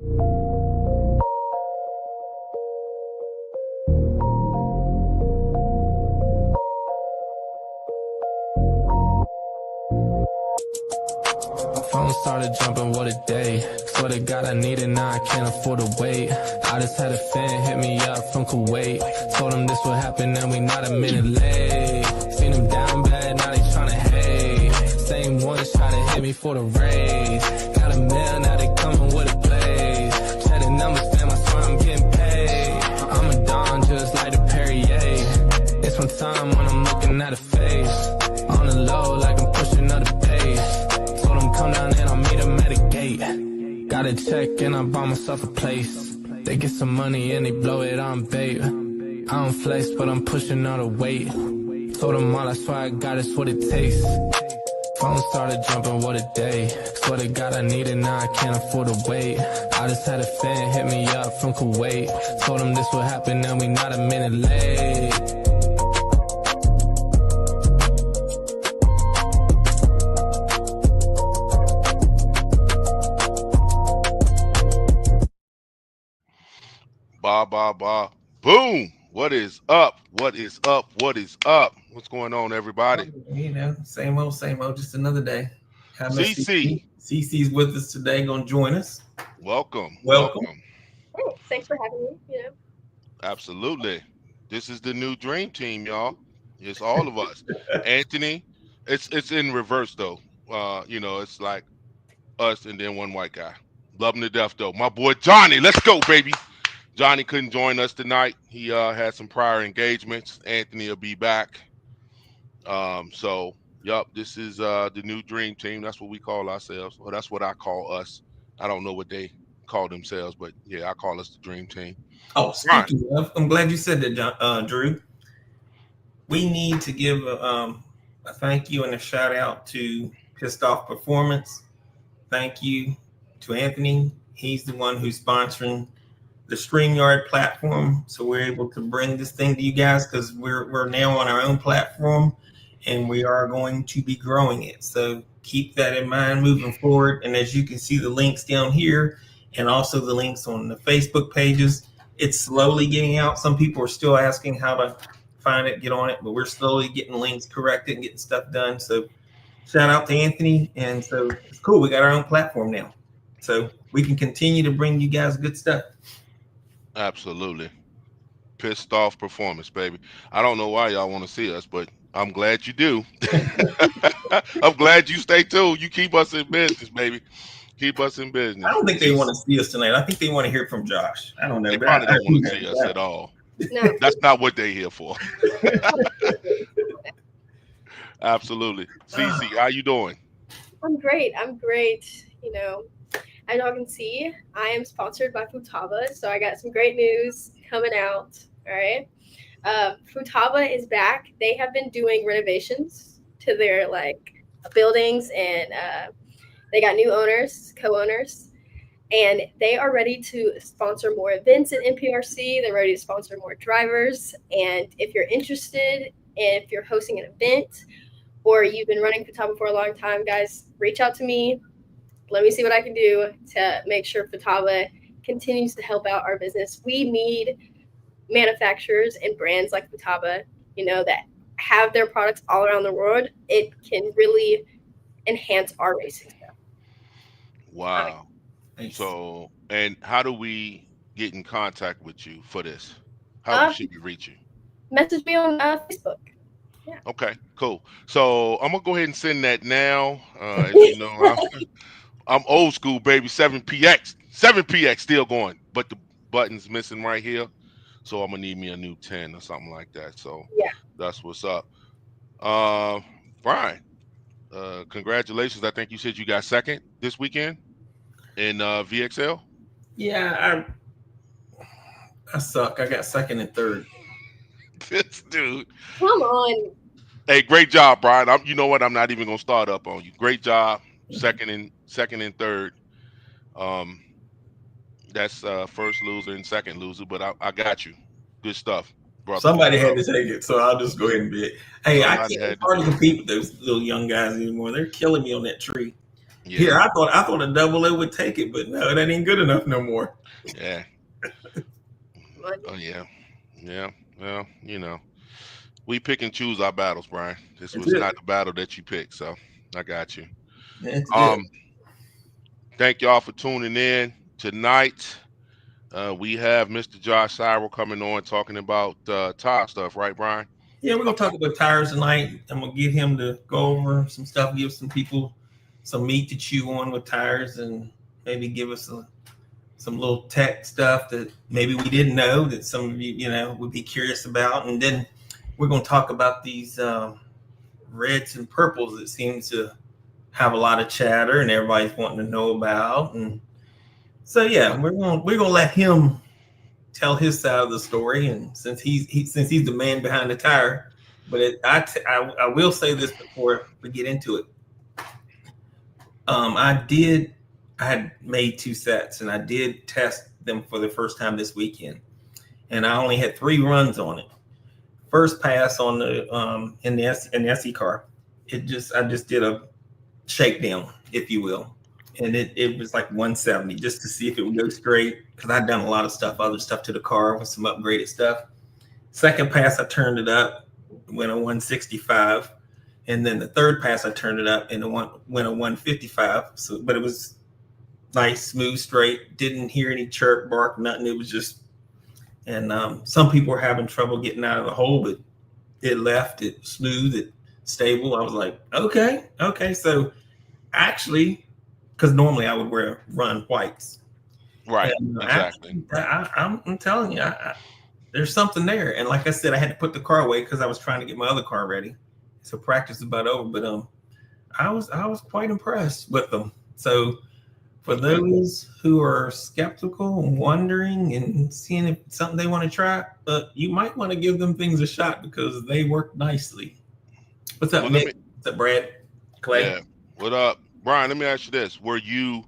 Phone started jumping, what a day. Swear to God I need it, now I can't afford to wait. I just had a fan hit me up from Kuwait. Told him this would happen and we not a minute late. Seen him down bad, now they tryna hate. Same ones try to hit me for the raise. Got a mail, now they coming with a blaze. Check the numbers, fam, I swear I'm getting paid. I'm a Don just like the Perrier. It's my time when I'm looking at a face. On the low like I'm pushing up the pace. Come down and I'll meet them at a gate. Got a check and I bought myself a place. They get some money and they blow it on bait. I don't flex but I'm pushing all the weight. Told them all I swear I got it's what it takes. Phone started jumping, what a day. Swear to God I need it, now I can't afford to wait. I just had a fan hit me up from Kuwait. Told them this would happen and we not a minute late. Ba. Boom. What is up? What is up? What is up? What's going on, everybody? You know, same old, just another day. CC. CC's with us today, gonna join us. Welcome. Oh, thanks for having me. You know. Absolutely. This is the new dream team, y'all. It's all of us. Anthony, it's in reverse though. It's like us and then one white guy. Love him to death though. My boy Johnny, let's go, baby. Johnny couldn't join us tonight. He had some prior engagements. Anthony will be back. This is the new dream team. That's what we call ourselves. Or that's what I call us. I don't know what they call themselves, but yeah, I call us the dream team. Oh, speaking of, I'm glad you said that, Drew. We need to give a thank you and a shout out to Pissed Off Performance. Thank you to Anthony. He's the one who's sponsoring the StreamYard platform, so we're able to bring this thing to you guys because we're now on our own platform and we are going to be growing it. So keep that in mind moving forward. And as you can see, the links down here and also the links on the Facebook pages, it's slowly getting out. Some people are still asking how to find it, get on it, but we're slowly getting links corrected and getting stuff done. So shout out to Anthony. And so it's cool. We got our own platform now. So we can continue to bring you guys good stuff. Absolutely. Pissed Off Performance, baby. I don't know why y'all want to see us, but I'm glad you do. I'm glad you stay tuned. You keep us in business, baby. Keep us in business. I don't think they want to see us tonight. I think they want to hear from Josh. I don't know. They probably don't want to see us at all. No. That's not what they're here for. Absolutely. CC, how you doing? I'm great. You know, as y'all can see, I am sponsored by Futaba, so I got some great news coming out. All right. Futaba is back. They have been doing renovations to their buildings, and they got new owners, co-owners, and they are ready to sponsor more events at NPRC. They're ready to sponsor more drivers. And if you're interested, if you're hosting an event, or you've been running Futaba for a long time, guys, reach out to me. Let me see what I can do to make sure Futaba continues to help out our business. We need manufacturers and brands like Futaba, that have their products all around the world. It can really enhance our racing stuff. Wow. So, and how do we get in contact with you for this? How should we reach you? Message me on Facebook. Yeah. Okay, cool. So I'm gonna go ahead and send that now. As you know, I'm old school, baby. 7PX still going, but the button's missing right here. So I'm gonna need me a new 10 or something like that. So yeah, that's what's up. Brian, congratulations. I think you said you got second this weekend in VXL. Yeah, I suck. I got second and third. This dude. Come on. Hey, great job, Brian. You know what? I'm not even gonna start up on you. Great job. Second and third. That's first loser and second loser, but I got you. Good stuff, brother. Somebody had to take it, so I'll just go ahead and be it. Hey, I can't hardly compete with those little young guys anymore. They're killing me on that tree. Here, I thought a double A would take it, but no, that ain't good enough no more. Yeah. Oh yeah. Yeah. Well, we pick and choose our battles, Brian. This That's was it. not the battle that you picked, so I got you. That's it. Um, Thank y'all for tuning in tonight. We have Mr. Josh Cyrul coming on talking about tire stuff, right, Brian? Yeah, we're gonna talk about tires tonight. I'm gonna get him to go over some stuff, give some people some meat to chew on with tires, and maybe give us some little tech stuff that maybe we didn't know that some of you would be curious about. And then we're gonna talk about these reds and purples that seem to have a lot of chatter and everybody's wanting to know about. And so yeah, we're gonna let him tell his side of the story, and since he's the man behind the tire. But I will say this before we get into it. I had made 2 sets, and I did test them for the first time this weekend, and I only had 3 runs on it. First pass on the in the SE car, I just did a shakedown, if you will, and it was like 170 just to see if it would go straight, because I'd done a lot of other stuff to the car with some upgraded stuff. Second pass, I turned it up, went a 165, and then the third pass, I turned it up and went a 155. So, but it was nice, smooth, straight. Didn't hear any chirp, bark, nothing. It was just, and some people were having trouble getting out of the hole, but it left, it smooth, it stable. I was like, okay. So actually, because normally I would run whites. Right. And, exactly. I'm telling you, there's something there. And like I said, I had to put the car away because I was trying to get my other car ready. So practice is about over. But I was quite impressed with them. So for those who are skeptical and wondering and seeing if it's something they want to try, you might want to give them things a shot because they work nicely. What's up, Nick? What's up, Brad? Clay? Yeah. What up, Brian? Let me ask you this: were you,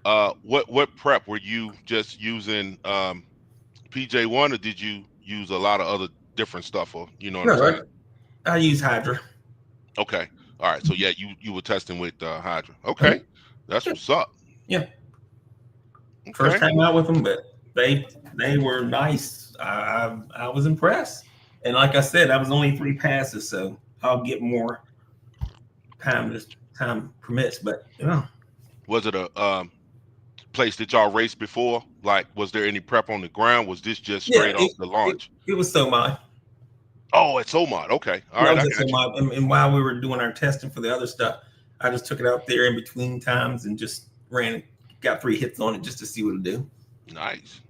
what prep were you just using? PJ1, or did you use a lot of other different stuff? Or you know what I'm saying? I use Hydra. Okay. All right. So yeah, you were testing with Hydra. Okay. That's what's up. Yeah. Okay. First time out with them, but they were nice. I was impressed. And like I said, I was only 3 passes, so I'll get more time as time permits. But was it a place that y'all raced before? Like, was there any prep on the ground? Was this just straight off the launch? It was SoMod. Oh, it's SoMod. Okay. All right. I got you. And while we were doing our testing for the other stuff, I just took it out there in between times and just got 3 hits on it just to see what it'd do. Nice.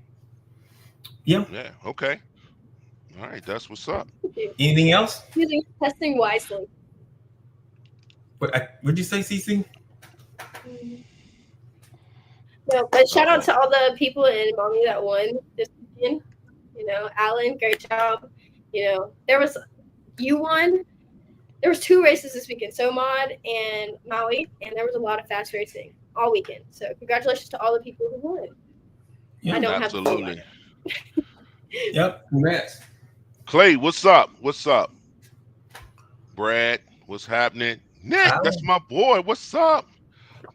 Yeah. Yeah. Okay. All right. That's what's up. Anything else? Using testing wisely. What'd you say, CC? No, but shout out to all the people in Miami that won this weekend. Alan, great job. You won. There was 2 races this weekend, SoMod and Maui, and there was a lot of fast racing all weekend. So congratulations to all the people who won. Yeah, I don't absolutely. have Yep, congrats. Clay, what's up? What's up? Brad, what's happening? Nick, that's my boy. What's up?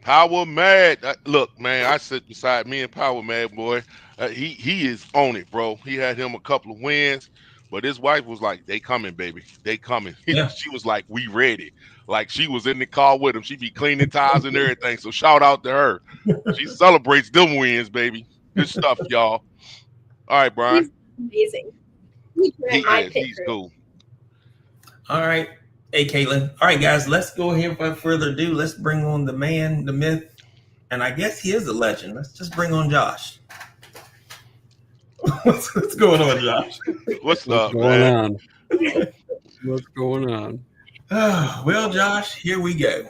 Power Mad. Look, man, I sit beside me and Power Mad, boy. He is on it, bro. He had him a couple of wins, but his wife was like, they coming, baby. They coming. Yeah. She was like, we ready. Like, she was in the car with him. She be cleaning tires and everything. So shout out to her. She celebrates them wins, baby. Good stuff, y'all. All right, Brian. He's amazing. He's cool. All right. Hey, Caitlin. All right, guys, let's go ahead without further ado. Let's bring on the man, the myth, and I guess he is a legend. Let's just bring on Josh. What's going on, Josh? What's up, going man? on? What's going on? Well, Josh, here we go.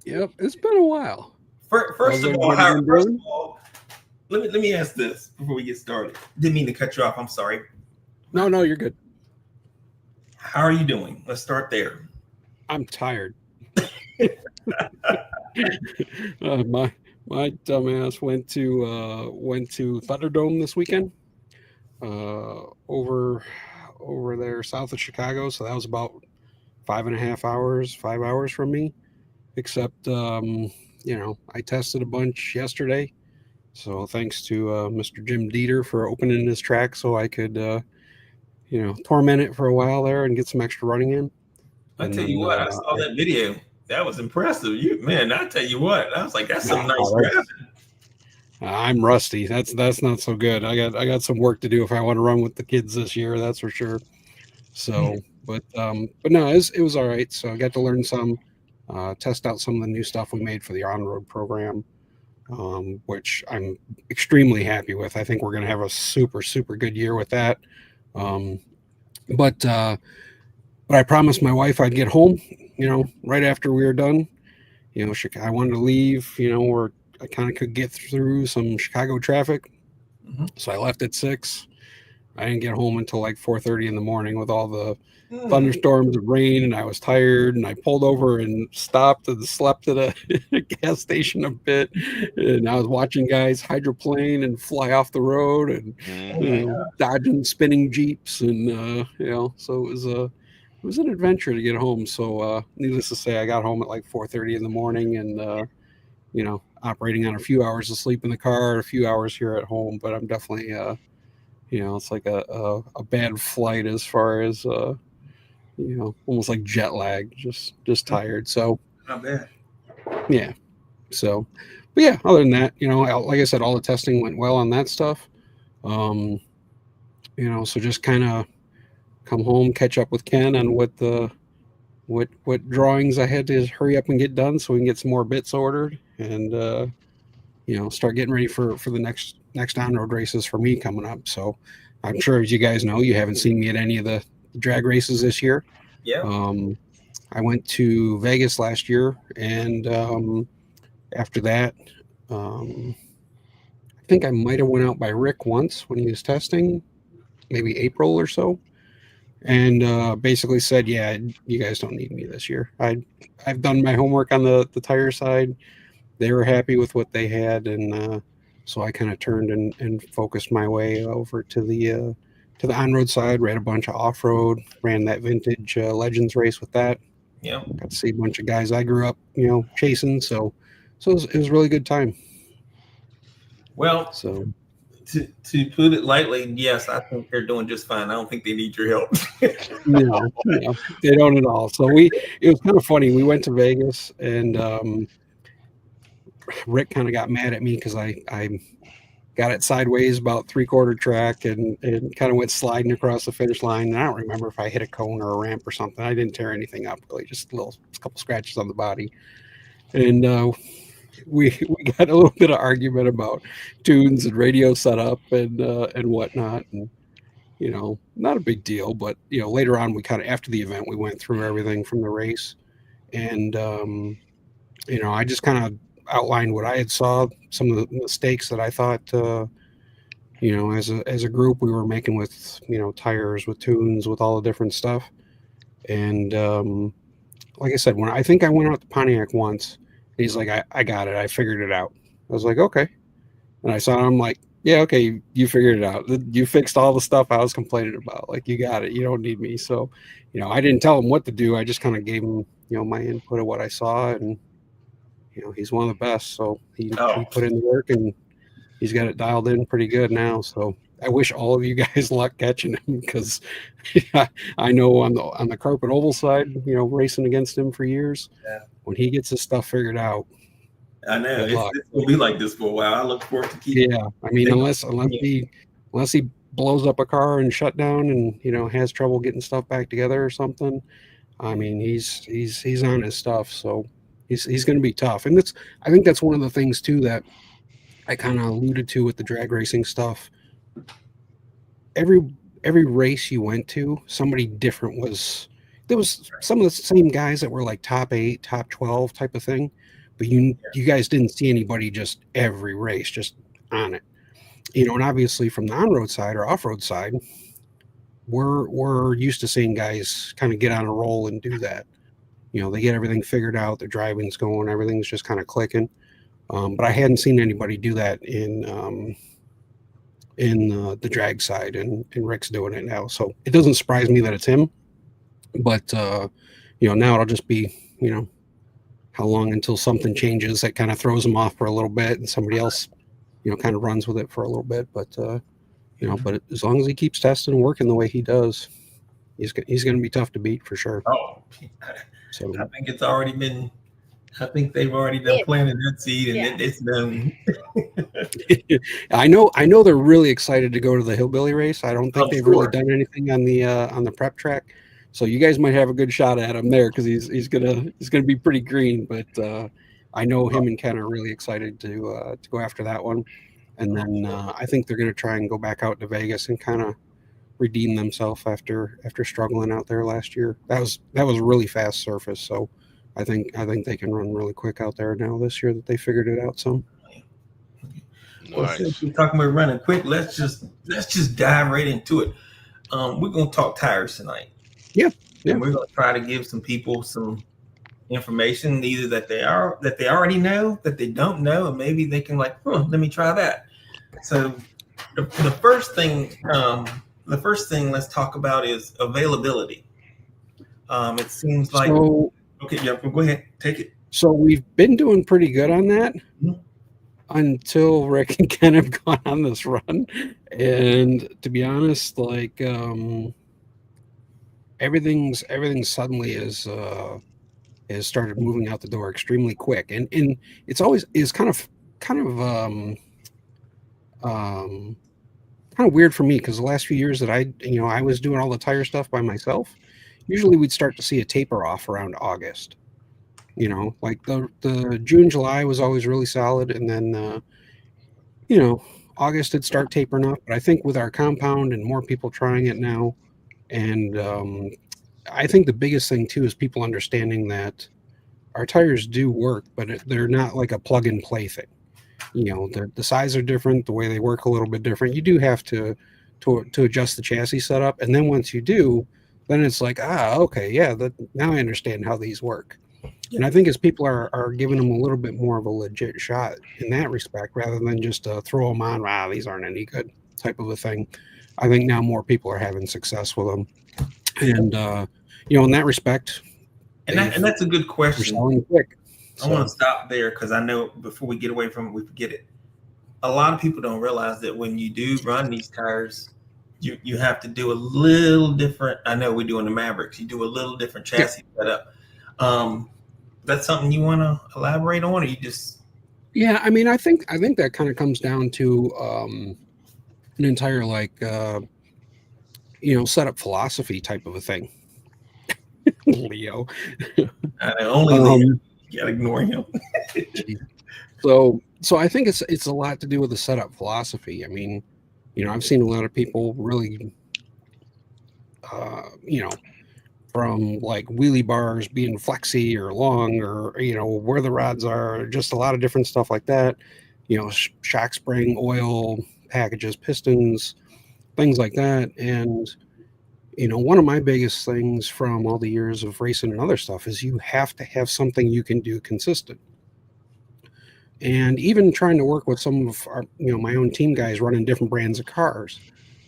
Yep, it's been a while. First of all, let me ask this before we get started. Didn't mean to cut you off. I'm sorry. No, you're good. How are you doing? Let's start there. I'm tired. My dumbass went to Thunderdome this weekend, over there south of Chicago. So that was about 5 hours from me, except I tested a bunch yesterday. So thanks to Mr. Jim Dieter for opening his track so I could torment it for a while there and get some extra running in. I tell you what, I saw that video. That was impressive. I tell you what, I was like, that's some nice driving. I'm rusty. That's not so good. I got some work to do if I want to run with the kids this year. That's for sure. So, but no, it was all right. So I got to learn some, test out some of the new stuff we made for the on-road program, which I'm extremely happy with. I think we're going to have a super, super good year with that. But I promised my wife I'd get home, right after we were done. I wanted to leave, where I kind of could get through some Chicago traffic. Mm-hmm. So I left at 6. I didn't get home until like 4:30 in the morning with all the thunderstorms and rain, and I was tired, and I pulled over and stopped and slept at a gas station a bit, and I was watching guys hydroplane and fly off the road and dodging spinning Jeeps, and so it was an adventure to get home. So needless to say, I got home at like 4:30 in the morning, and operating on a few hours of sleep in the car, a few hours here at home, but I'm definitely it's like a bad flight as far as almost like jet lag, just tired. So not bad. Yeah. So, but yeah, other than that, like I said, all the testing went well on that stuff. So just kind of come home, catch up with Ken on what drawings I had to hurry up and get done so we can get some more bits ordered and start getting ready for the next on-road races for me coming up. So I'm sure, as you guys know, you haven't seen me at any of the drag races this year. Yeah. I went to Vegas last year, and after that, I think I might have went out by Rick once when he was testing, maybe April or so, and basically said, yeah, you guys don't need me this year. I've done my homework on the tire side. They were happy with what they had, and so I kind of turned and focused my way over to the on-road side. Ran a bunch of off-road, ran that vintage Legends race with that. Yeah, got to see a bunch of guys I grew up, chasing. So it was a really good time. Well, so to put it lightly, yes, I think they're doing just fine. I don't think they need your help. No, they don't at all. So it was kind of funny. We went to Vegas, and Rick kind of got mad at me because I got it sideways about 3/4 track and kind of went sliding across the finish line. And I don't remember if I hit a cone or a ramp or something. I didn't tear anything up, really, just a couple scratches on the body. And we got a little bit of argument about tunes and radio setup and whatnot. And not a big deal, but later on, we kind of, after the event, we went through everything from the race, and I just kind of outlined what I had saw, some of the mistakes that I thought, as a group we were making with, tires, with tunes, with all the different stuff. And like I said, when I think I went out to Pontiac once, he's like, I got it. I figured it out. I was like, okay. And I saw him like, yeah, okay, you figured it out. You fixed all the stuff I was complaining about. Like, you got it. You don't need me. So, I didn't tell him what to do. I just kind of gave him, my input of what I saw, and he's one of the best. So he put in the work, and he's got it dialed in pretty good now. So I wish all of you guys luck catching him, because I know on the carpet oval side, racing against him for years. Yeah. When he gets his stuff figured out, I know it's gonna be like this for a while. I look forward to keep. Yeah, I mean, unless he blows up a car and shut down, and has trouble getting stuff back together or something. I mean, he's on his stuff, so he's going to be tough. And I think that's one of the things too that I kind of alluded to with the drag racing stuff. Every race you went to, somebody different there was some of the same guys that were like top 8, top 12 type of thing, but you guys didn't see anybody just every race just on it. And obviously from the on-road side or off-road side, we're used to seeing guys kind of get on a roll and do that. They get everything figured out, their driving's going, everything's just kind of clicking. But I hadn't seen anybody do that in the drag side, and Rick's doing it now. So it doesn't surprise me that it's him, but now it'll just be, long until something changes that kind of throws him off for a little bit, and somebody else, kind of runs with it for a little bit. But but as long as he keeps testing and working the way he does, he's going to be tough to beat for sure. Oh, So I think it's already been. I think they've already done planted that seed, and it's done. I know they're really excited to go to the hillbilly race. I don't think they've really done anything on the prep track, so you guys might have a good shot at him there because he's gonna be pretty green. But I know him and Ken are really excited to go after that one, and then I think they're gonna try and go back out to Vegas and kind of redeem themselves after struggling out there last year. That was a really fast surface, so I think they can run really quick out there now this year that they figured it out some. Well, since we're talking about running quick, let's just dive right into it. We're gonna talk tires tonight. Yeah. And we're gonna try to give some people some information, either that they already know, that they don't know, and maybe they can let me try that. So the first thing let's talk about is availability. It seems like okay, yeah, go ahead, take it. So we've been doing pretty good on that until Rick and Ken have gone on this run, and to be honest, everything's suddenly is started moving out the door extremely quick, and it's always is kind of weird for me because the last few years that I was doing all the tire stuff by myself, usually we'd start to see a taper off around August. Like the June, July was always really solid, and then August it'd start tapering off. But I think with our compound and more people trying it now, and I think the biggest thing too is people understanding that our tires do work, but they're not like a plug and play thing. The size are different, the way they work a little bit different. You do have to adjust the chassis setup, and then once you do, then it's like, okay, yeah, now I understand how these work. And I think as people are giving them a little bit more of a legit shot in that respect, rather than just throw them on, wow, these aren't any good type of a thing. I think now more people are having success with them. And, in that respect. And that's a good question. Quick, I want to stop there because I know before we get away from it, we forget it. A lot of people don't realize that when you do run these tires, you have to do a little different. I know we do in the Mavericks. You do a little different chassis setup. That's something you want to elaborate on, or you just? Yeah, I mean, I think that kind of comes down to an entire setup philosophy type of a thing. Leo, only Leo. You gotta ignore him. So I think it's a lot to do with the setup philosophy. I mean, I've seen a lot of people really, from like wheelie bars being flexy or long, or where the rods are, just a lot of different stuff like that. Shock spring, oil packages, pistons, things like that. And one of my biggest things from all the years of racing and other stuff is you have to have something you can do consistent. And even trying to work with some of our, my own team guys running different brands of cars.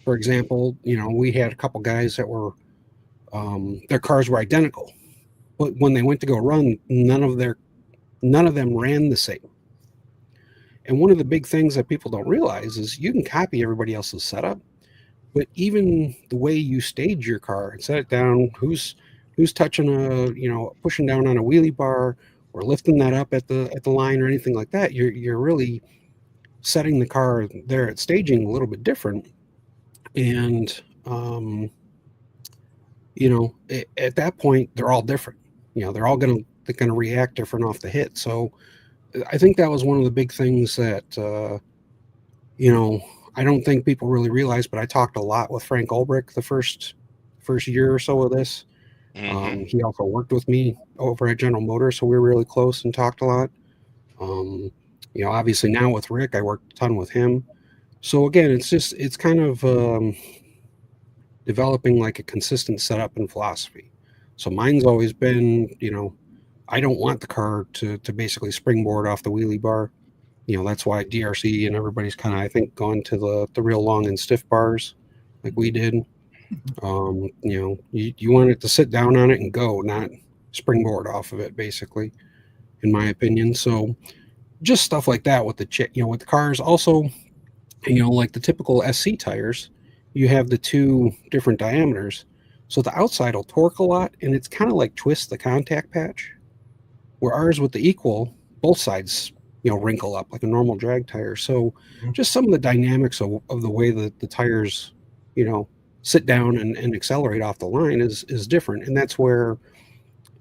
For example, we had a couple guys that were, their cars were identical, but when they went to go run, none of them ran the same. And one of the big things that people don't realize is you can copy everybody else's setup, but even the way you stage your car and set it down, who's touching pushing down on a wheelie bar or lifting that up at the line or anything like that, you're really setting the car there at staging a little bit different. And at that point they're all different. They're all gonna react different off the hit. So I think that was one of the big things that I don't think people really realize, but I talked a lot with Frank Ulbrich the first year or so of this. Mm-hmm. He also worked with me over at General Motors, so we were really close and talked a lot. Obviously now with Rick, I worked a ton with him. So again, it's kind of developing like a consistent setup and philosophy. So mine's always been, I don't want the car to basically springboard off the wheelie bar. That's why DRC and everybody's kind of, I think, gone to the real long and stiff bars like we did. You want it to sit down on it and go, not springboard off of it, basically. in my opinion. So just stuff like that with with the cars. Also, like the typical SC tires, you have the two different diameters. So the outside will torque a lot, and it's kind of like twist the contact patch. Where ours with the equal, both sides, wrinkle up like a normal drag tire. So just some of the dynamics of the way that the tires, sit down and accelerate off the line is different. And that's where,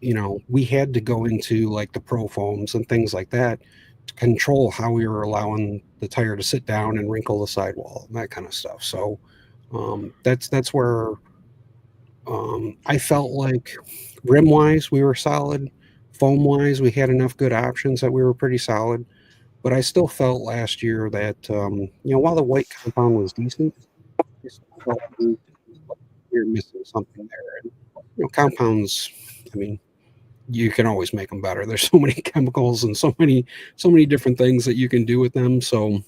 we had to go into like the pro foams and things like that to control how we were allowing the tire to sit down and wrinkle the sidewall and that kind of stuff. So that's where I felt like rim wise we were solid. Foam wise, we had enough good options that we were pretty solid. But I still felt last year that while the white compound was decent, I still felt we were missing something there. And compounds, I mean, you can always make them better. There's so many chemicals and so many different things that you can do with them. So,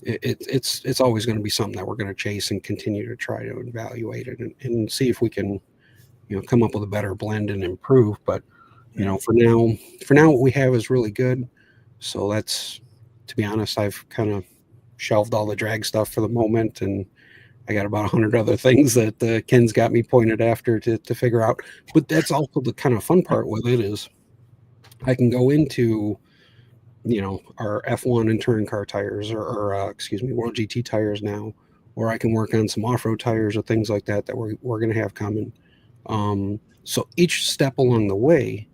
it's always going to be something that we're going to chase and continue to try to evaluate it and see if we can come up with a better blend and improve. But for now what we have is really good. So that's, to be honest, I've kind of shelved all the drag stuff for the moment, and I got about 100 other things that Ken's got me pointed after to figure out. But that's also the kind of fun part with it is I can go into our F1 and touring car tires or World GT tires now, or I can work on some off-road tires or things like that we're going to have coming. So each step along the way,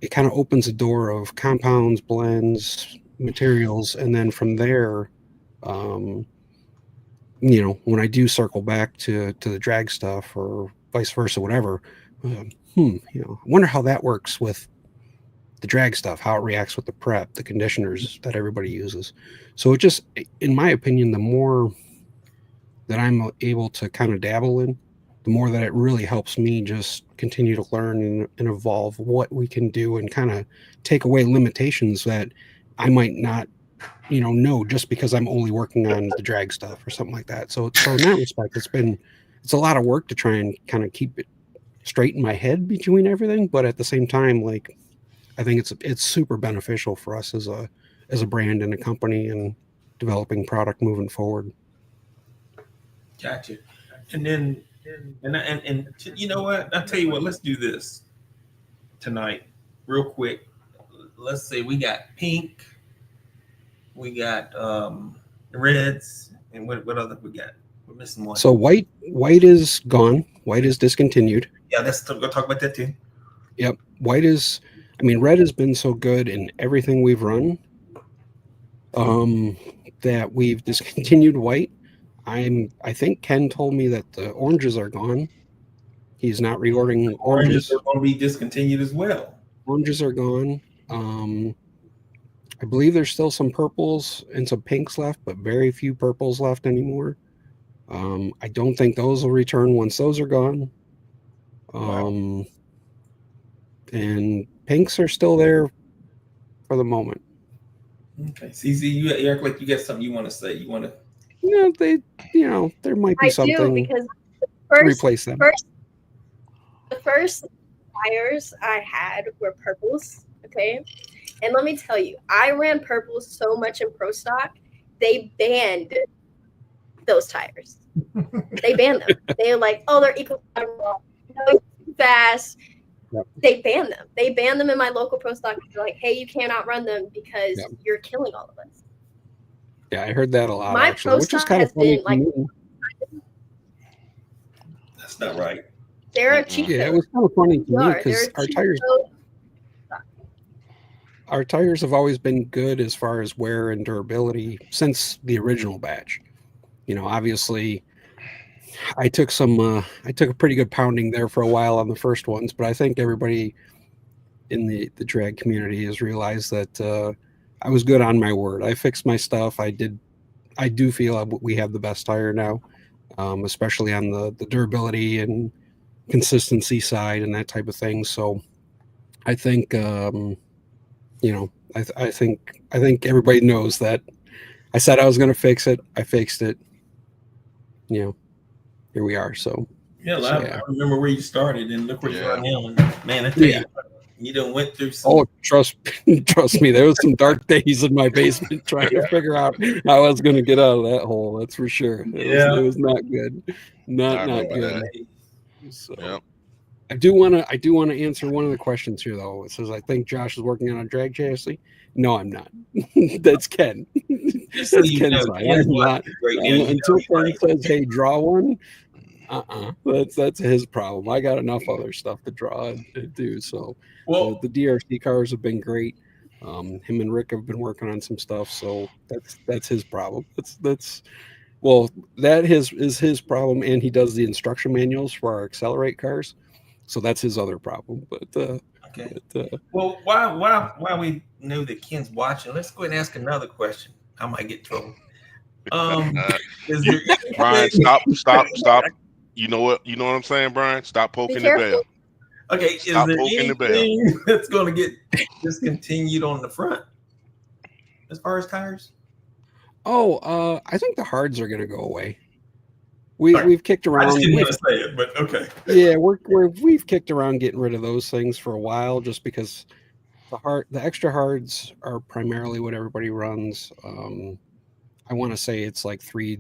it kind of opens a door of compounds, blends, materials, and then from there, when I do circle back to the drag stuff or vice versa, whatever, I wonder how that works with the drag stuff, how it reacts with the prep, the conditioners that everybody uses. So it just, in my opinion, the more that I'm able to kind of dabble in, the more that it really helps me just continue to learn and evolve what we can do and kind of take away limitations that I might not, know just because I'm only working on the drag stuff or something like that. So in that respect, it's a lot of work to try and kind of keep it straight in my head between everything. But at the same time, like, I think it's super beneficial for us as a brand and a company and developing product moving forward. Gotcha. And then, and you know what? I'll tell you what, let's do this tonight real quick. Let's say we got pink, we got reds, and what other we got? We're missing one. So white is gone. White is discontinued. Yeah, we'll talk about that too. Yep. Red has been so good in everything we've run that we've discontinued white. I think Ken told me that the oranges are gone. He's not reordering oranges. Are going to be discontinued as well. Oranges are gone. I believe there's still some purples and some pinks left, but very few purples left anymore. I don't think those will return once those are gone. Wow. And pinks are still there for the moment. Okay. CZ, you act like you got something you want to say. You want to? Yeah, there might be something. I do, because replace them. The first tires I had were purples. Okay. And let me tell you, I ran purples so much in Pro Stock, they banned those tires. They banned them. They were like, oh, they're eco fast. Yep. They banned them. They banned them in my local Pro Stock. They're like, hey, you cannot run them because you're killing all of us. Yeah, I heard that a lot. My actually, Pro which is Stock kind of funny. That's not right. They're a cheat code. Yeah, it was kind of funny to me because our tires have always been good as far as wear and durability since the original batch. Obviously, I took a pretty good pounding there for a while on the first ones, but I think everybody in the drag community has realized that I was good on my word. I fixed my stuff. I do feel we have the best tire now, especially on the durability and consistency side and that type of thing. So I think, I think everybody knows that I said I was going to fix it. I fixed it. Here we are. So Yeah, So, I remember where you started, and look where you are now. And man, I tell you done went through some. Oh, trust me, there was some dark days in my basement trying to figure out how I was going to get out of that hole. That's for sure. It was not good, not good. So Yep. I do want to answer one of the questions here though. It says I think Josh is working on a drag chassis. No, I'm not. That's Ken. Just That's so you Ken's know, side. Ken's I'm not. right now, Until Ken says, "Hey, draw one." That's his problem. I got enough other stuff to draw and do. So well, the DRC cars have been great. Him and Rick have been working on some stuff. So that's his problem. That is his problem, and he does the instruction manuals for our Accelerate cars. So that's his other problem. But okay. Well, why we know that Ken's watching? Let's go ahead and ask another question. I might get in trouble. Is there Brian, stop. You know what I'm saying, Brian? Stop poking the bell. Okay, Stop is there poking the bell. anything that's going to get discontinued on the front as far as tires? Oh, I think the hards are going to go away. We've kicked around. I just didn't want to say it, but okay. Yeah, we've kicked around getting rid of those things for a while, just because the extra hards are primarily what everybody runs. I want to say it's like 3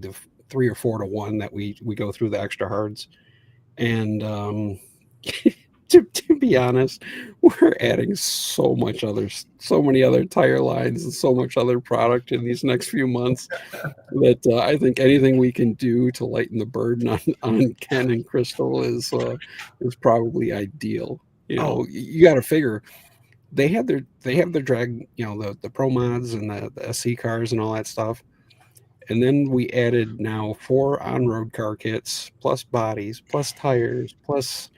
or 4 to 1 that we go through the extra hards, and to be honest, we're adding so many other tire lines and so much other product in these next few months that I think anything we can do to lighten the burden on Ken and Crystal is probably ideal. You got to figure they have their drag, the pro mods and the SC cars and all that stuff. And then we added now 4 on-road car kits, plus bodies, plus tires, plus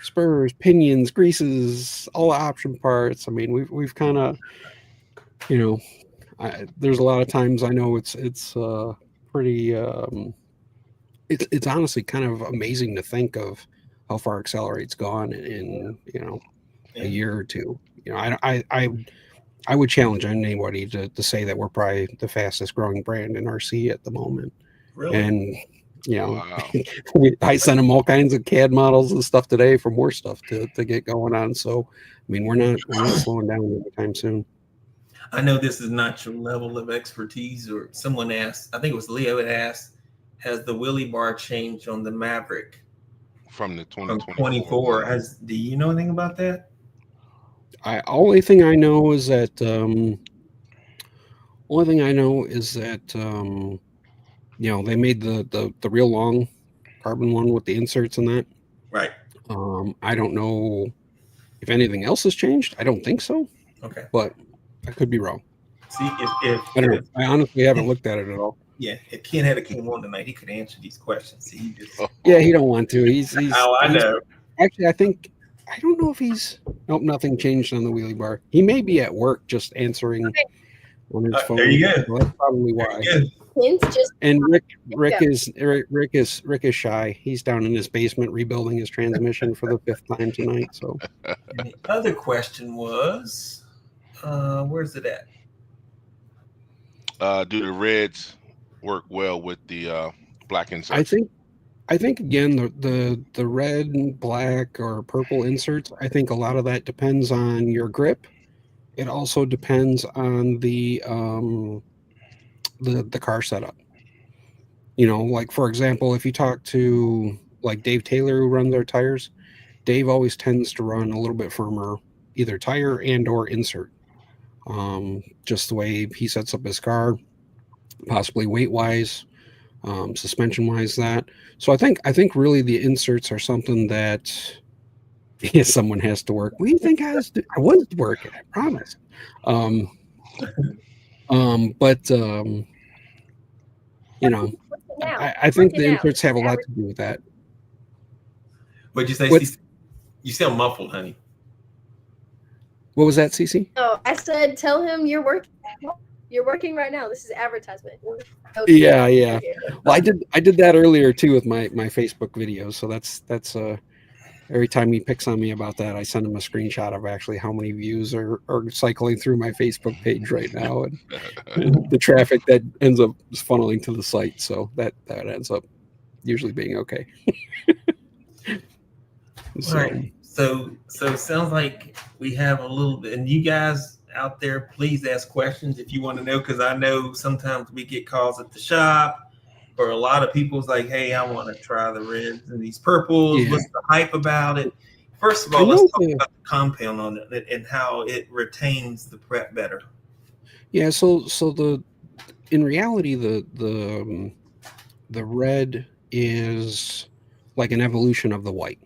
spurs, pinions, greases, all the option parts. I mean, we've kind of, there's a lot of times I know it's pretty. It's honestly kind of amazing to think of how far Accelerate's gone in a year or two. I would challenge anybody to say that we're probably the fastest growing brand in RC at the moment. Really? And Wow. I sent them all kinds of CAD models and stuff today for more stuff to get going on. So, I mean, we're not slowing down anytime soon. I know this is not your level of expertise, or someone asked, I think it was Leo that asked, has the wheelie bar changed on the Maverick from the 2024? 24? Do you know anything about that? Only thing I know is that they made the real long carbon one with the inserts and that. Right. I don't know if anything else has changed. I don't think so. Okay. But I could be wrong. See, if I don't know. I honestly haven't looked at it at all. Yeah, if Ken had came on tonight, he could answer these questions. See, he just he don't want to. He's I know. Actually, I don't know if nothing changed on the wheelie bar. He may be at work just answering on his phone. There you go. So that's probably why. And Rick is shy. He's down in his basement rebuilding his transmission for the 5th time tonight. So and the other question was, where's it at? Do the reds work well with the black inserts? I think again the red and black or purple inserts, I think a lot of that depends on your grip. It also depends on the car setup. Like for example, if you talk to like Dave Taylor who runs our tires, Dave always tends to run a little bit firmer, either tire and or insert. Just the way he sets up his car, possibly weight wise, suspension wise, that. So I think really the inserts are something that someone has to work. What do you think I was doing? I was working, I promise. I think the inserts have a lot to do with that. What'd you say? You sound muffled, honey. What was that, Cece? Oh, I said, tell him you're working. You're working right now. This is advertisement. Yeah. Well, I did that earlier too with my Facebook videos. So that's every time he picks on me about that, I send him a screenshot of actually how many views are cycling through my Facebook page right now, and the traffic that ends up funneling to the site. So that ends up usually being okay. So, All right. So it sounds like we have a little bit, and you guys out there, please ask questions if you want to know, because I know sometimes we get calls at the shop, or a lot of people's like, hey, I want to try the reds and these purples. yeah, What's the hype about it? First of I all, let's know. talk about the compound on it and how it retains the prep better. Yeah. So in reality, the red is like an evolution of the white.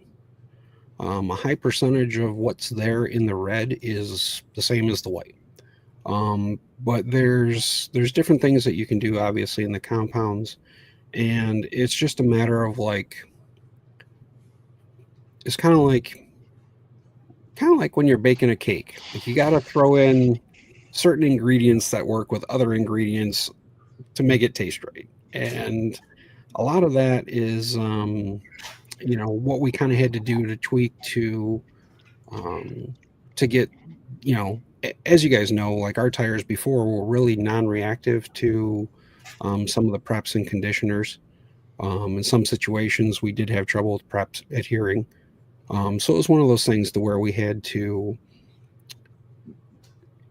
A high percentage of what's there in the red is the same as the white. But there's different things that you can do, obviously, in the compounds, and it's just a matter of like, it's kind of like when you're baking a cake. Like, you got to throw in certain ingredients that work with other ingredients to make it taste right. And a lot of that is what we kind of had to do to tweak to get, as you guys know, like, our tires before were really non-reactive to some of the preps and conditioners. In some situations, we did have trouble with preps adhering. So it was one of those things to where we had to.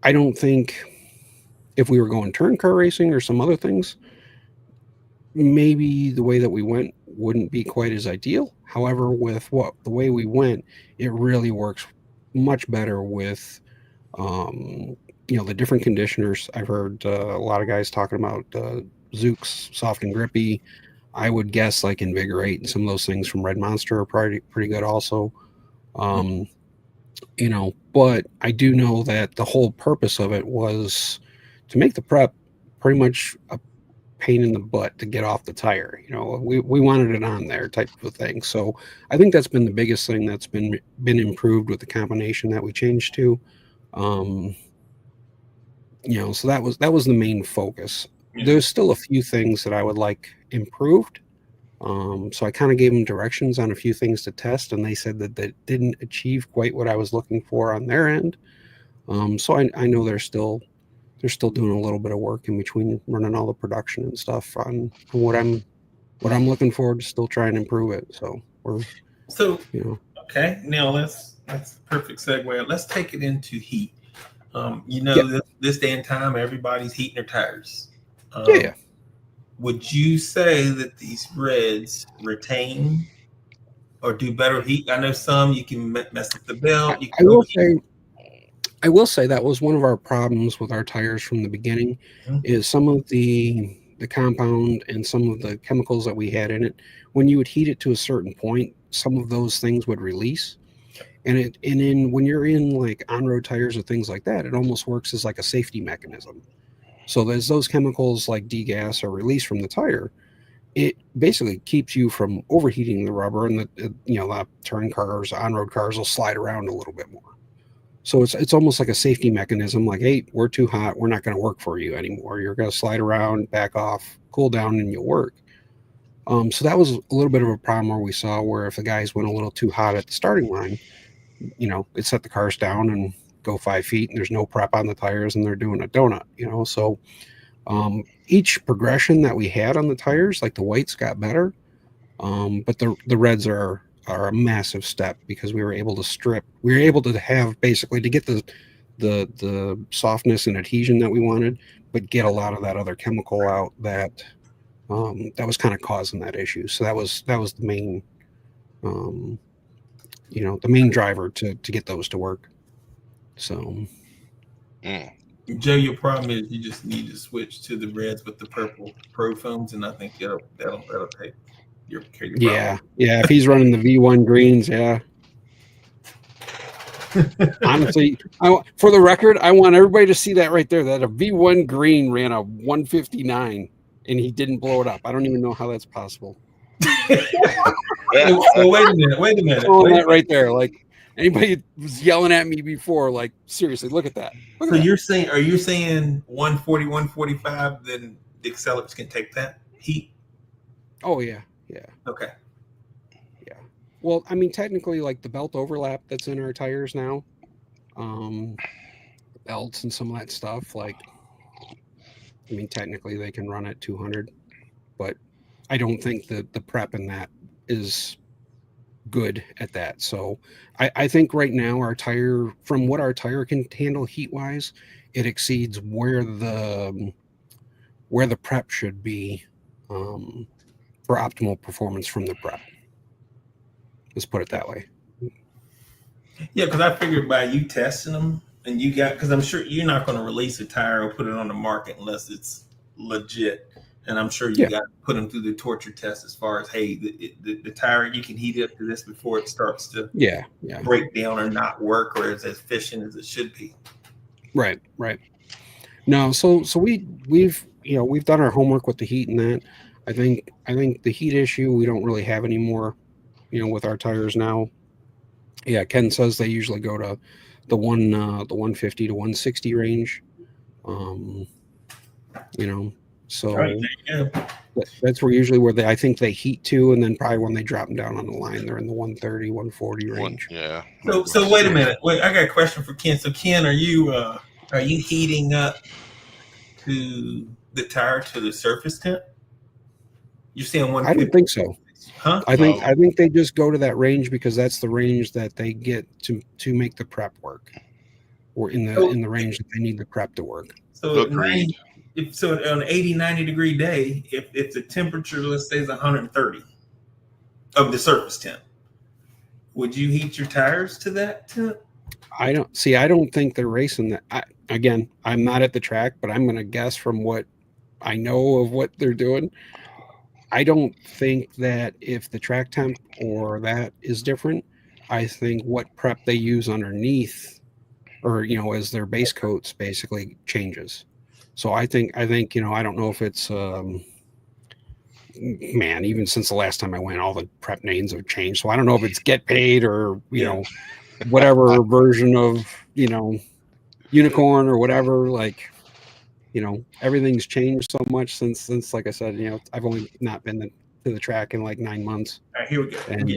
I don't think if we were going turn car racing or some other things, maybe the way that we went wouldn't be quite as ideal. However, with the way we went, it really works much better with the different conditioners. I've heard a lot of guys talking about Zook's soft and grippy. I would guess like Invigorate and some of those things from Red Monster are pretty good also. But I do know that the whole purpose of it was to make the prep pretty much a pain in the butt to get off the tire. We wanted it on there type of a thing. So I think that's been the biggest thing that's been improved with the combination that we changed to. So that was the main focus. There's still a few things that I would like improved. So I kind of gave them directions on a few things to test, and they said that they didn't achieve quite what I was looking for on their end. So I know they're still doing a little bit of work in between running all the production and stuff on what I'm looking forward to still try and improve it. So Okay, now that's a perfect segue. Let's take it into heat. Yep. This day and time, everybody's heating their tires. Yeah. Would you say that these reds retain or do better heat? I know some you can mess up the belt. I will say that was one of our problems with our tires from the beginning. Is some of the compound and some of the chemicals that we had in it, when you would heat it to a certain point, some of those things would release. And when you're in like on-road tires or things like that, it almost works as like a safety mechanism. So as those chemicals like degas are released from the tire, it basically keeps you from overheating the rubber, and the turn cars, on-road cars will slide around a little bit more. So it's almost like a safety mechanism. Like, hey, we're too hot. We're not going to work for you anymore. You're going to slide around, back off, cool down, and you'll work. So that was a little bit of a problem where we saw where if the guys went a little too hot at the starting line, it set the cars down and go 5 feet, and there's no prep on the tires, and they're doing a donut. So each progression that we had on the tires, like the whites got better, but the reds are a massive step because we were able to have basically to get the softness and adhesion that we wanted, but get a lot of that other chemical out that was kind of causing that issue. So that was the main the main driver to get those to work. So Joe, your problem is you just need to switch to the reds with the purple pro foams, and I think that'll take your yeah. If he's running the V1 greens, yeah. Honestly, for the record, I want everybody to see that right there. That a V1 green ran a 159 and he didn't blow it up. I don't even know how that's possible. So wait a minute. That right there, like anybody was yelling at me before, like seriously, look at that. Are you saying 140, 145? Then the accelerators can take that heat? Oh yeah. Okay. Yeah. Well, I mean, technically, like the belt overlap that's in our tires now, the belts and some of that stuff, like, I mean, technically they can run at 200, but I don't think that the prep in that is good at that. So I think right now our tire, from what our tire can handle heat wise, it exceeds where the prep should be for optimal performance from the prep. Let's put it that way. Yeah, because I figured by you testing them and you got, because I'm sure you're not going to release a tire or put it on the market unless it's legit. And I'm sure you got to put them through the torture test as far as, hey, the tire, you can heat it up to this before it starts to break down or not work or is as efficient as it should be. Right. No, so we've done our homework with the heat and that. I think the heat issue we don't really have anymore, with our tires now. Yeah, Ken says they usually go to the 150 to 160 range. So right, that's where I think they heat to, and then probably when they drop them down on the line, they're in the 130, 140 range. Yeah. So wait a minute. Wait, I got a question for Ken. So Ken, are you heating up to the tire to the surface temp? You're saying 150? I don't think so. Huh? I think they just go to that range because that's the range that they get to make the prep work, or in the range that they need the prep to work. So on an 80, 90 degree day, if the temperature, let's say, is 130 of the surface temp, would you heat your tires to that temp? I don't think they're racing that. I'm not at the track, but I'm going to guess from what I know of what they're doing. I don't think that if the track temp or that is different, I think what prep they use underneath, or as their base coats, basically changes. So I think I don't know if it's even since the last time I went, all the prep names have changed. So I don't know if it's Get Paid or whatever version of Unicorn or whatever. Like, everything's changed so much since like I said, I've only not been to the track in like 9 months. All right, here we go. And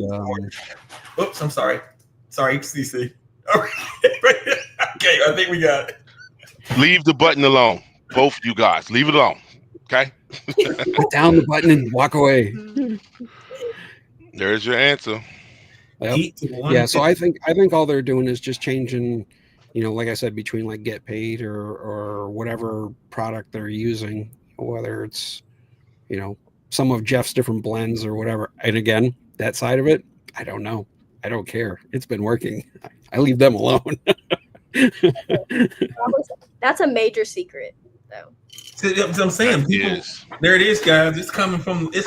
oops, I'm sorry, CC. Okay, I think we got it. Leave the button alone, both you guys. Leave it alone, okay? Put down the button and walk away. There's your answer. Yep. Yeah, so I think all they're doing is just changing, like I said, between like Get Paid or whatever product they're using, whether it's, some of Jeff's different blends or whatever. And again, that side of it, I don't know. I don't care. It's been working. I leave them alone. That's a major secret, though. So that's what I'm saying. People, there it is, guys. It's coming from the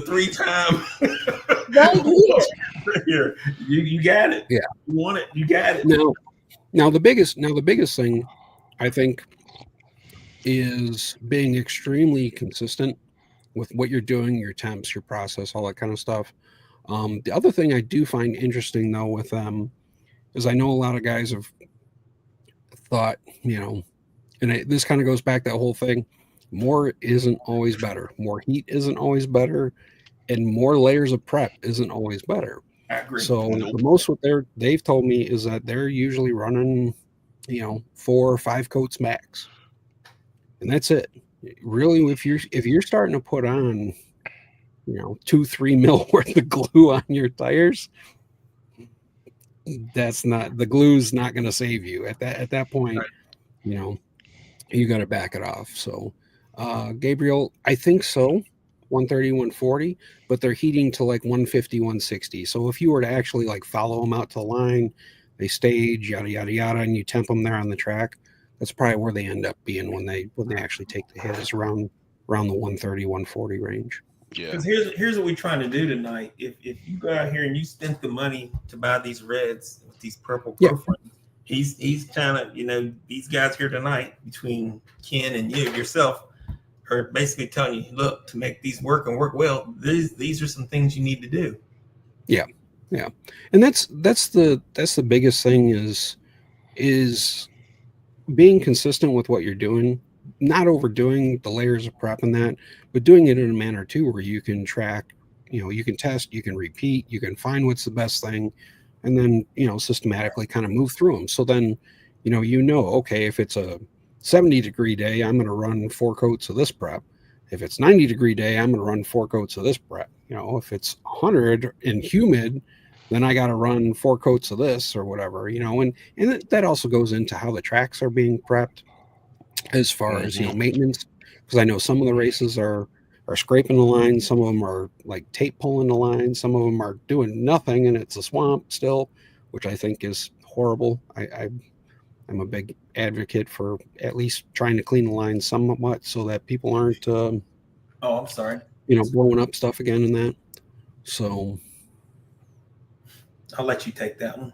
3-time. Right here. You got it. Yeah. You want it. You got it. Now the biggest thing I think is being extremely consistent with what you're doing, your temps, your process, all that kind of stuff. The other thing I do find interesting though with them is I know a lot of guys have thought, this kind of goes back to that whole thing. More isn't always better. More heat isn't always better, and more layers of prep isn't always better. I agree. So the most what they've told me is that they're usually running, 4 or 5 coats max, and that's it. Really, if you're starting to put on, 2-3 mil worth of glue on your tires, the glue's not going to save you at that point. Right. You got to back it off. So, Gabriel, I think so. 130, 140, but they're heating to like 150, 160. So if you were to actually like follow them out to the line, they stage, yada, yada, yada, and you temp them there on the track, that's probably where they end up being when they actually take the hit, is around the 130, 140 range. Yeah. Because here's what we're trying to do tonight. If you go out here and you spent the money to buy these reds with these purple profiles, he's trying to, these guys here tonight, between Ken and yourself, are basically telling you, look, to make these work and work well, these are some things you need to do. Yeah. And that's the biggest thing is being consistent with what you're doing, not overdoing the layers of prep and that, but doing it in a manner too where you can track, you can test, you can repeat, you can find what's the best thing, and then systematically kind of move through them. So then okay, if it's a 70-degree day, I'm going to run 4 coats of this prep. If it's 90-degree day, I'm going to run 4 coats of this prep. If it's 100 and humid, then I got to run 4 coats of this or whatever, and that also goes into how the tracks are being prepped as far as, maintenance, because I know some of the races are scraping the line, some of them are like tape pulling the line, some of them are doing nothing and it's a swamp still, which I think is horrible. I'm a big advocate for at least trying to clean the line somewhat so that people aren't I'm sorry. Blowing up stuff again and that. So I'll let you take that one.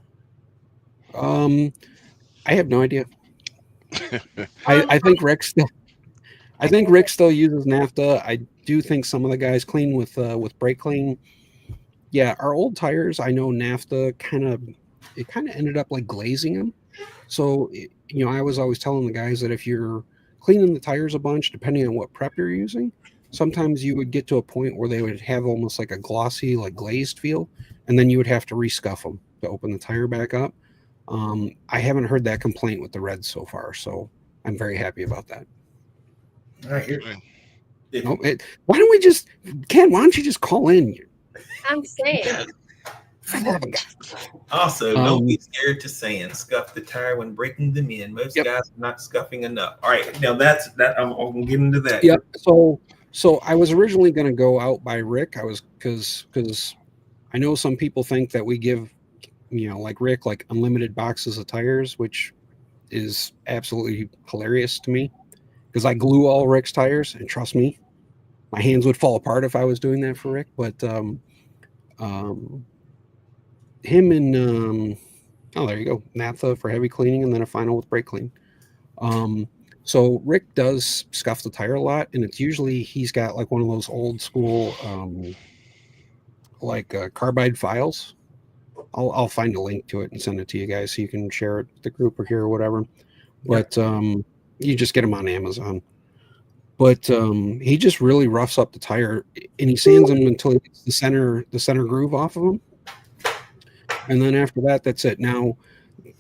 I have no idea. I think Rick still uses naphtha. I do think some of the guys clean with brake clean. Yeah, our old tires, I know naphtha kind of ended up like glazing them. So I was always telling the guys that if you're cleaning the tires a bunch, depending on what prep you're using, sometimes you would get to a point where they would have almost like a glossy, like glazed feel, and then you would have to rescuff them to open the tire back up. I haven't heard that complaint with the Reds so far, so I'm very happy about that. All right, here. Why don't we just, Ken? Why don't you just call in? I'm saying. Also, don't be scared to sand. Scuff the tire when breaking them in. Most guys are not scuffing enough. All right, now that's that. I'm gonna get into that. Yep. So I was originally going to go out by Rick. I was because I know some people think that we give like Rick like unlimited boxes of tires, which is absolutely hilarious to me because I glue all Rick's tires, and trust me, my hands would fall apart if I was doing that for Rick. But him and there you go, naphtha for heavy cleaning, and then a final with brake clean. So Rick does scuff the tire a lot, and it's usually he's got like one of those old school carbide files. I'll find a link to it and send it to you guys so you can share it with the group or here or whatever. But you just get them on Amazon. But he just really roughs up the tire, and he sands them until he gets the center groove off of them. And then after that, that's it. Now,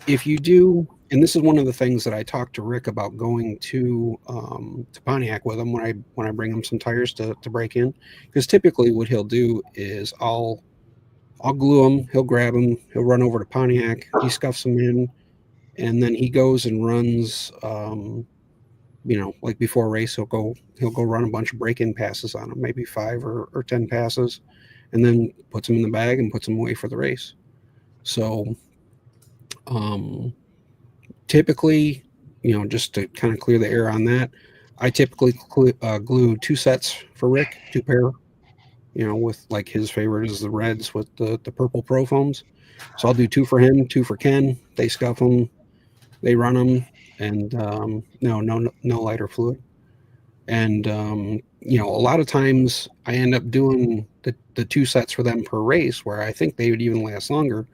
if you do, and this is one of the things that I talked to Rick about going to Pontiac with him when I bring him some tires to break in, because typically what he'll do is I'll glue them, he'll grab them, he'll run over to Pontiac, he scuffs them in, and then he goes and runs. Like before a race, he'll go run a bunch of break-in passes on them, maybe 5 or 10 passes, and then puts them in the bag and puts them away for the race. So, typically, just to kind of clear the air on that, I typically glue 2 sets for Rick, 2 pair, with like his favorite is the reds with the purple pro foams. So I'll do 2 for him, 2 for Ken. They scuff them, they run them, and no lighter fluid. And a lot of times I end up doing the 2 sets for them per race, where I think they would even last longer.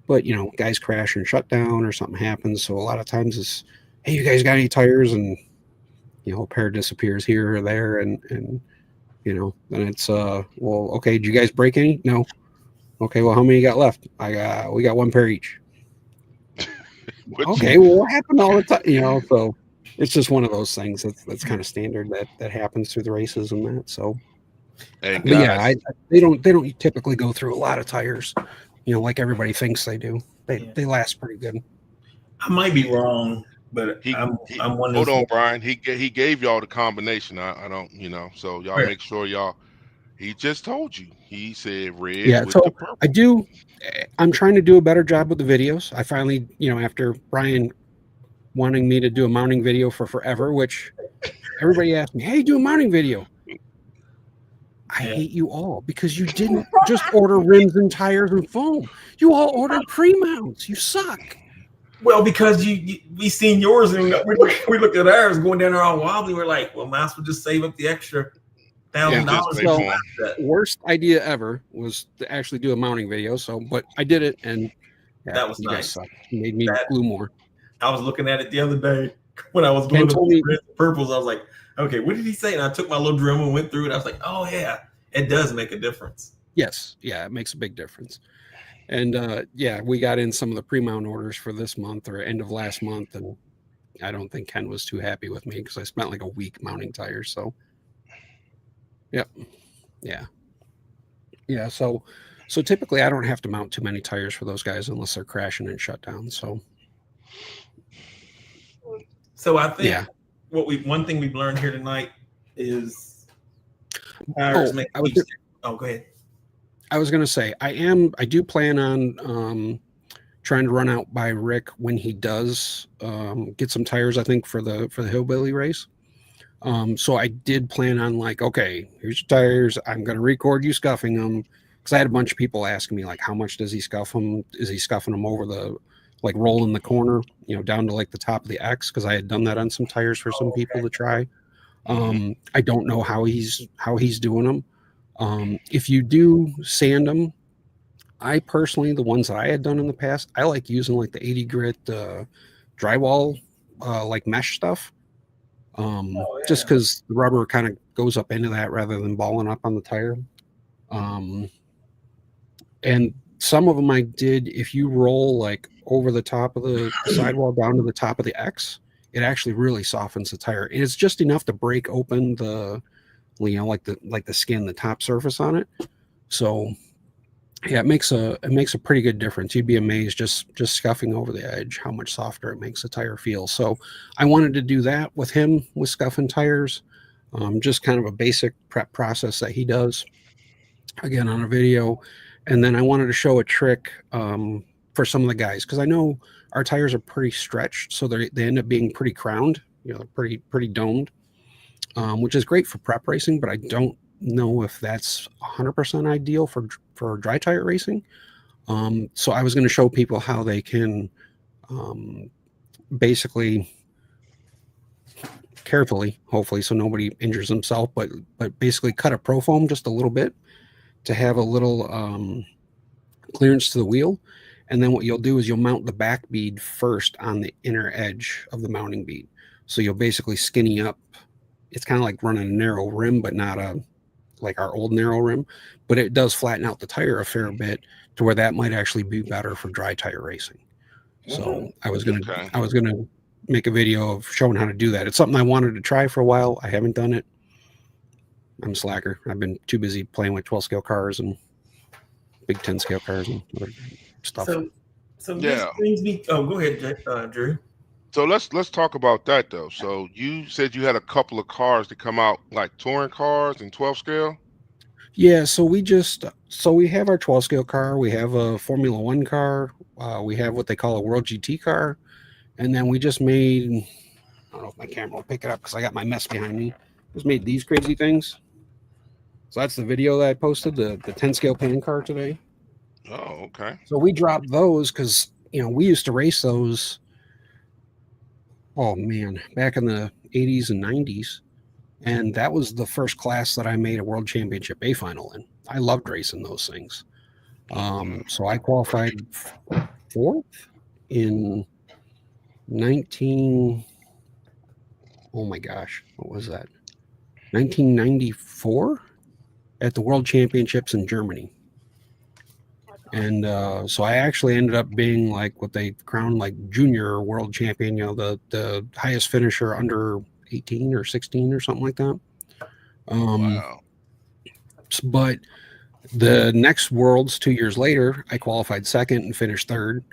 But guys crash and shut down or something happens, so a lot of times it's, hey, you guys got any tires? And a pair disappears here or there, and then it's well, okay, did you guys break any? No. Okay, well, how many you got left? We got 1 pair each. Okay, well, what happened all the time? So it's just one of those things that's kind of standard that happens through the races and that. So, and guys, they don't typically go through a lot of tires, like everybody thinks they do. They last pretty good. I might be wrong, but I'm one. Hold on, Brian. He gave y'all the combination. I don't, so y'all make sure y'all. He just told you. He said red. Yeah, with so the purple. I'm trying to do a better job with the videos. I finally, after Brian wanting me to do a mounting video for forever, which everybody asked me, hey, do a mounting video. I hate you all because you didn't just order rims and tires and foam. You all ordered pre-mounts. You suck. Well, because we seen yours and we looked at ours going down there all wobbly. We're like, well, might as well just save up the extra $1,000. So, worst idea ever was to actually do a mounting video. So, but I did it, and that was nice. Made me glue more. I was looking at it the other day when I was gluing the red and purples. I was like, okay, what did he say? And I took my little Dremel and went through it. I was like, oh yeah, it does make a difference. Yes, yeah, it makes a big difference. And we got in some of the pre-mount orders for this month or end of last month, and I don't think Ken was too happy with me because I spent like a week mounting tires. So, yep, yeah. So So typically, I don't have to mount too many tires for those guys unless they're crashing and shut down. So I think yeah. one thing we've learned here tonight is tires make go ahead. I was going to say I do plan on trying to run out by Rick when he does get some tires. I think for the hillbilly race. So I did plan on like, okay, here's your tires. I'm going to record you scuffing them because I had a bunch of people asking me like, how much does he scuff them? Is he scuffing them over the like rolling the corner, down to like the top of the X? Because I had done that on some tires for some people to try. I don't know how he's doing them. If you do sand them, I personally, the ones that I had done in the past, I like using like the 80 grit drywall like mesh stuff. Just because the rubber kind of goes up into that rather than balling up on the tire. And some of them I did, if you roll like over the top of the sidewall down to the top of the X, it actually really softens the tire. And it's just enough to break open the, like the skin, the top surface on it. So yeah, it makes a pretty good difference. You'd be amazed just scuffing over the edge how much softer it makes the tire feel. So I wanted to do that with him with scuffing tires, just kind of a basic prep process that he does again on a video. And then I wanted to show a trick for some of the guys because I know our tires are pretty stretched, so they end up being pretty crowned, pretty domed, which is great for prep racing. But I don't know if that's 100% ideal for dry tire racing. So I was going to show people how they can basically carefully, hopefully, so nobody injures themselves, but basically cut a pro foam just a little bit to have a little clearance to the wheel. And then what you'll do is you'll mount the back bead first on the inner edge of the mounting bead. So you'll basically skinny up. It's kind of like running a narrow rim, but not like our old narrow rim, but it does flatten out the tire a fair bit to where that might actually be better for dry tire racing. So I was gonna make a video of showing how to do that. It's something I wanted to try for a while. I haven't done it. I'm a slacker. I've been too busy playing with 12 scale cars and big 10 scale cars and other stuff. So this brings me. Oh, go ahead, Drew. So let's talk about that though. So you said you had a couple of cars that come out like touring cars and 12 scale. Yeah, so we have our 12 scale car. We have a Formula One car. We have what they call a World GT car, and then we just made. I don't know if my camera will pick it up because I got my mess behind me. Just made these crazy things. So that's the video that I posted, the 10 scale pan car today. Oh, okay. So we dropped those because we used to race those. Oh man, back in the 80s and 90s. And that was the first class that I made a world championship A final in. I loved racing those things. So I qualified fourth in 1994 at the world championships in Germany. And so I actually ended up being like what they crowned like junior world champion, the highest finisher under 18 or 16 or something like that. Wow. But the next worlds 2 years later, I qualified second and finished third.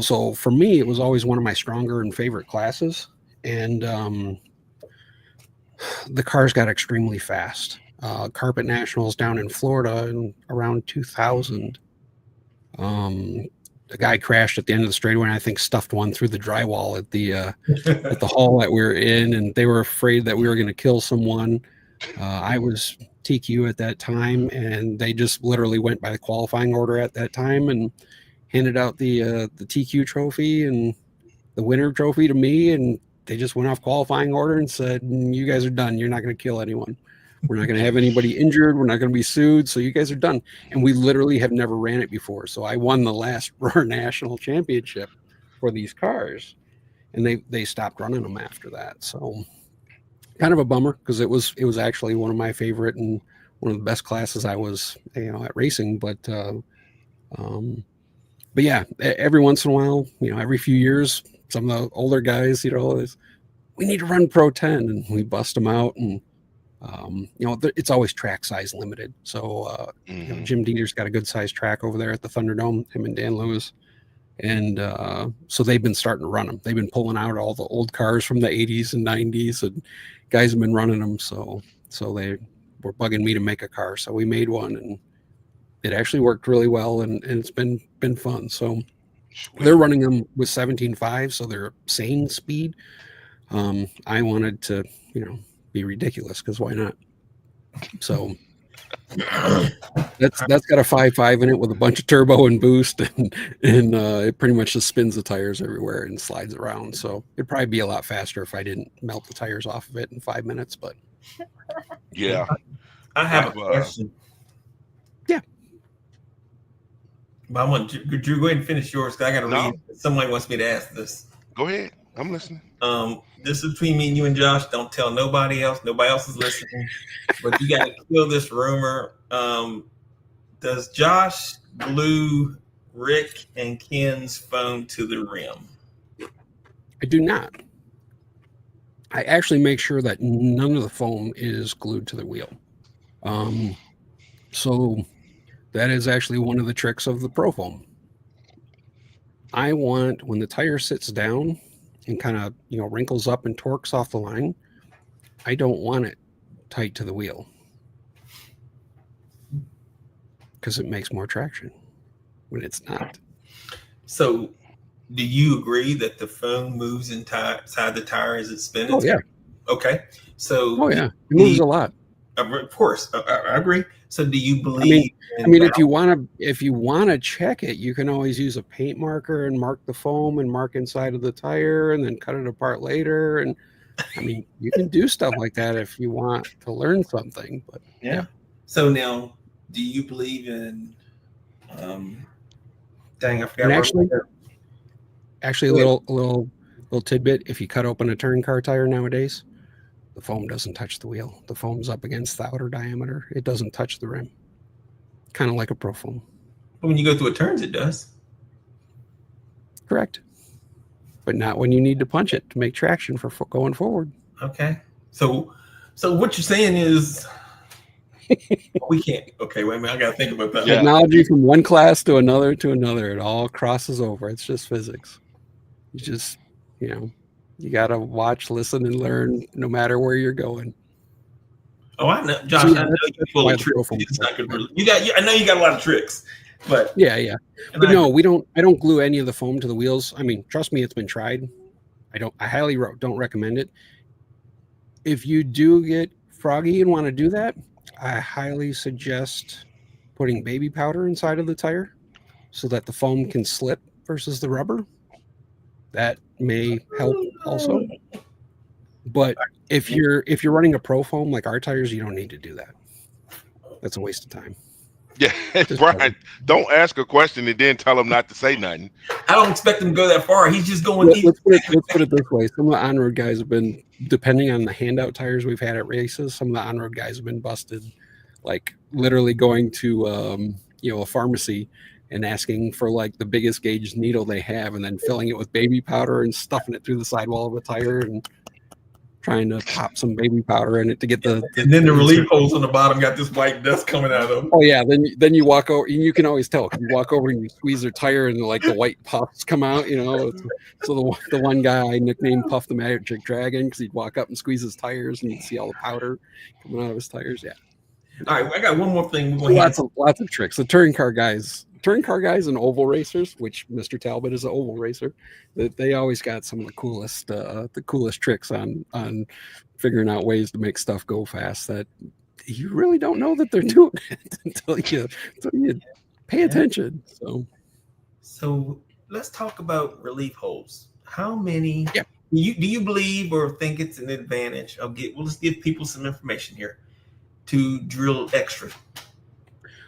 So for me, it was always one of my stronger and favorite classes. And the cars got extremely fast. Carpet Nationals down in Florida in around 2000. The guy crashed at the end of the straightaway and I think stuffed one through the drywall at the at the hall that we were in, and they were afraid that we were going to kill someone. I was TQ at that time, and they just literally went by the qualifying order at that time and handed out the TQ trophy and the winner trophy to me, and they just went off qualifying order and said, "You guys are done. You're not going to kill anyone. We're not going to have anybody injured. We're not going to be sued. So you guys are done." And we literally have never ran it before. So I won the last national championship for these cars, and they stopped running them after that. So kind of a bummer because it was actually one of my favorite and one of the best classes I was at racing. But yeah, every once in a while, every few years, some of the older guys, we need to run Pro 10, and we bust them out and It's always track size limited. So, Jim Dieter's got a good sized track over there at the Thunderdome, him and Dan Lewis. And so they've been starting to run them. They've been pulling out all the old cars from the 80s and 90s, and guys have been running them. So they were bugging me to make a car. So we made one, and it actually worked really well, and it's been fun. So they're running them with 17.5, so they're sane speed. I wanted to, be ridiculous, because why not? So that's got a 5.5 in it with a bunch of turbo and boost, and it pretty much just spins the tires everywhere and slides around. So it'd probably be a lot faster if I didn't melt the tires off of it in 5 minutes. But yeah, I have a question. Yeah. But I want Drew, go ahead and finish yours, because I got to read. Somebody wants me to ask this. Go ahead. I'm listening. This is between me and you and Josh. Don't tell nobody else. Nobody else is listening. But you got to kill this rumor. Does Josh glue Rick and Ken's phone to the rim? I do not. I actually make sure that none of the foam is glued to the wheel. So that is actually one of the tricks of the Pro Foam. I want, when the tire sits down and kind of, wrinkles up and torques off the line, I don't want it tight to the wheel, because it makes more traction when it's not. So do you agree that the foam moves inside the tire as it's spinning? Oh, yeah. Okay. So. Oh, yeah. It moves a lot. Of course. I agree. So do you believe? If you want to check it, you can always use a paint marker and mark the foam and mark inside of the tire and then cut it apart later. And you can do stuff like that if you want to learn something. But yeah. So now, do you believe in? Dang, I forgot. Actually, a little tidbit: if you cut open a touring car tire nowadays, the foam doesn't touch the wheel. The foam's up against the outer diameter. It doesn't touch the rim. Kind of like a Pro Foam. But when you go through a turns, it does. Correct. But not when you need to punch it to make traction for going forward. Okay. So what you're saying is we can't. Okay, wait a minute. I got to think about that. Yeah. Technology from one class to another. It all crosses over. It's just physics. You just, you got to watch, listen, and learn no matter where you're going. Oh, I know, Josh. I know you're full of tricks. I know you got a lot of tricks, but yeah. But no, I don't glue any of the foam to the wheels. Trust me, it's been tried. I highly don't recommend it. If you do get froggy and want to do that, I highly suggest putting baby powder inside of the tire so that the foam can slip versus the rubber. That may help also. But if you're running a Pro Foam like our tires, you don't need to do that. That's a waste of time. Yeah, Brian, don't ask a question and then tell him not to say nothing. I don't expect him to go that far. He's just going. Let's put it this way: some of the on-road guys have been, depending on the handout tires we've had at races, some of the on-road guys have been busted, like literally going to a pharmacy and asking for like the biggest gauge needle they have, and then filling it with baby powder and stuffing it through the sidewall of the tire and trying to pop some baby powder in it to get the and then the relief holes on the bottom got this white dust coming out of them. Oh yeah, then you walk over, and you can always tell. You walk over and you squeeze their tire, and like the white puffs come out. So the one guy I nicknamed Puff the Magic Dragon, because he'd walk up and squeeze his tires, and you'd see all the powder coming out of his tires. Yeah. All right, I got one more thing. Lots of tricks. The touring car guys and oval racers, which Mr. Talbot is an oval racer, they always got some of the coolest tricks on figuring out ways to make stuff go fast that you really don't know that they're doing it until you pay attention. So let's talk about relief holes. How many? Yeah. Do you believe or think it's an advantage? Let's give people some information here to drill extra.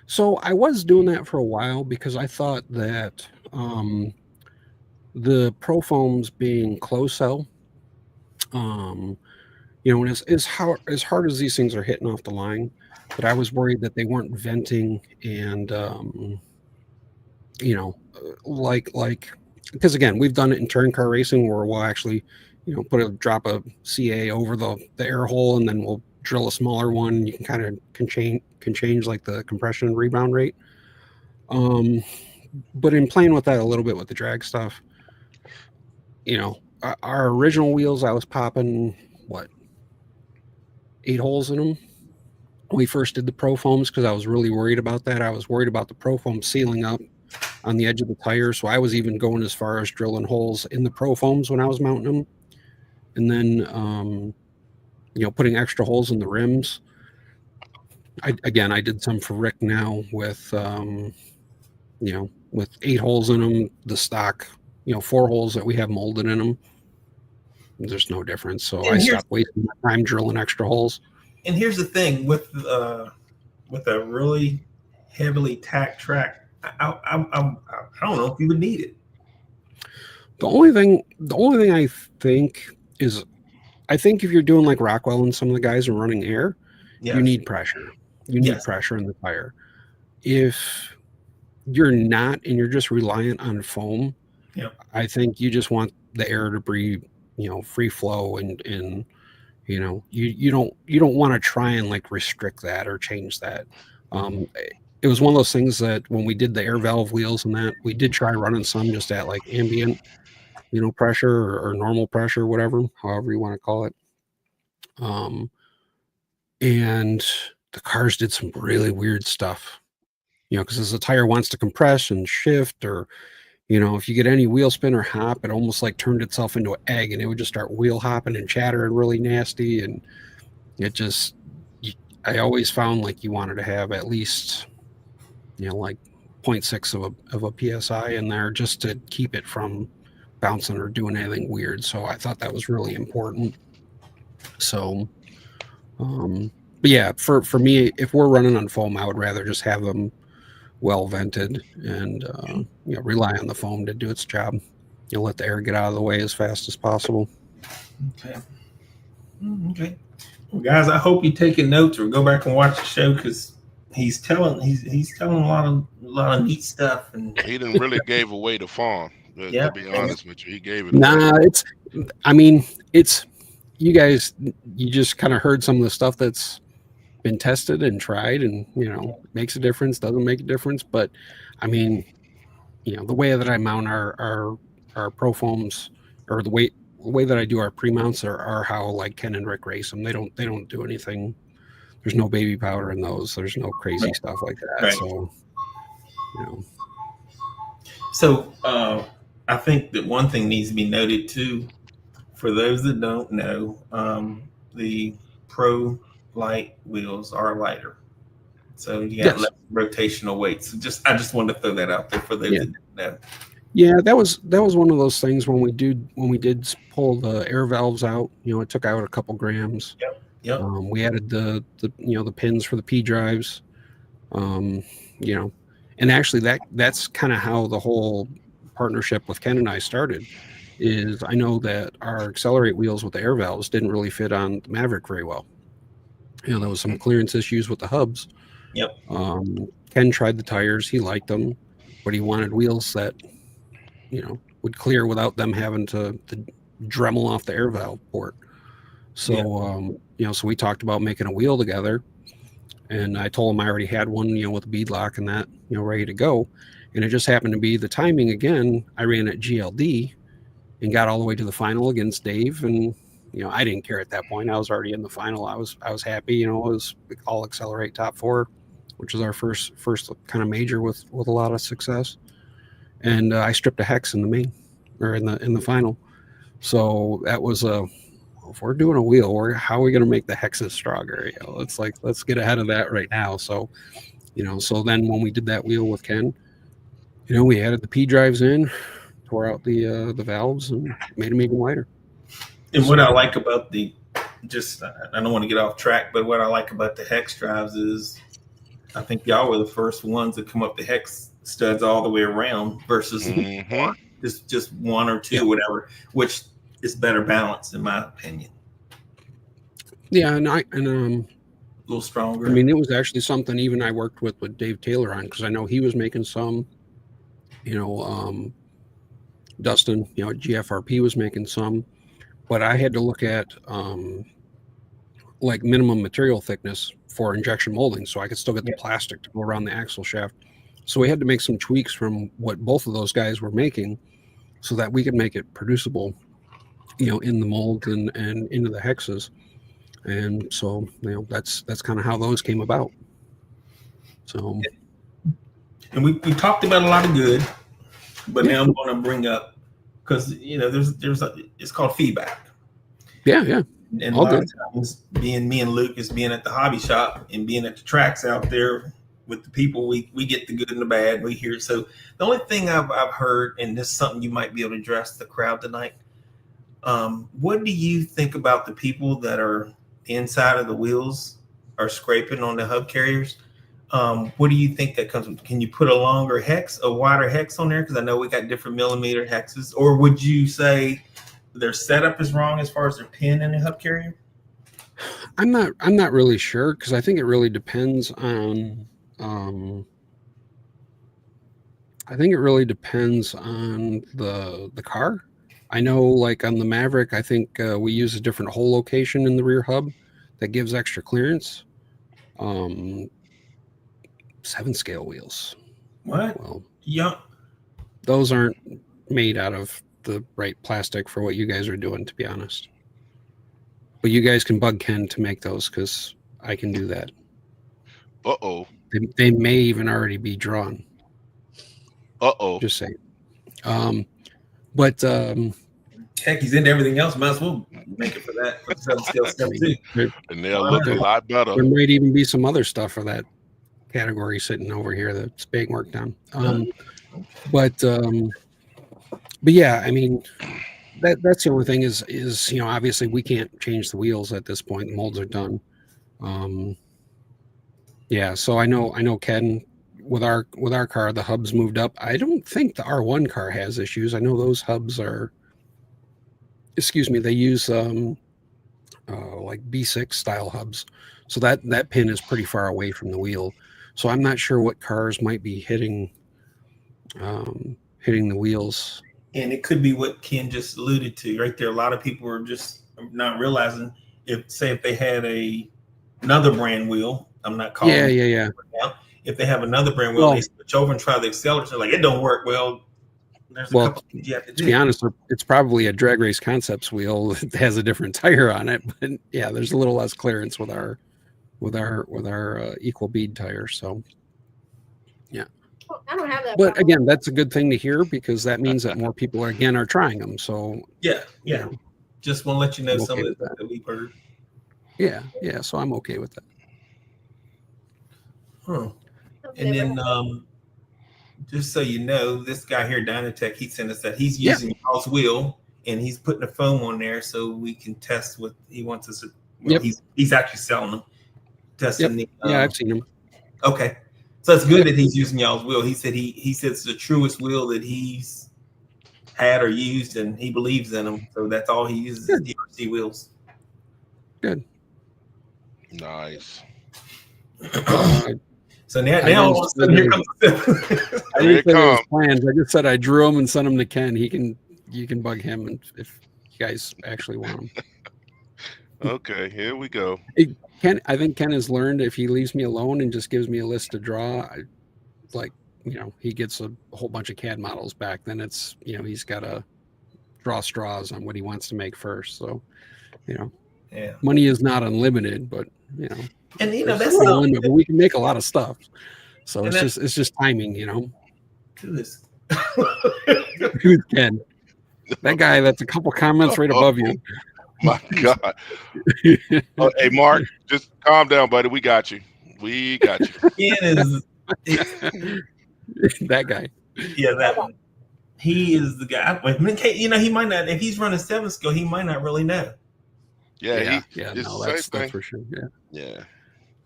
So I was doing that for a while because I thought that the Pro Foams being closed cell, and as hard as these things are hitting off the line, but I was worried that they weren't venting and because again, we've done it in touring car racing where we'll actually drop a CA over the air hole, and then we'll drill a smaller one. You can kind of can change like the compression and rebound rate. But in playing with that a little bit with the drag stuff, you know, our original wheels, I was popping 8 holes in them. We first did the pro foams because I was really worried about that. I was worried about the pro foam sealing up on the edge of the tire, so I was even going as far as drilling holes in the pro foams when I was mounting them, and then putting extra holes in the rims. I did some for Rick now with with 8 holes in them, the stock 4 holes that we have molded in them. There's no difference, so I stopped wasting my time drilling extra holes. And here's the thing with a really heavily tacked track, I don't know if you would need it. The only thing I think is, I think if you're doing like Rockwell and some of the guys are running air, you need pressure. You need pressure in the tire. If you're not and you're just reliant on foam, I think you just want the air to breathe, free flow, and you don't want to try and like restrict that or change that. It was one of those things that when we did the air valve wheels and that, we did try running some just at like ambient pressure or normal pressure, whatever, however you want to call it. And the cars did some really weird stuff, because as the tire wants to compress and shift, or if you get any wheel spin or hop, it almost like turned itself into an egg, and it would just start wheel hopping and chattering really nasty. And it just, I always found like you wanted to have at least, like 0.6 of a PSI in there just to keep it from bouncing or doing anything weird. So I thought that was really important. So, but yeah, for me, if we're running on foam, I would rather just have them well vented and rely on the foam to do its job. Let the air get out of the way as fast as possible. Okay. Well, guys, I hope you're taking notes or go back and watch the show, because he's telling a lot of neat stuff, and he didn't really gave away the farm. To be honest with you, he gave it away. It's you guys, you just kind of heard some of the stuff that's been tested and tried, and makes a difference, doesn't make a difference. But the way that I mount our pro foams, or the way that I do our pre-mounts are how like Ken and Rick race them. They don't do anything. There's no baby powder in those. There's no crazy stuff like that. Right. So I think that one thing needs to be noted too, for those that don't know, the Pro Light wheels are lighter, so you got less rotational weight. So I just wanted to throw that out there for those that didn't know. Yeah, that was one of those things when we did pull the air valves out. It took out a couple grams. Yep. We added the pins for the P drives. And actually that's kind of how the whole partnership with Ken and I started. Is I know that our Accelerate wheels with the air valves didn't really fit on the Maverick very well. There was some clearance issues with the hubs. Yep. Ken tried the tires, he liked them, but he wanted wheels that would clear without them having to Dremel off the air valve port. So so we talked about making a wheel together, and I told him I already had one with a bead lock and that ready to go. And it just happened to be the timing again. I ran at GLD and got all the way to the final against Dave, and I didn't care at that point. I was already in the final. I was happy. It was all Accelerate top 4, which was our first kind of major with a lot of success. And I stripped a hex in the main, or in the final. So that was if we're doing a wheel, how are we going to make the hexes stronger? Let's get ahead of that right now. So so then when we did that wheel with Ken, we added the P drives in, tore out the valves, and made them even lighter. And what I like about I don't want to get off track, but what I like about the hex drives is I think y'all were the first ones to come up the hex studs all the way around versus just one or two, whatever, which is better balance in my opinion. Yeah, and a little stronger. It was actually something even I worked with Dave Taylor on, because I know he was making some, Dustin, GFRP was making some, but I had to look at like minimum material thickness for injection molding, so I could still get the plastic to go around the axle shaft. So we had to make some tweaks from what both of those guys were making, so that we could make it producible, in the mold and into the hexes. And so, that's kind of how those came about. So, and we talked about a lot of good, but now I'm going to bring up, because it's called feedback. Yeah. And All a lot good. of times, being me and Lucas, being at the hobby shop and being at the tracks out there with the people, we get the good and the bad. We hear. So the only thing I've heard, and this is something you might be able to address the crowd tonight. What do you think about the people that are inside of the wheels are scraping on the hub carriers? What do you think that comes with? Can you put a wider hex on there? Because I know we got different millimeter hexes. Or would you say their setup is wrong as far as their pin in the hub carrier? I'm not really sure, because I think it really depends on the car. I know, like on the Maverick, I think we use a different hole location in the rear hub that gives extra clearance. 7-scale wheels. What? Well, Yeah. those aren't made out of the right plastic for what you guys are doing, to be honest. But you guys can bug Ken to make those, because I can do that. Uh-oh. They may even already be drawn. Uh-oh. Just saying. But heck, he's into everything else. Might as well make it for that. For the 7-scale stuff too. And they'll look a lot better. There might even be some other stuff for that category sitting over here that's being worked on. But yeah, I mean, that's the only thing is obviously we can't change the wheels at this point. The molds are done. Yeah, so I know Ken, with our car, the hubs moved up. I don't think the R1 car has issues. I know those hubs are, they use like B6 style hubs, so that pin is pretty far away from the wheel. So I'm not sure what cars might be hitting the wheels. And it could be what Ken just alluded to right there. A lot of people are just not realizing, if they had another brand wheel, I'm not calling yeah. Now, if they have another brand wheel, they switch over and try the accelerator, like it don't work. Well, there's a couple things you have to do. To be honest, it's probably a Drag Race Concepts wheel that has a different tire on it. But yeah, there's a little less clearance with our equal bead tire. So yeah. Well, I don't have that. But again, that's a good thing to hear, because that means that more people are trying them. So yeah. Just want to let you know some of that we've heard. Yeah. So I'm okay with that. Huh. And then just so you know, this guy here, Dynatech, he sent us that he's using y'all's wheel, and he's putting a foam on there so we can test what he wants us to. Well, he's actually selling them, testing the. I've seen them. Okay, so it's good that he's using y'all's wheel. He said he said it's the truest wheel that he's had or used, and he believes in them. So that's all he uses is DRC wheels. Good. Nice. So now all of a sudden here comes the I didn't say those plans. I just said I drew them and sent them to Ken. You can bug him if you guys actually want them. Okay, here we go. I think Ken has learned, if he leaves me alone and just gives me a list to draw, he gets a whole bunch of CAD models back. Then it's, he's got to draw straws on what he wants to make first. So, money is not unlimited, but and that's no limit, but we can make a lot of stuff. So it's just timing, To this. Who's Ken? That guy that's a couple comments right above you. My God. Hey, Mark, just calm down, buddy. We got you. Ken is that guy. Yeah, that one. He is the guy. He might not, if he's running 7-scale, he might not really know. That's for sure. Yeah.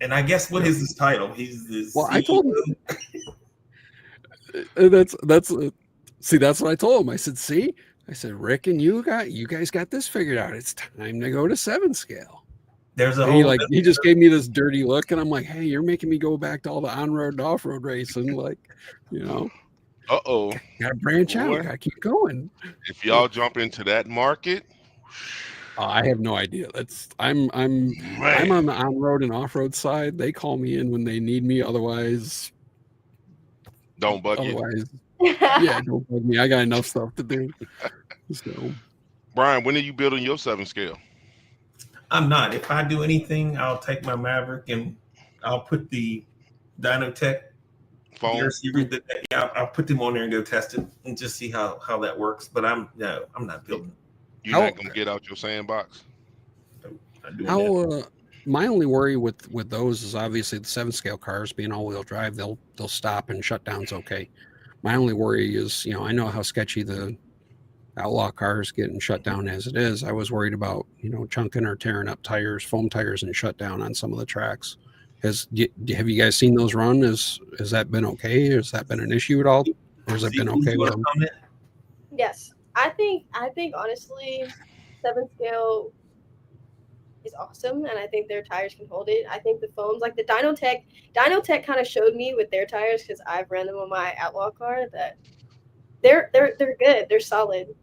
And I guess what is his title? He's this. Well, I told him. That's what I told him. I said, Rick and you guys got this figured out. It's time to go to 7-scale. There's he just gave me this dirty look, and I'm like, hey, you're making me go back to all the on-road and off-road racing, Uh-oh. Gotta branch out. Gotta keep going. If y'all jump into that market, I have no idea. I'm on the on-road and off-road side. They call me in when they need me. Otherwise, Don't bug you. Yeah, don't bug me. I got enough stuff to do. So, Brian, when are you building your 7 scale? I'm not. If I do anything, I'll take my Maverick and I'll put the Dynotech Phone? I'll put them on there and go test it and just see how that works. But I'm not building. You're not gonna get out your sandbox. My only worry with those is obviously the 7 scale cars being all-wheel drive. They'll stop and shut down's okay. My only worry is, I know how sketchy the outlaw cars getting shut down as it is. I was worried about chunking or tearing up tires, foam tires, and shut down on some of the tracks. Have you guys seen those run? Has that been okay? Has that been an issue at all? Or has it been okay with them? Yes, I think honestly, 7 scale is awesome, and I think their tires can hold it. I think the foams, like the Dynotech kind of showed me with their tires, because I've ran them on my Outlaw car, that they're good. They're solid.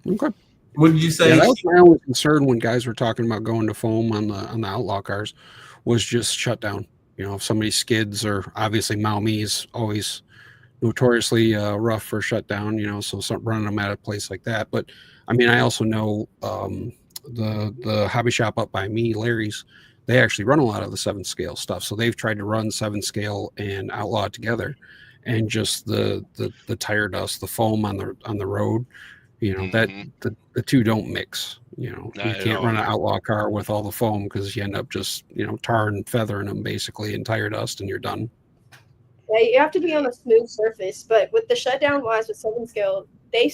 Okay. What did you say? Yeah, that was my only concern when guys were talking about going to foam on the Outlaw cars, was just shut down. If somebody skids, or obviously Maumee always notoriously rough for shutdown, so running them at a place like that. But I mean, I also know the hobby shop up by me, Larry's, they actually run a lot of the 7 scale stuff. So they've tried to run 7 scale and Outlaw together, and just the tire dust, the foam on the road, that the two don't mix. You can't run an Outlaw car with all the foam, because you end up just tar and feathering them basically, and tire dust, and you're done. Yeah, you have to be on a smooth surface, but with the shutdown wise with 7 scale, they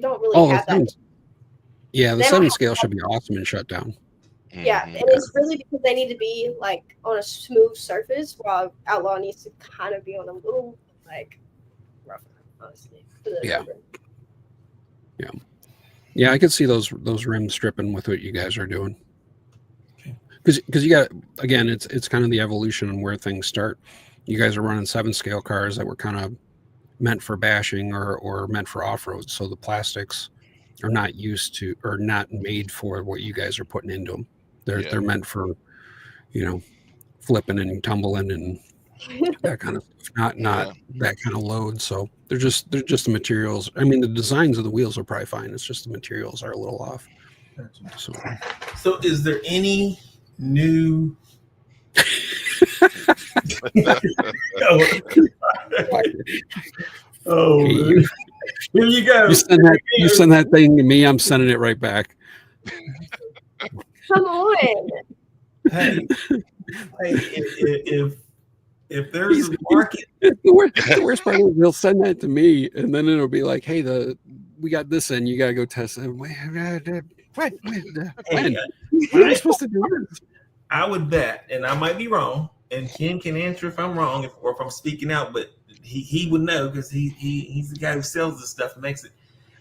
don't really have that. Yeah, the 7 scale should be awesome in shutdown. Yeah, and it's really because they need to be like on a smooth surface, while Outlaw needs to kind of be on a little rougher, honestly. Yeah, I could see those rims stripping with what you guys are doing. Because you got, again, it's kind of the evolution and where things start. You guys are running 7 scale cars that were kind of meant for bashing or meant for off-road, so the plastics are not used to, or not made for what you guys are putting into them. They're meant for flipping and tumbling and that kind of stuff, not that kind of load. So they're just the materials. I mean, the designs of the wheels are probably fine. It's just the materials are a little off. So is there any new oh, hey, here you go. You send that thing to me, I'm sending it right back. Come on. Hey, if there's a market, the worst part is they'll send that to me, and then it'll be like, "Hey, we got this in. You gotta go test it." When am I supposed to do this? I would bet, and I might be wrong, and Ken can answer if I'm wrong, or if I'm speaking out, but he would know, because he's the guy who sells this stuff and makes it.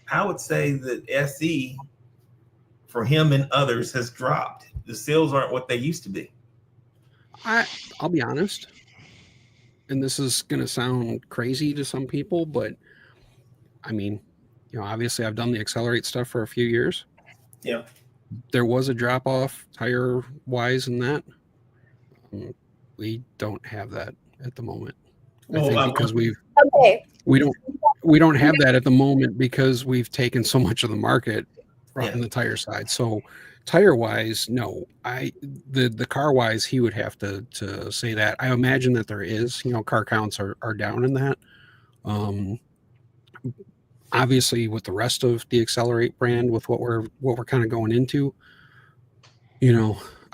I would say that SE for him and others has dropped. The sales aren't what they used to be. I'll be honest, and this is going to sound crazy to some people, but I mean, obviously I've done the Accelerate stuff for a few years. Yeah. There was a drop off tire wise in that. We don't have that at the moment. I think because we don't have that at the moment, because we've taken so much of the market on the tire side. So tire wise, no. The car wise, he would have to say that. I imagine that there is, car counts are down in that. Obviously with the rest of the Accelerate brand, with what we're kind of going into,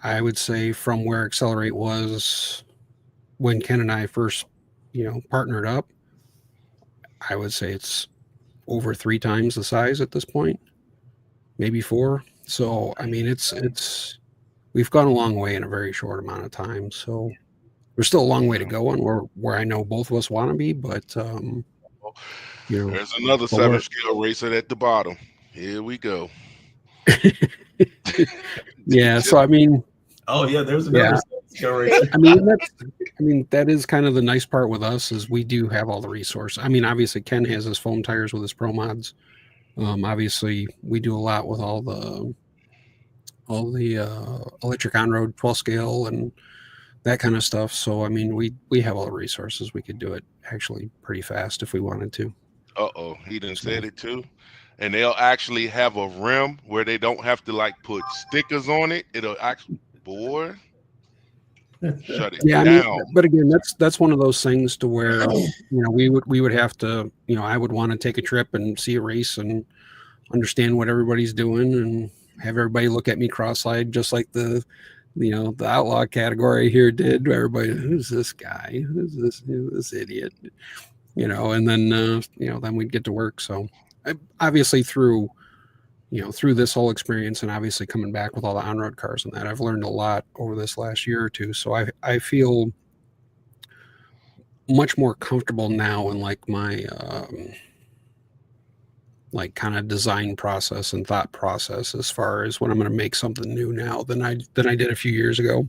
I would say from where Accelerate was when Ken and I first partnered up, I would say it's over 3 times the size at this point, maybe 4. So I mean, it's we've gone a long way in a very short amount of time. So there's still a long way to go on where I know both of us want to be, but there's another 7 scale racer at the bottom. Here we go. Yeah. So I mean, there's another 7 scale racer. I mean, that is kind of the nice part with us, is we do have all the resources. I mean, obviously Ken has his foam tires with his Pro Mods. Obviously we do a lot with all electric on-road 12 scale and that kind of stuff. So I mean, we have all the resources. We could do it actually pretty fast if we wanted to. He done said it too. And they'll actually have a rim where they don't have to like put stickers on it. It'll actually, boy, shut it Yeah, I down. mean, but again, that's one of those things to where we would have to, I would want to take a trip and see a race and understand what everybody's doing and have everybody look at me cross-eyed, just like the outlaw category here did. Everybody, who's this guy? Who's this idiot? And then then we'd get to work. So obviously through this whole experience and obviously coming back with all the on-road cars and that, I've learned a lot over this last year or two. So I feel much more comfortable now in like my like kind of design process and thought process as far as when I'm going to make something new now than I did a few years ago.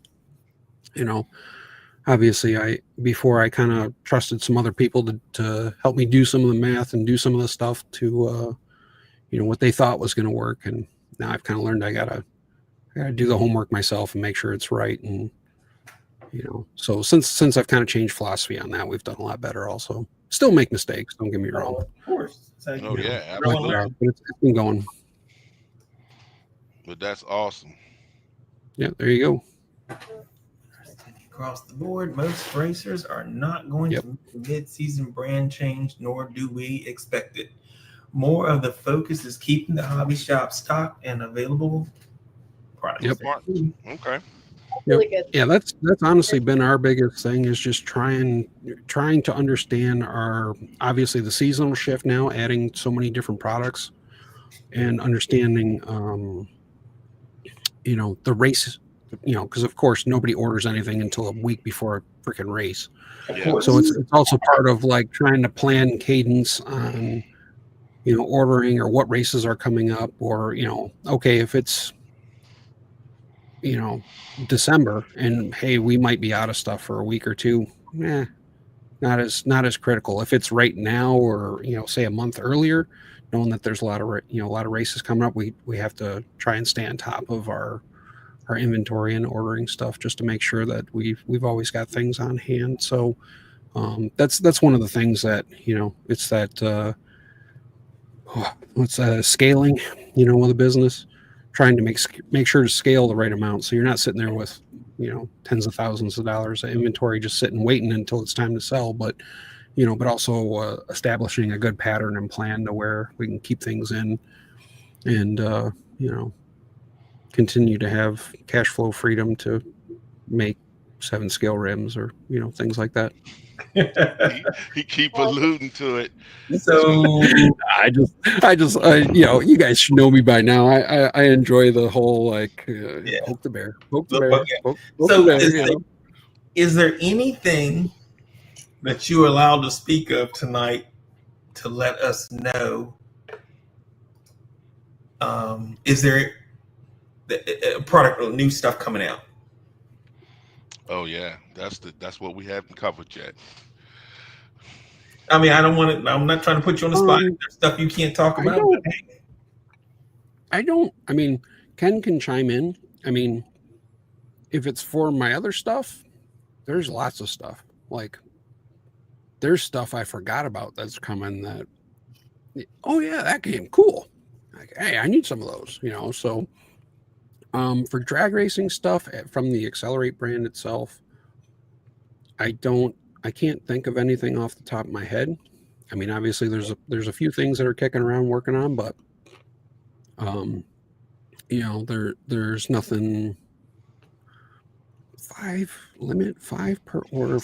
Obviously before I kind of trusted some other people to help me do some of the math and do some of the stuff to what they thought was going to work. And now I've kind of learned I gotta do the homework myself and make sure it's right. And, so since I've kind of changed philosophy on that, we've done a lot better. Also still make mistakes. Don't get me wrong. Of course. Yeah, absolutely. But it's been going. But that's awesome. Yeah, there you go. Across the board, most racers are not going to make a mid-season brand change, nor do we expect it. More of the focus is keeping the hobby shop stocked and available products. Yep. Okay. Really good. Yeah, that's honestly been our biggest thing, is just trying to understand obviously the seasonal shift now, adding so many different products, and understanding the race, because of course nobody orders anything until a week before a freaking race. Yeah. So it's also part of like trying to plan cadence on ordering or what races are coming up, or okay, if it's December and hey, we might be out of stuff for a week or two, not as critical. If it's right now or say a month earlier, knowing that there's a lot of races coming up, we have to try and stay on top of our inventory and ordering stuff just to make sure that we've always got things on hand. So that's one of the things that it's that scaling with a business, trying to make sure to scale the right amount, so you're not sitting there with tens of thousands of dollars of inventory just sitting waiting until it's time to sell, but also establishing a good pattern and plan to where we can keep things in and continue to have cash flow freedom to make 7 scale rims or things like that. he keep alluding to it. So I just you guys should know me by now. I enjoy the whole poke the bear, poke the bear. Okay. Poke So the bear, is there anything that you are allowed to speak of tonight to let us know? Is there a product or new stuff coming out? Oh yeah, that's what we haven't covered yet. I mean, I'm not trying to put you on the spot. There's stuff you can't talk about. I mean, Ken can chime in. I mean, if it's for my other stuff, there's lots of stuff. Like, there's stuff I forgot about that's coming that, oh yeah, that game, cool. Like, hey, I need some of those, so for drag racing stuff from the Accelerate brand itself, I can't think of anything off the top of my head. I mean, obviously there's a few things that are kicking around working on, but there's nothing. 5 per order.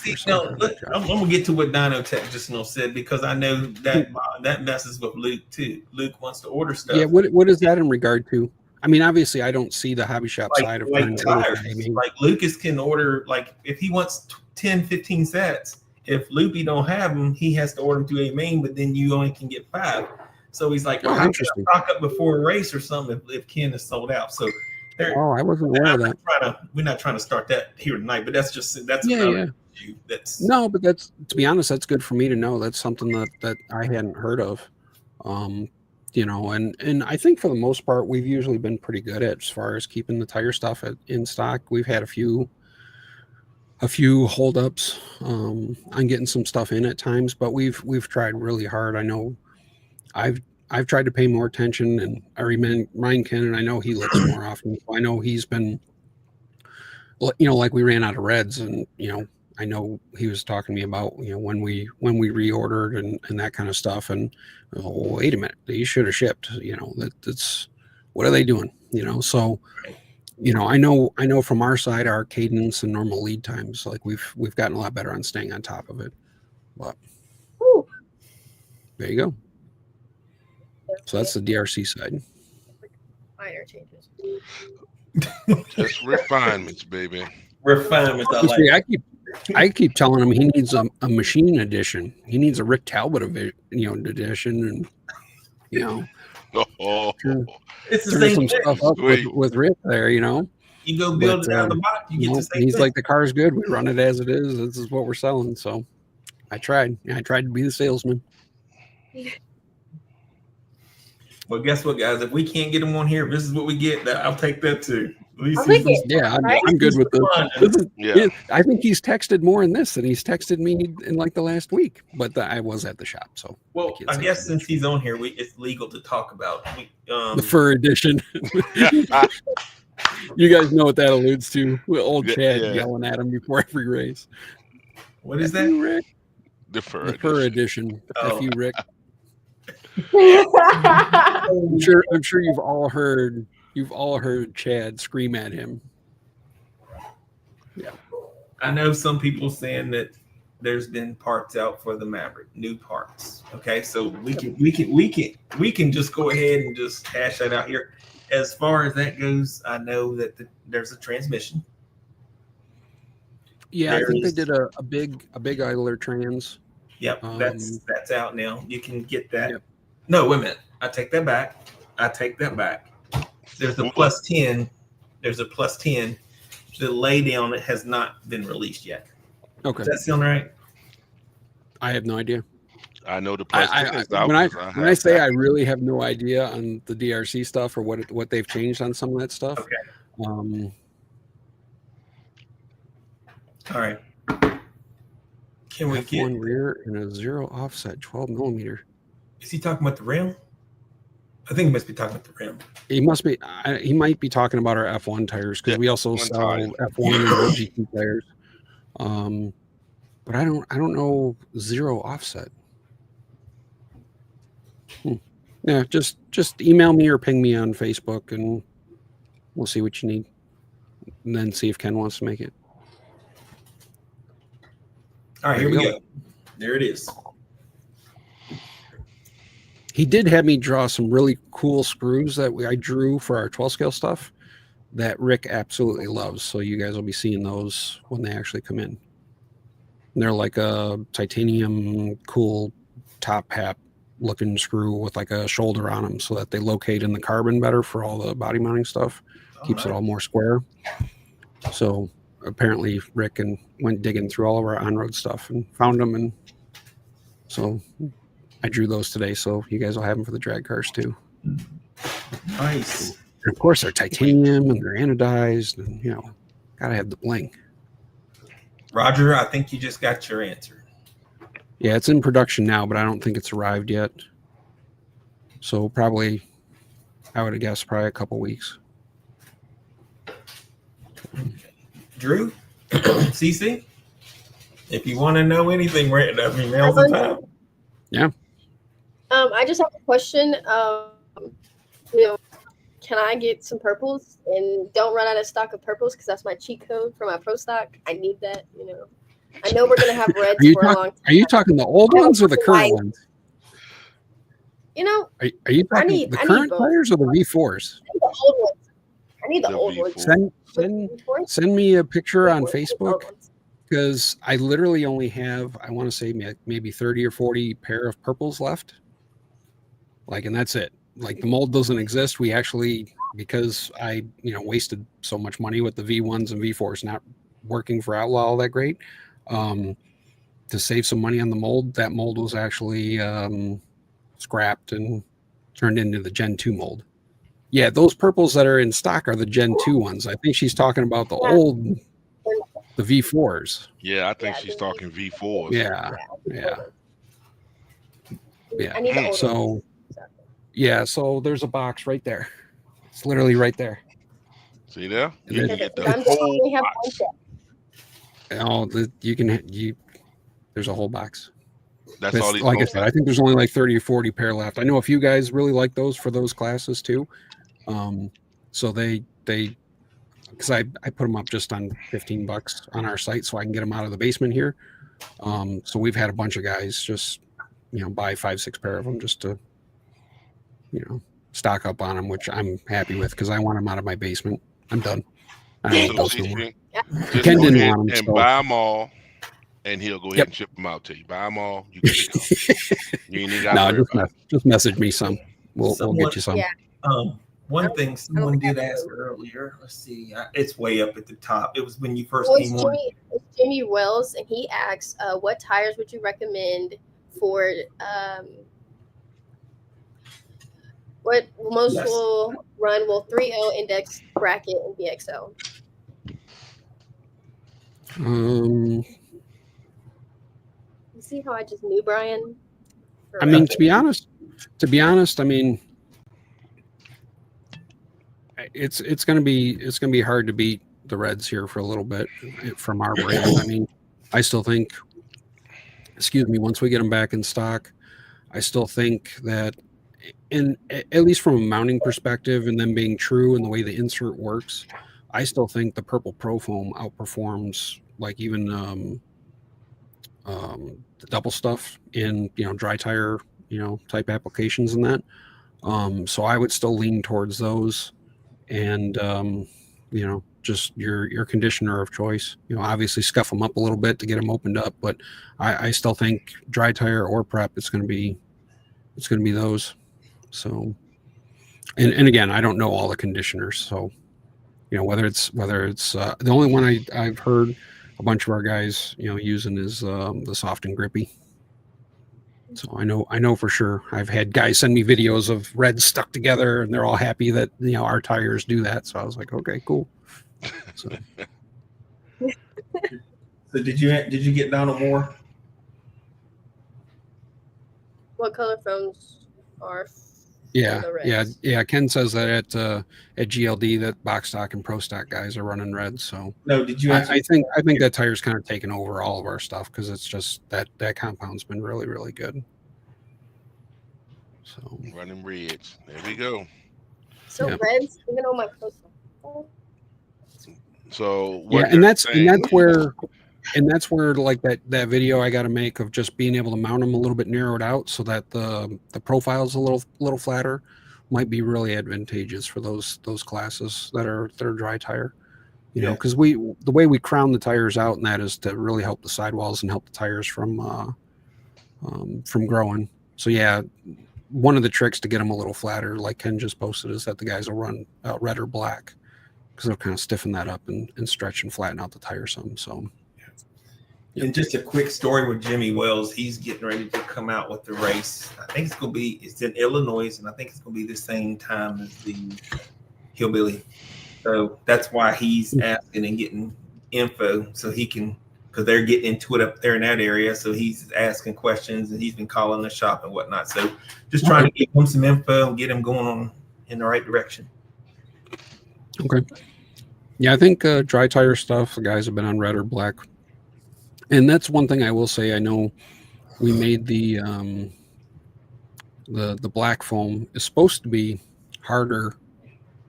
I'm gonna get to what Dino Tech just said, because I know that messes with Luke too. Luke wants to order stuff. Yeah, what is that in regard to? I mean, obviously, I don't see the hobby shop side of tires. Like Lucas can order, like if he wants 10, 15 sets. If Loopy don't have them, he has to order them through a main, but then you only can get 5. So he's like, well, how can I stock up before a race or something if Ken is sold out? So I wasn't aware of that. We're not trying to start that here tonight, but that's yeah. No, but to be honest, that's good for me to know. That's something that I hadn't heard of. you know, and I think for the most part, we've usually been pretty good at as far as keeping the tire stuff in stock. We've had a few holdups on getting some stuff in at times, but we've tried really hard. I know I've tried to pay more attention, and I remind Ken, and I know he looks more often. So I know he's been, you know, like we ran out of reds, and you know, I know he was talking to me about, you know, when we reordered and that kind of stuff. And oh, wait a minute, you should have shipped. You know, that's what are they doing? You know, so you know, I know from our side, our cadence and normal lead times, like we've gotten a lot better on staying on top of it. But Woo. there you go. So that's the DRC side. Minor changes. Just refinements, baby. Refinements. I like. I keep telling him he needs a machine edition. He needs a Rick Talbot edition, and you know, It's the turn same some thing. stuff up with Rick there. You know, You go build it out of the box, you get the same he's thing. like, the car's good. We run it as it is. This is what we're selling. So I tried to be the salesman. Well, guess what, guys? If we can't get them on here, if this is what we get, I'll take that too. At least I'll take it. Yeah, Right? I'm good with this. Yeah. I think he's texted more in this than he's texted me in like the last week. But I was at the shop, so Well, I guess since he's on here, it's legal to talk about the fur edition. You guys know what that alludes to. Old Chad yelling at him before every race. What is that? Rick? The fur edition. Oh. F you, Rick. I'm sure you've all heard Chad scream at him. Yeah. I know some people saying that there's been parts out for the Maverick, new parts. Okay, so we can just go ahead and just hash that out here. As far as that goes, I know that there's a transmission. Yeah, I think they did a big idler trans. Yep, that's out now. You can get that. Yep. No, wait a minute. I take that back. There's a plus 10. There's a plus 10. The laydown has not been released yet. Okay. Does that sound right? I have no idea. I know the plus 10 is out. When I say I really have no idea on the DRC stuff or what they've changed on some of that stuff. Okay. Um, All right. Can we get one rear and a 0 offset 12 millimeter? Is he talking about the rim? I think he must be talking about the rim. He must be. He might be talking about our F1 tires because we also sell F1 and OGT tires. But I don't know 0 offset. Yeah, just email me or ping me on Facebook and we'll see what you need, and then see if Ken wants to make it. All right, here we go. There it is. He did have me draw some really cool screws that I drew for our 12 scale stuff that Rick absolutely loves. So you guys will be seeing those when they actually come in. And they're like a titanium cool top hat looking screw with like a shoulder on them so that they locate in the carbon better for all the body mounting stuff. Keeps it all more square. So apparently Rick went digging through all of our on-road stuff and found them, and so I drew those today, so you guys will have them for the drag cars too. Nice. And of course, they're titanium and they're anodized, and you know, gotta have the bling. Roger, I think you just got your answer. Yeah, it's in production now, but I don't think it's arrived yet. So probably, I would have guessed probably a couple weeks. Drew, CC, if you want to know anything, now's the time. Yeah. I just have a question. You know, can I get some purples and don't run out of stock of purples because that's my cheat code for my pro stock. I need that. You know, I know we're gonna have reds for a long time. Are you talking the old ones or the current ones? You know, are you talking the current tires or the V4s? I need the old ones. I need the old ones. Send me a picture on Facebook, because I literally only have, I want to say maybe 30 or 40 pair of purples left. Like, and that's it. Like, the mold doesn't exist. We actually, because I, wasted so much money with the V1s and V4s not working for Outlaw all that great, to save some money on the mold, that mold was actually scrapped and turned into the Gen 2 mold. Yeah, those purples that are in stock are the Gen 2 ones. I think she's talking about the old, the V4s. Yeah, I think Yeah, she's the talking V4s. Yeah. I need the old So, ones. yeah, so there's a box right there. It's literally right there. See there? And You then- can get the I'm just whole only have box. Oh, there's a whole box. That's all he's Like I gonna said, I think there's only like 30 or 40 pair left. I know a few guys really like those for those classes too. So they because I put them up just on $15 on our site so I can get them out of the basement here. So we've had a bunch of guys just buy 5-6 pair of them just to stock up on them, which I'm happy with because I want them out of my basement. I'm done. I don't want those no more. Just Ken go didn't ahead want them, and so. buy them all, and he'll go ahead and ship them out to you. Buy them all, you good to go. You ain't even got to worry about it. Just message me some. We'll get you some. Yeah. One thing someone did ask earlier. Let's see. It's way up at the top. It was when you first Well, came on. it's Jimmy Wells, and he asks, "What tires would you recommend for what most will run? Will 3.0 index bracket and BXL?" You see how I just knew Brian? I mean, to be honest, I mean, it's gonna be hard to beat the Reds here for a little bit from our brand. I mean, I still think, once we get them back in stock, I still think that, at least from a mounting perspective and them being true and the way the insert works, I still think the Purple Pro Foam outperforms like even the double stuff in dry tire type applications and that. So I would still lean towards those, and just your conditioner of choice. Obviously scuff them up a little bit to get them opened up, but I still think dry tire or prep, it's going to be those. So, and again, I don't know all the conditioners, so whether it's the only one I've heard a bunch of our guys using is the soft and grippy. So I know for sure. I've had guys send me videos of Reds stuck together, and they're all happy that our tires do that. So I was like, okay, cool. So, So did you get Donald Moore? What color foams are? Yeah. Ken says that at GLD that box stock and pro stock guys are running red. So no, did you? I think that tire's kind of taken over all of our stuff because it's just that compound's been really, really good. So running reds. There we go. So Reds, even on my pro stock. So what and that's where like that video I got to make of just being able to mount them a little bit narrowed out so that the profile's a little flatter might be really advantageous for those classes that are dry tire. Because the way we crown the tires out, and that is to really help the sidewalls and help the tires from growing. So yeah, one of the tricks to get them a little flatter, like Ken just posted, is that the guys will run red or black because they'll kind of stiffen that up and stretch and flatten out the tire some. So. And just a quick story with Jimmy Wells. He's getting ready to come out with the race. I think it's in Illinois, and I think it's going to be the same time as the Hillbilly. So that's why he's asking and getting info so he can, because they're getting into it up there in that area. So he's asking questions, and he's been calling the shop and whatnot. So just trying to give him some info and get him going on in the right direction. Okay. Yeah, I think dry tire stuff, the guys have been on red or black. And that's one thing I will say. I know we made the black foam is supposed to be harder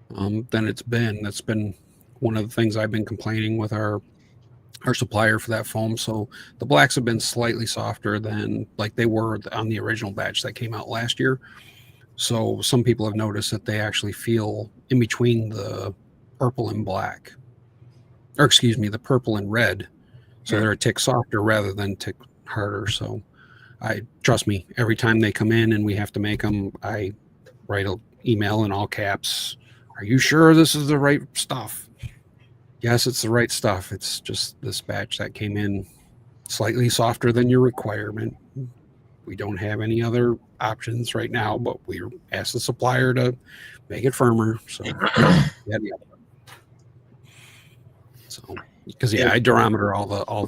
than it's been. That's been one of the things I've been complaining with our supplier for that foam. So the blacks have been slightly softer than like they were on the original batch that came out last year. So some people have noticed that they actually feel in between the purple and black, or excuse me, the purple and red. So they're a tick softer rather than tick harder. So trust me, every time they come in and we have to make them, I write an email in all caps. Are you sure this is the right stuff? Yes, it's the right stuff. It's just this batch that came in slightly softer than your requirement. We don't have any other options right now, but we asked the supplier to make it firmer. So, yeah. So, because I durometer all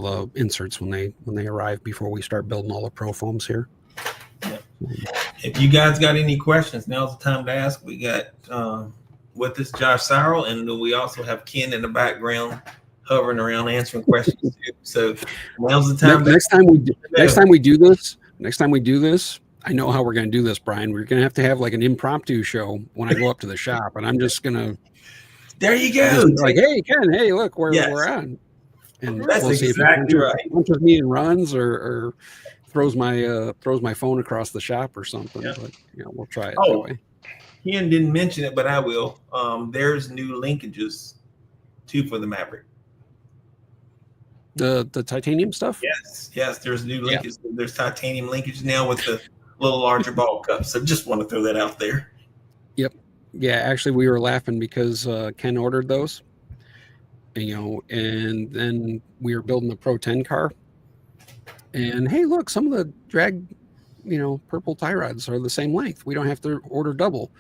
the inserts when they arrive before we start building all the pro foams here. Yeah. If you guys got any questions, now's the time to ask. We got with us Josh Cyrul, and we also have Ken in the background hovering around answering questions too. So now's the time. Next time we do this, I know how we're going to do this, Brian. We're going to have like an impromptu show when I go up to the shop, and I'm just going to. There you go. Like, hey, Ken, hey, look, we're on. And that's we'll see exactly if he punches me and runs or throws my phone across the shop or something. Yeah. But we'll try it that way. Ken didn't mention it, but I will. There's new linkages too for the Maverick. The titanium stuff? Yes. There's new linkages. Yeah. There's titanium linkage now with the little larger ball cups. So just want to throw that out there. Yep. Yeah, actually, we were laughing because Ken ordered those, and then we were building the Pro 10 car. And hey, look, some of the drag, purple tie rods are the same length. We don't have to order double.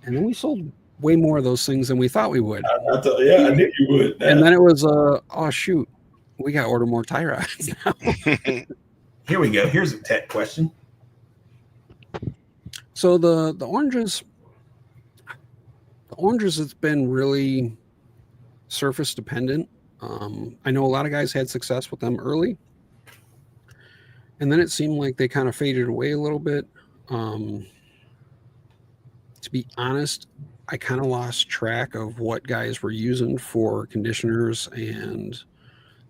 And then we sold way more of those things than we thought we would. I knew you would. And then it was, oh shoot, we got to order more tie rods now. Here we go. Here's a tech question. So the oranges. It's been really surface dependent. I know a lot of guys had success with them early, and then it seemed like they kind of faded away a little bit. To be honest, I kind of lost track of what guys were using for conditioners and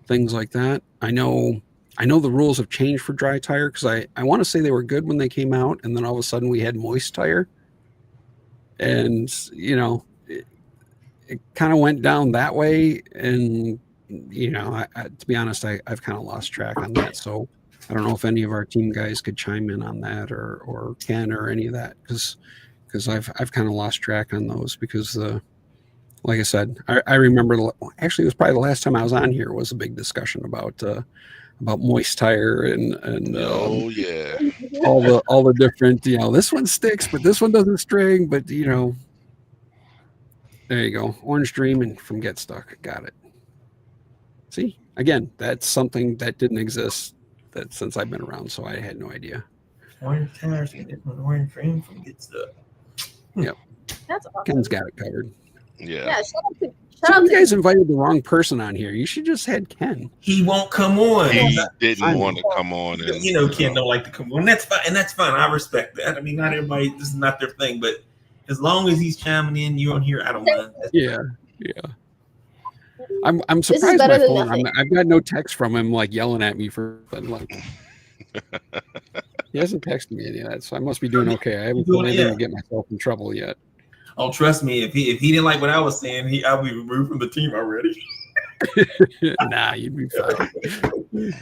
things like that. I know the rules have changed for dry tire because I want to say they were good when they came out, and then all of a sudden we had moist tire. And, it kind of went down that way. And, to be honest, I've kind of lost track on that. So I don't know if any of our team guys could chime in on that or Ken or any of that. Because I've kind of lost track on those because, like I said, I remember actually it was probably the last time I was on here was a big discussion about moist tire and all the different this one sticks but this one doesn't string, but there you go, Orange Dream and from Get Stuck. Got it. See, again, that's something that didn't exist since I've been around, so I had no idea. Orange tires and Orange Dream from Get Stuck. Yep, that's awesome. Ken's got it covered. Yeah. You guys invited the wrong person on here. You should just had Ken. He won't come on. He didn't want to come on. Ken don't like to come on. That's fine, and that's fine. I respect that. I mean, not everybody. This is not their thing, but as long as he's chiming in, you on here, I don't mind. Yeah. I'm surprised my phone. I've got no text from him like yelling at me for like. He hasn't texted me any of that, so I must be doing okay. I haven't done anything to get myself in trouble yet. Oh, trust me, if he didn't like what I was saying, I'll be removed from the team already. Nah, you'd be fine.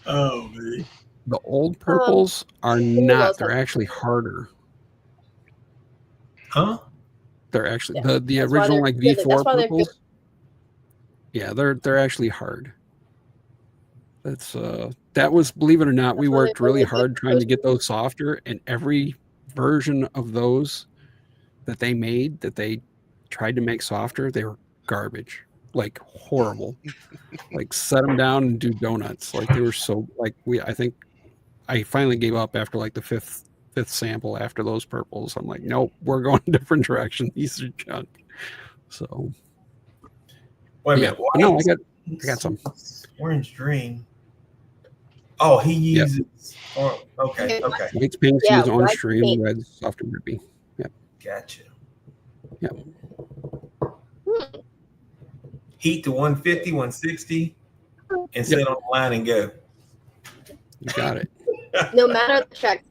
Oh man. The old purples are not, they're actually harder. Huh? They're actually the original like V4 purples. Yeah, they're actually hard. That's that was, believe it or not, we worked really hard trying to get those softer, and every version of those that they made that they tried to make softer, they were garbage, like horrible. Like set them down and do donuts. Like they were so like I think I finally gave up after like the fifth sample after those purples. I'm like, nope, we're going a different direction. These are junk. So wait a minute. No, I got some Orange Dream. Oh, he uses okay. White's pinks use Orange Dream, red soft and grippy. Yep. Gotcha. Yep. Heat to 150, 160, and sit on the line and go. You got it. No matter the check.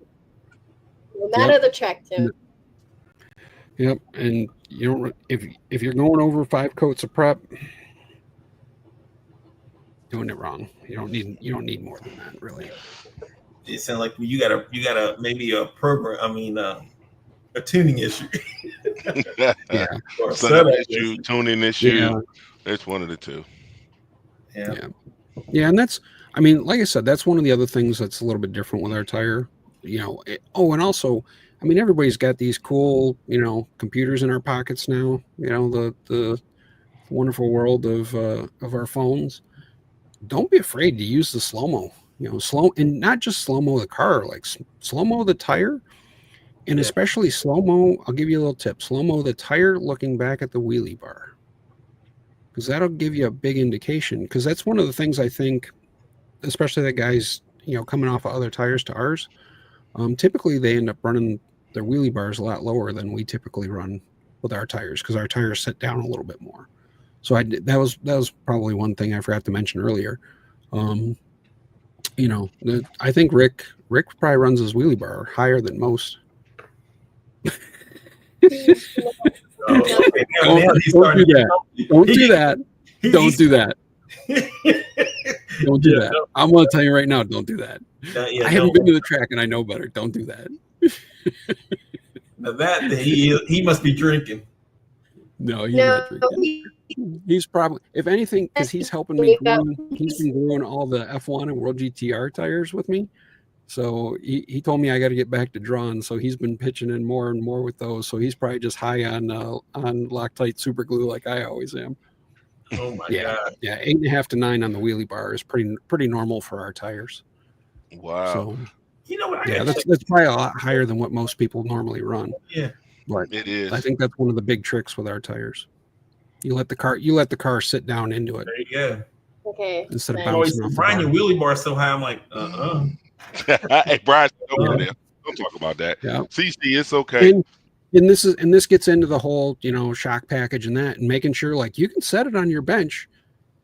No matter the check, Tim. Yep. And you don't, if you're going over 5 coats of prep, doing it wrong. You don't need more than that, really. It sounds like you got a maybe a program. I mean, a tuning issue. Yeah. Or a setup issue, tuning issue. Yeah. It's one of the two. Yeah. Yeah, and that's I mean, like I said, that's one of the other things that's a little bit different with our tire. And also, I mean, everybody's got these cool, computers in our pockets now. The wonderful world of our phones. Don't be afraid to use the slow mo. Slow, and not just slow mo the car, like slow mo the tire, and especially slow mo. I'll give you a little tip: slow mo the tire, looking back at the wheelie bar, because that'll give you a big indication. Because that's one of the things I think, especially that guys, coming off of other tires to ours. Typically, they end up running their wheelie bars a lot lower than we typically run with our tires, because our tires sit down a little bit more. So that was probably one thing I forgot to mention earlier. I think Rick probably runs his wheelie bar higher than most. Okay. Don't do that. Don't do that. Don't do that. Don't do that. I'm going to tell you right now, don't do that. I haven't been to the track and I know better. Don't do that. Now that he must be drinking. No, he's not drinking. He's probably, if anything, because he's helping me grow. He's been growing all the F1 and World GTR tires with me. So he told me I got to get back to drawing. So he's been pitching in more and more with those. So he's probably just high on Loctite super glue like I always am. Oh my God! Yeah, 8.5 to 9 on the wheelie bar is pretty normal for our tires. Wow. So you know what? That's probably a lot higher than what most people normally run. Yeah, but it is. I think that's one of the big tricks with our tires. You let the car sit down into it. There you go. Okay. Instead of bouncing off. Brian, your wheelie bar so high. I'm like, Hey, Brian, don't talk about that. Yeah. CC, it's okay. And this gets into the whole, shock package and that, and making sure like you can set it on your bench,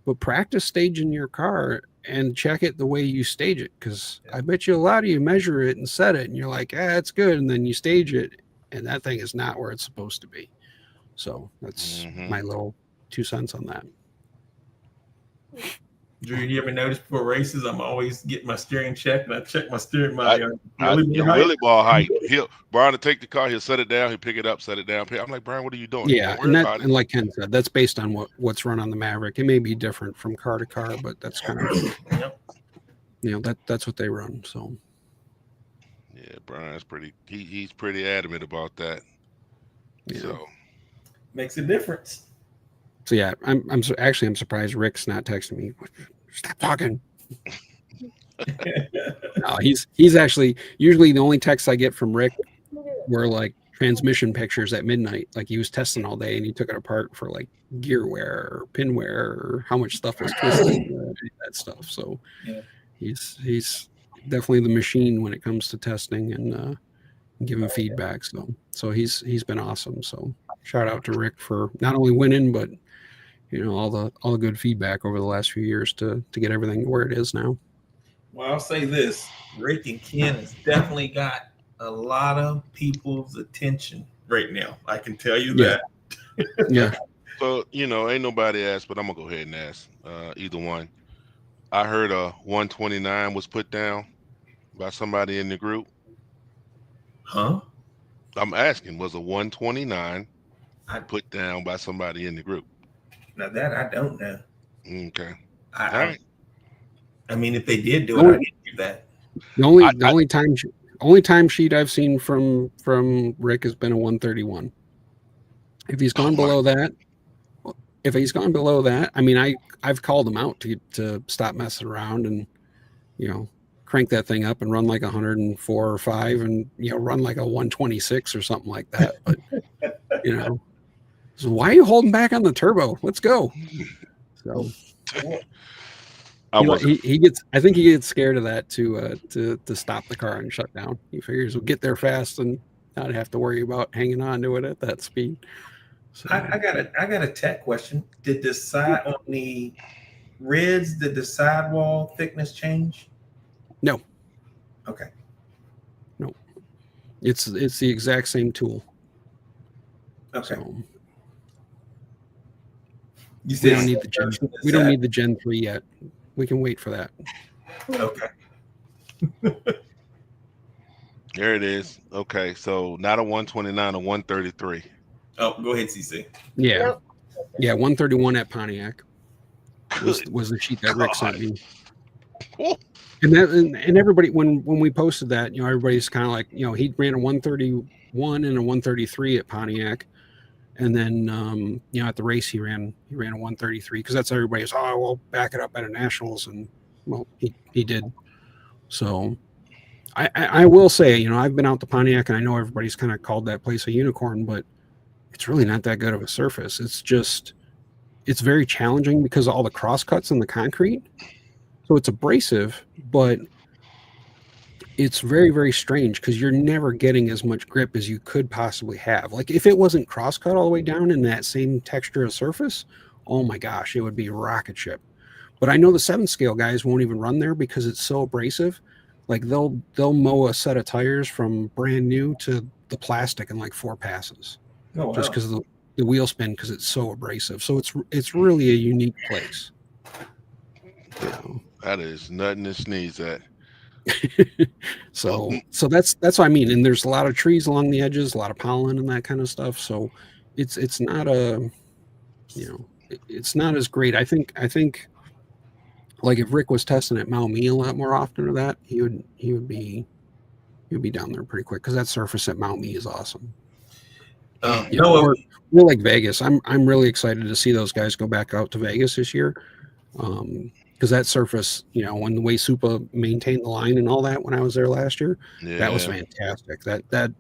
but practice staging your car and check it the way you stage it. Because I bet you a lot of you measure it and set it, and you're like, it's good, and then you stage it, and that thing is not where it's supposed to be. So that's my little 2 cents on that. Drew, you ever notice before races, I'm always getting my steering checked, and I check my steering, your wheelie ball height. Brian will take the car, he'll set it down, he'll pick it up, set it down. I'm like, Brian, what are you doing? Yeah, and like Ken said, that's based on what's run on the Maverick. It may be different from car to car, but that's kind of that's what they run. So yeah, Brian's he's pretty adamant about that. Yeah. So makes a difference. So yeah, I'm surprised Rick's not texting me. Stop talking. No, he's actually usually the only texts I get from Rick were like transmission pictures at midnight. Like he was testing all day and he took it apart for like gear wear or pin wear or how much stuff was twisted, that stuff. So he's definitely the machine when it comes to testing and giving feedback. So he's been awesome. So shout out to Rick for not only winning, but all the good feedback over the last few years to get everything where it is now. Well, I'll say this: Rick and Ken has definitely got a lot of people's attention right now. I can tell you that. Yeah. So ain't nobody asked, but I'm gonna go ahead and ask either one. I heard a 129 was put down by somebody in the group. Huh? I'm asking, was a 129 put down by somebody in the group? Now that I don't know. Okay. All right. I mean, if they did do it, I didn't do that. The only time sheet I've seen from Rick has been a 131. If he's gone below that, I mean, I've called him out to stop messing around and crank that thing up and run like 104 or 5 and run like a 126 or something like that. But so why are you holding back on the turbo? Let's go. So he gets. I think he gets scared of that to stop the car and shut down. He figures we'll get there fast and not have to worry about hanging on to it at that speed. So, I got a tech question. Did the side on the Reds, did the sidewall thickness change? No. Okay. No. It's the exact same tool. Okay. So, we don't need the Gen. We don't need the Gen 3 yet. We can wait for that. Okay. There it is. Okay, so not a 129, a 133. Oh, go ahead, CC. Yeah. Yep. Yeah, 131 at Pontiac was the sheet that Rick sent me. And everybody, when we posted that, everybody's kind of like, he ran a 131 and a 133 at Pontiac. And then, at the race, he ran a 133 because that's everybody's, we'll back it up at a nationals. And well, he did. So I will say, I've been out to Pontiac and I know everybody's kind of called that place a unicorn, but it's really not that good of a surface. It's very challenging because of all the cross cuts in the concrete. So it's abrasive, but it's very, very strange because you're never getting as much grip as you could possibly have. Like if it wasn't cross cut all the way down in that same texture of surface, oh my gosh, it would be rocket ship. But I know the 7 scale guys won't even run there because it's so abrasive. Like they'll mow a set of tires from brand new to the plastic in like 4 passes. Oh, wow. Just because of the wheel spin, because it's so abrasive. So it's really a unique place. That is nothing to sneeze at. So that's what I mean. And there's a lot of trees along the edges, a lot of pollen and that kind of stuff. So it's not it's not as great. I think like if Rick was testing at Maumee a lot more often or that, he would be down there pretty quick because that surface at Maumee is awesome. We're like Vegas. I'm really excited to see those guys go back out to Vegas this year. Because that surface, when the way Supa maintained the line and all that when I was there last year, that was fantastic. That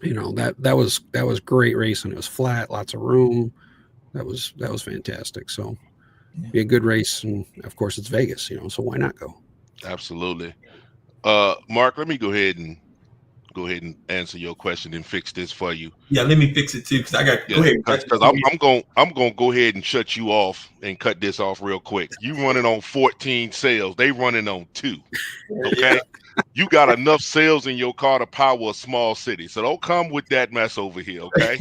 was great racing. It was flat, lots of room. That was fantastic. So be a good race, and of course it's Vegas, so why not go? Absolutely. Mark, let me go ahead and answer your question and fix this for you. Yeah, let me fix it too because I got. Go ahead. Because I'm gonna go ahead and shut you off and cut this off real quick. You running on 14 sales, they running on 2. Okay, you got enough sales in your car to power a small city, so don't come with that mess over here. Okay,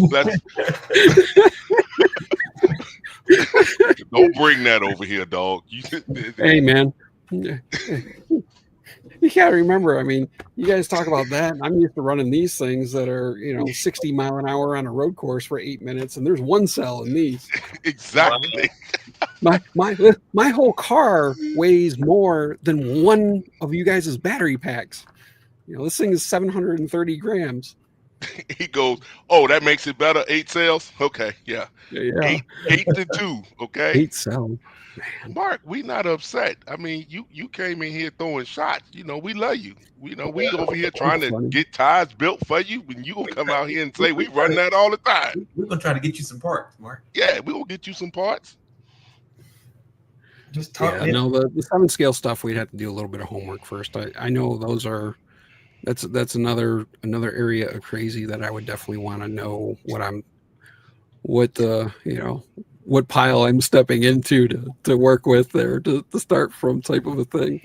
don't bring that over here, dog. Hey, man. You got to remember, I mean, you guys talk about that. And I'm used to running these things that are, 60 mile an hour on a road course for 8 minutes, and there's 1 cell in these. Exactly. My whole car weighs more than one of you guys' battery packs. This thing is 730 grams. He goes, oh, that makes it better. 8 cells. Okay, yeah. 8 to 2. Okay. 8 cells. Man. Mark, we not upset. I mean, you came in here throwing shots. We love you. We over here trying to get tires built for you, and you gonna come out here and say we run that all the time. We're gonna try to get you some parts, Mark. Yeah, we gonna get you some parts. Just talk. Yeah, no, the 7 scale stuff we'd have to do a little bit of homework first. I know those are. That's another area of crazy that I would definitely want to know what pile I'm stepping into to work with there to start from type of a thing,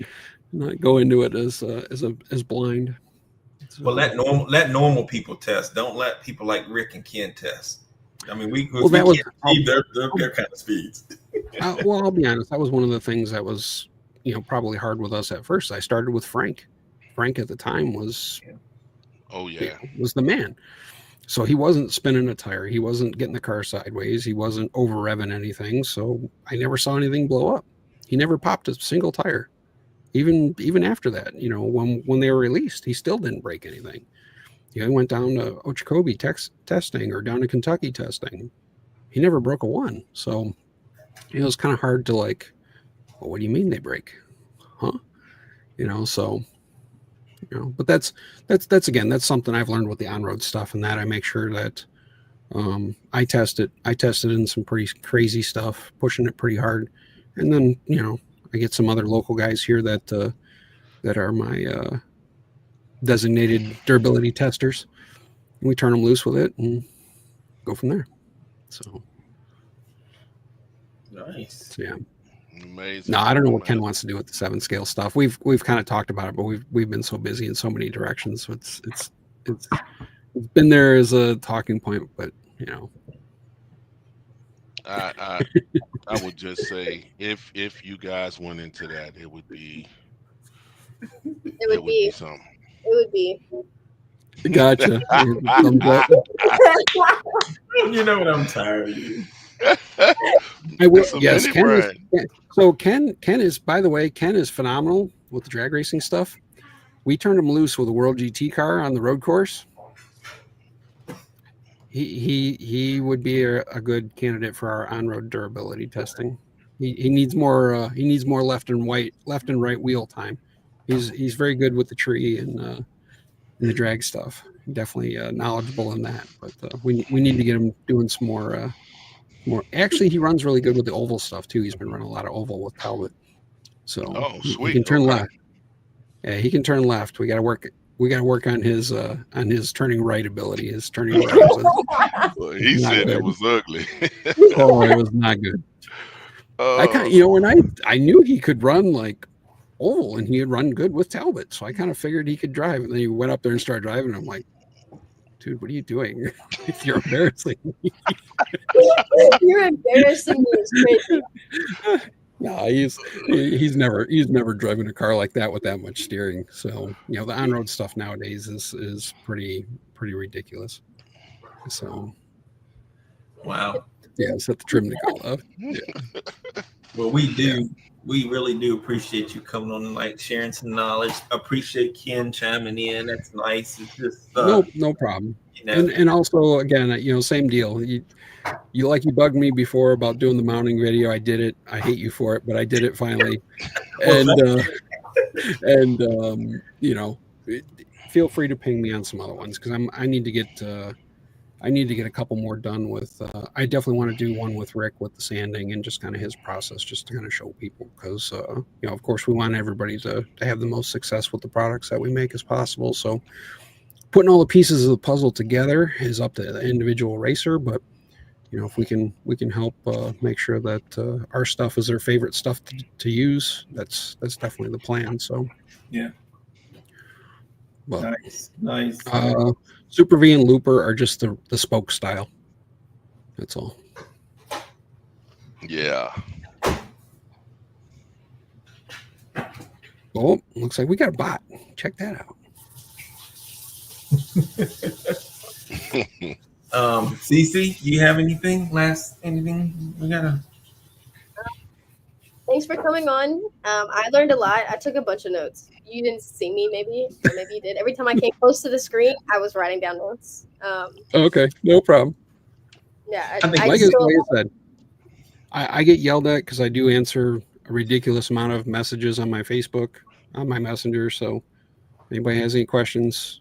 not go into it as blind. So, well, let normal people test. Don't let people like Rick and Ken test. I mean, we can't see their kind of speeds. Well, I'll be honest. That was one of the things that was probably hard with us at first. I started with Frank. Frank at the time was was the man. So he wasn't spinning a tire. He wasn't getting the car sideways. He wasn't over revving anything. So I never saw anything blow up. He never popped a single tire. Even after that, when they were released, he still didn't break anything. He went down to Okeechobee testing or down to Kentucky testing. He never broke a one. So it was kind of hard to well, what do you mean they break? Huh? But that's again, that's something I've learned with the on-road stuff, and that I make sure that I tested in some pretty crazy stuff, pushing it pretty hard. And then, I get some other local guys here that are my designated durability testers. And we turn them loose with it and go from there. So nice. So, yeah. Amazing. No, I don't know what Ken wants to do with the 7 scale stuff. We've kind of talked about it, but we've been so busy in so many directions. So it's been there as a talking point, but I would just say if you guys went into that, it would be something. It would be. Gotcha. You know what? I'm tired of you. I will. It's a Yes, mini Ken is. brand. So Ken is, by the way, Ken is phenomenal with the drag racing stuff. We turned him loose with a World GT car on the road course. He would be a good candidate for our on-road durability testing. He needs more left and right wheel time. He's very good with the tree and the drag stuff. Definitely knowledgeable in that. But we need to get him doing some more. Actually, he runs really good with the oval stuff too. He's been running a lot of oval with Talbot, so Oh, he sweet. can turn Okay. left. Yeah, he can turn left. We got to work on his turning right ability. His turning right was Well, he not said it good. was ugly. Oh, it was not good. I kind Oh, when I knew he could run like oval and he had run good with Talbot, so I kind of figured he could drive. And then he went up there and started driving. I'm like, dude, what are you doing? You're embarrassing me. You're embarrassing me. It's crazy. No, he's never driven a car like that with that much steering. So the on-road stuff nowadays is pretty ridiculous. So Wow. yeah, set the trim to go up. Yeah. Well, we really do appreciate you coming on and like sharing some knowledge. Appreciate Ken chiming in. That's nice. It's just No problem. you know, And also again, same deal. You bugged me before about doing the mounting video. I did it. I hate you for it, but I did it finally. Feel free to ping me on some other ones because I need to get a couple more done with. I definitely want to do one with Rick with the sanding and just kind of his process, just to kind of show people because of course we want everybody to have the most success with the products that we make as possible. So putting all the pieces of the puzzle together is up to the individual racer, but if we can help make sure that our stuff is their favorite stuff to use, that's definitely the plan. So yeah. But Nice. Super V and Looper are just the spoke style. That's all. yeah. Oh, looks like we got a bot. Check that out. Cece, you have anything? Anything? We gotta. Thanks for coming on. I learned a lot. I took a bunch of notes. You didn't see me, maybe, or maybe you did. Every time I came close to the screen, I was writing down notes. Okay, no problem. Yeah, Like I said, I get yelled at because I do answer a ridiculous amount of messages on my Facebook, on my Messenger. So, if anybody has any questions,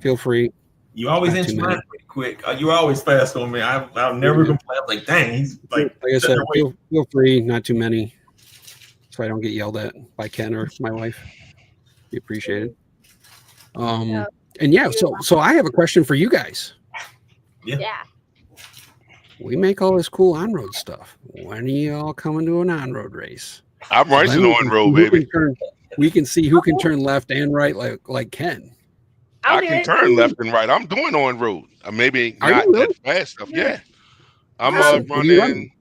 feel free. You always answer mine pretty quick. You're always fast on me. I've never complained. Like, dang, he's like I said, feel free. Not too many, so I don't get yelled at by Ken or my wife. Be appreciated. And yeah, so I have a question for you guys. Yeah. We make all this cool on-road stuff. When are you all coming to an on-road race? I'm racing on road, baby. We can see who can turn left and right like Ken. I can turn left and right. I'm doing on road. Maybe not that fast stuff. Yeah. I'm running.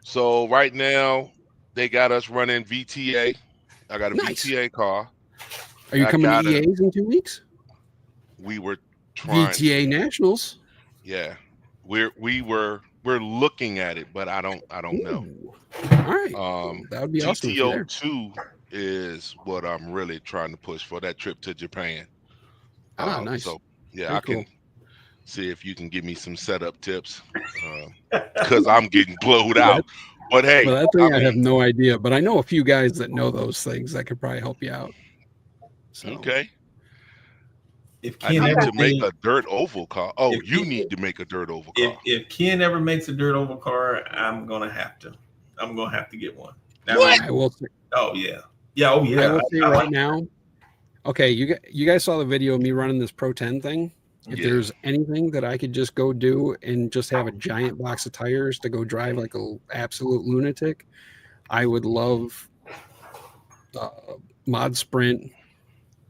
So right now they got us running VTA. I got a VTA car. Are you coming to EAs in 2 weeks? We were trying VTA Nationals. Yeah. We're looking at it, but I don't know. All right. That would be awesome. GTO2 is what I'm really trying to push for that trip to Japan. Nice. So yeah, can see if you can give me some setup tips because I'm getting blowed out. But hey, that thing I have no idea, but I know a few guys that know those things that could probably help you out. So. Okay. If Ken I need to make a dirt oval car. Oh, you need to make a dirt oval car. If Ken ever makes a dirt oval car, I'm gonna have to get one. I will say. Oh yeah. Yeah. Oh yeah. I will say right now. Okay, you guys saw the video of me running this Pro 10 thing. If there's anything that I could just go do and just have a giant box of tires to go drive like an absolute lunatic, I would love mod sprint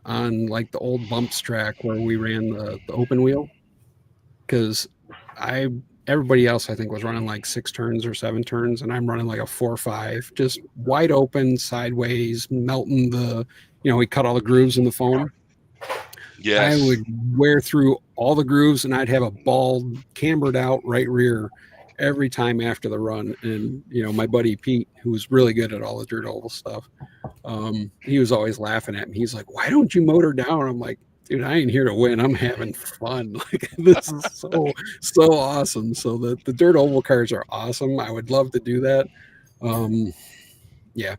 on like the old bumps track where we ran the open wheel, because everybody else I think was running like 6 turns or 7 turns, and I'm running like a 4 or 5, just wide open sideways, melting we cut all the grooves in the foam. Yes. I would wear through all the grooves and I'd have a bald cambered out right rear every time after the run. And my buddy Pete, who's really good at all the dirt oval stuff, he was always laughing at me. He's like, "Why don't you motor down?" I'm like, "Dude, I ain't here to win. I'm having fun. Like, this is so awesome." So the dirt oval cars are awesome. I would love to do that. Yeah,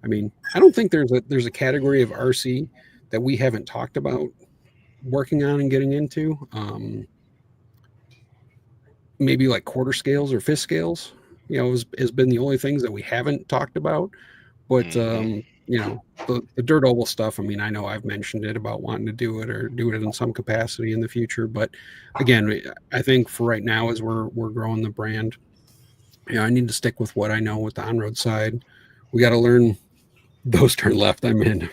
I mean, I don't think there's a category of RC that we haven't talked about working on and getting into. Maybe like quarter scales or fifth scales. Has been the only things that we haven't talked about. But the dirt oval stuff. I mean, I know I've mentioned it about wanting to do it or do it in some capacity in the future. But again, I think for right now, as we're growing the brand, I need to stick with what I know with the on-road side. We got to learn those turn left. I'm in.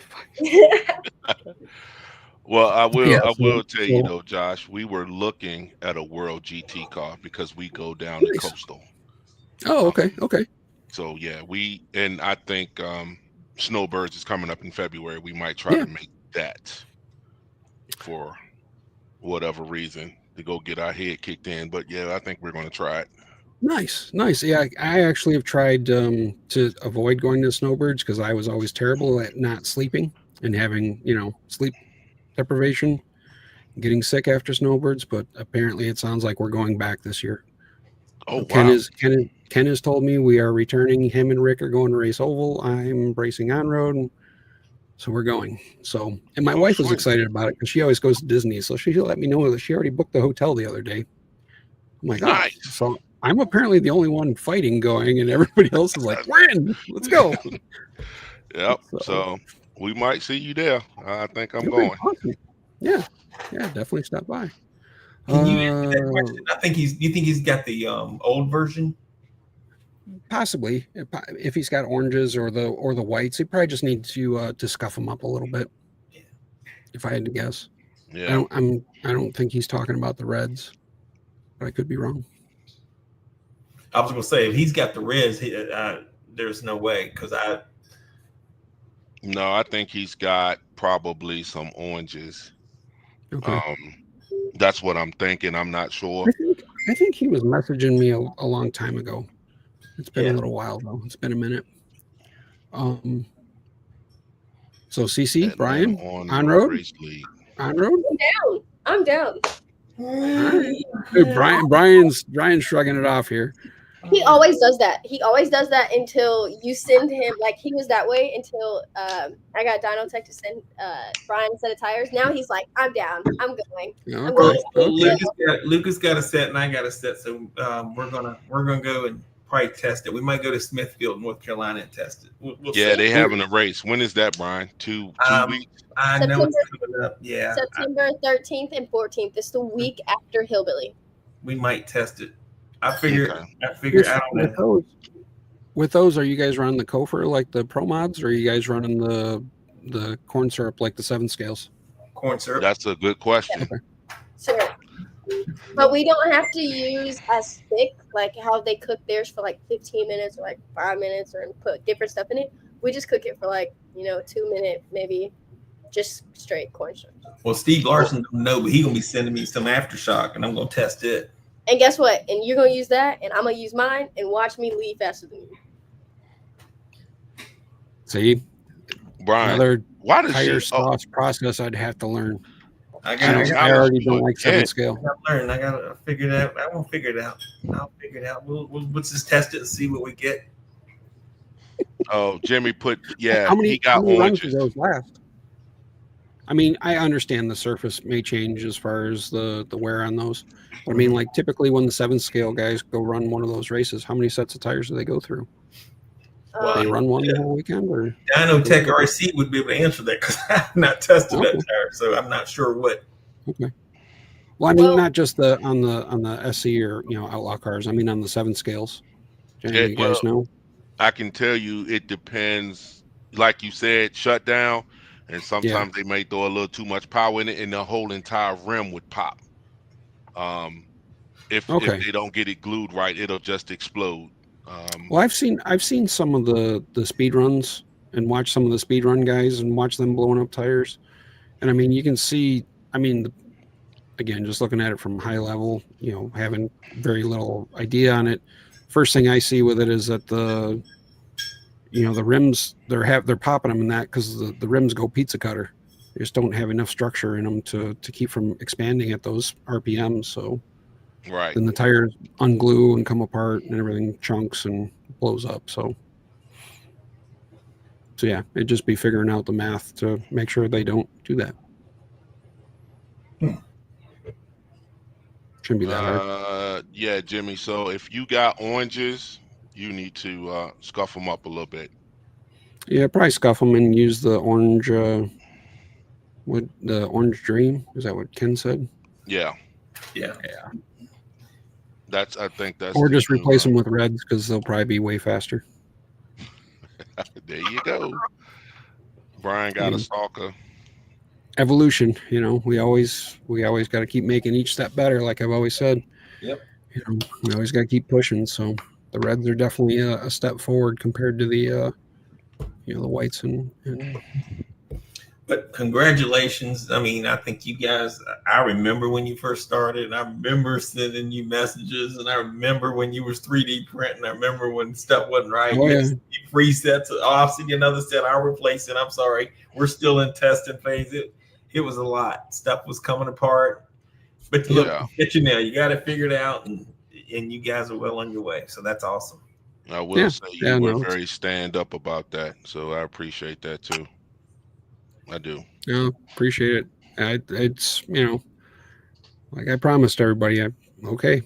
Well, I will tell you so- though, Josh, we were looking at a World GT car because we go down the Nice. coastal. Oh, okay. So yeah, and I think Snowbirds is coming up in February. We might try to make that for whatever reason to go get our head kicked in. But yeah, I think we're going to try it. Nice. Yeah, I actually have tried to avoid going to snowbirds because I was always terrible at not sleeping and having sleep deprivation, getting sick after snowbirds. But apparently, it sounds like we're going back this year. Oh Ken wow! Ken has told me we are returning. Him and Rick are going to race oval. I'm racing on road, so we're going. So, and my wife was sweet. excited about it because she always goes to Disney. So she let me know that she already booked the hotel the other day. I'm like, Nice. oh, so I'm apparently the only one fighting going, and everybody else is like, "When? Let's go!" Yep. So we might see you there. I think I'm Okay, going. awesome. Yeah, definitely stop by. Can you answer that question? I think you think he's got the old version? Possibly, if he's got oranges or the whites, he probably just needs to scuff them up a little bit. Yeah. If I had to guess, Yeah. I don't think he's talking about the reds, but I could be wrong. I was going to say if he's got the reds, there's no way because No, I think he's got probably some oranges. Okay. That's what I'm thinking. I'm not sure. I think he was messaging me a long time ago. It's been a little while though. It's been a minute. So CC, Brian, on road. I'm down. All right. Dude, Brian's shrugging it off here. He always does that. He always does that until you send him. Like he was that way until I got Dyno Tech to send Brian a set of tires. Now he's like, I'm down. I'm going. Okay. I'm going. Lucas got a set and I got a set, so we're gonna go and probably test it. We might go to Smithfield, North Carolina, and test it. We'll yeah, see. they having a race. When is that, Brian? Two weeks. I know it's coming up. Yeah, September 13th and 14th. It's the week after Hillbilly. We might test it. I figure. Okay. I don't know. With those, are you guys running the Kofer like the Pro Mods, or are you guys running the corn syrup like the 7 scales? Corn syrup. That's a good question. Okay. Syrup. But we don't have to use as thick, like how they cook theirs for like 15 minutes or like 5 minutes or put different stuff in it. We just cook it for like, 2 minutes, maybe just straight corn syrup. Well, Steve Larson don't know, but he's going to be sending me some Aftershock and I'm going to test it. And guess what? And you're going to use that and I'm going to use mine and watch me leave faster than you. See? Brian, another why does tire she sauce process I'd have to learn. I I already don't like 7 scale. I gotta figure it out. I won't figure it out. I'll figure it out. We'll just test it and see what we get. Oh, Jimmy put he got how many runs do oranges. those last? I mean, I understand the surface may change as far as the wear on those. But I mean, like typically when the 7 scale guys go run one of those races, how many sets of tires do they go through? They run one the whole weekend, or Dyno Tech RC would be able to answer that because I've not tested that tire, so I'm not sure what. Okay. Well, I mean, not just on the SC or Outlaw cars. I mean, on the 7 scales. You guys know? I can tell you, it depends. Like you said, shutdown, and sometimes they may throw a little too much power in it, and the whole entire rim would pop. If they don't get it glued right, it'll just explode. Well, I've seen some of the speed runs and watch some of the speed run guys and watch them blowing up tires, and I mean, you can see. I mean, again, just looking at it from high level, you know, having very little idea on it. First thing I see with it is that the rims, they're popping them in that because the rims go pizza cutter. They just don't have enough structure in them to keep from expanding at those RPMs. So Right. then the tires unglue and come apart and everything chunks and blows up. So yeah, it'd just be figuring out the math to make sure they don't do that. Shouldn't be that hard. Yeah, Jimmy. So if you got oranges, you need to scuff them up a little bit. Yeah, probably scuff them and use the orange. The orange dream? Is that what Ken said? Yeah. Yeah. I think that's. Or just replace them with reds because they'll probably be way faster. There you go. Brian got a stalker. Evolution, you know, we always got to keep making each step better, like I've always said. Yep. You know, we always got to keep pushing. So the reds are definitely a step forward compared to the the whites and. But congratulations. I mean, I think you guys, I remember when you first started, and I remember sending you messages, and I remember when you was 3D printing. I remember when stuff wasn't right. Oh, yeah. Free sets, I'll send you another set, I'll replace it. I'm sorry. We're still in testing phase. It was a lot. Stuff was coming apart. But look, get you now. You got it figured out, and you guys are well on your way. So that's awesome. I will say you were very stand up about that. So I appreciate that too. I do. Yeah, appreciate it. It's, you know, like I promised everybody, okay,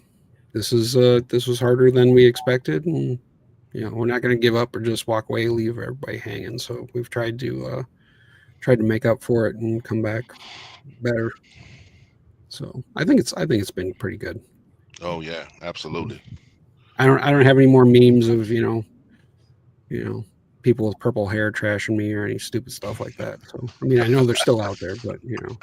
this was harder than we expected, and you know, we're not going to give up or just walk away, leave everybody hanging. So we've tried to make up for it and come back better. So I think it's been pretty good. Oh yeah, absolutely. I don't have any more memes of you know people with purple hair trashing me or any stupid stuff like that. So I mean, I know they're still out there, but you know.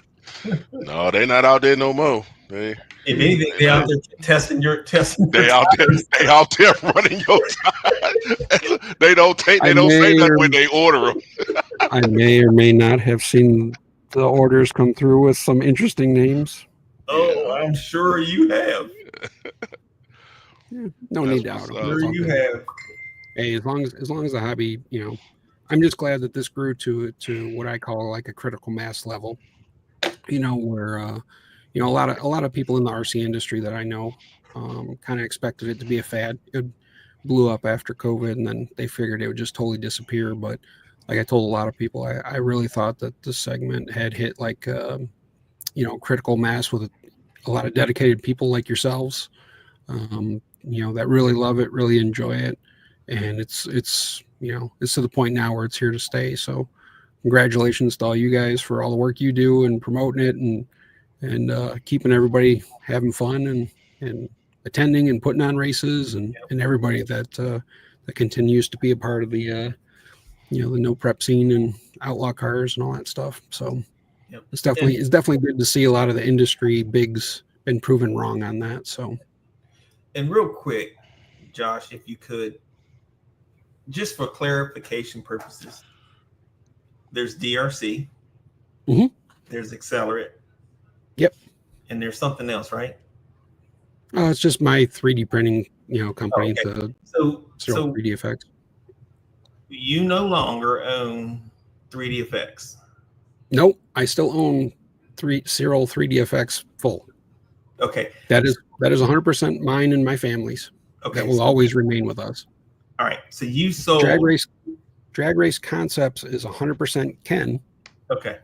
No, they're not out there no more. If anything, they out there testing. They out there running your tires. They don't say that when they order them. I may or may not have seen the orders come through with some interesting names. Oh, I'm sure you have. Yeah, no need to out. Sure you have. Hey, as long as the hobby, you know, I'm just glad that this grew to what I call like a critical mass level. You know, where you know, a lot of people in the RC industry that I know kind of expected it to be a fad. It blew up after COVID, and then they figured it would just totally disappear. But like I told a lot of people, I really thought that this segment had hit like you know, critical mass with a lot of dedicated people like yourselves. You know, that really love it, really enjoy it. And it's you know, it's to the point now where it's here to stay. So congratulations to all you guys for all the work you do and promoting it and keeping everybody having fun and attending and putting on races and everybody that continues to be a part of the you know, the no prep scene and outlaw cars and all that stuff. So it's definitely good to see a lot of the industry bigs been proven wrong on that. So, and real quick, Josh, if you could, just for clarification purposes, there's DRC, there's Accelerate, and there's something else, right? Oh, it's just my 3D printing, you know, company. Okay. So 3D Effects. You no longer own 3D Effects. Nope, I still own Cyrul 3D Effects full. Okay, that is 100% mine and my family's. Okay, that will always remain with us. All right, so you sold Drag Race Concepts is 100% Ken. Okay,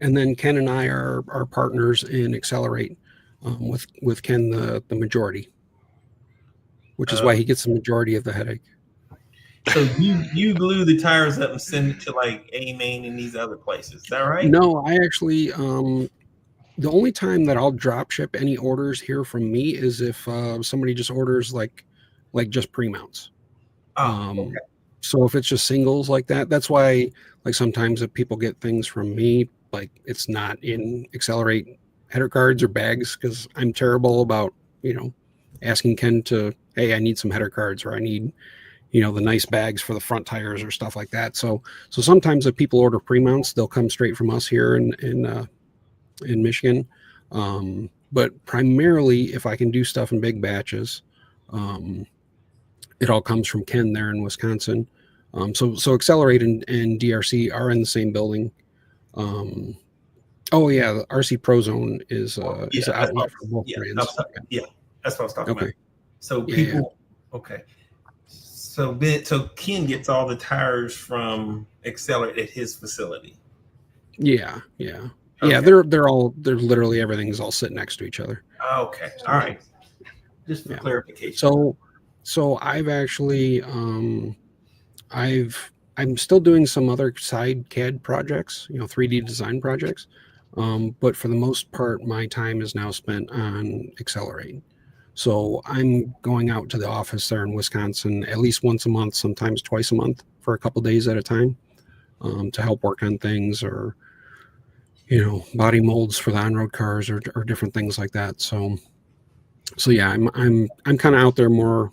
and then Ken and I are partners in Accelerate, with Ken the majority, which is why he gets the majority of the headache. So you glue the tires up and send it to like A-Main and these other places. Is that right? No, I actually the only time that I'll drop ship any orders here from me is if somebody just orders like just pre-mounts. Okay. So if it's just singles like that, that's why like sometimes if people get things from me, like it's not in Accelerate header cards or bags, because I'm terrible about, you know, asking Ken to, hey, I need some header cards, or I need, you know, the nice bags for the front tires or stuff like that. So sometimes if people order pre-mounts, they'll come straight from us here in Michigan. But primarily, if I can do stuff in big batches, it all comes from Ken there in Wisconsin. So Accelerate and DRC are in the same building. Oh yeah, the RC Pro Zone is an outlet for both brands. That's what I was talking about. So Yeah, people, okay. So Ken gets all the tires from Accelerate at his facility. Yeah. Okay. Yeah, they're literally everything's all sitting next to each other. Okay. All right. Just for clarification. So I've actually I'm still doing some other side CAD projects, 3D design projects. But for the most part, my time is now spent on Accelerate. So I'm going out to the office there in Wisconsin at least once a month, sometimes twice a month for a couple days at a time, to help work on things, or body molds for the on-road cars, or different things like that. So yeah, I'm kind of out there more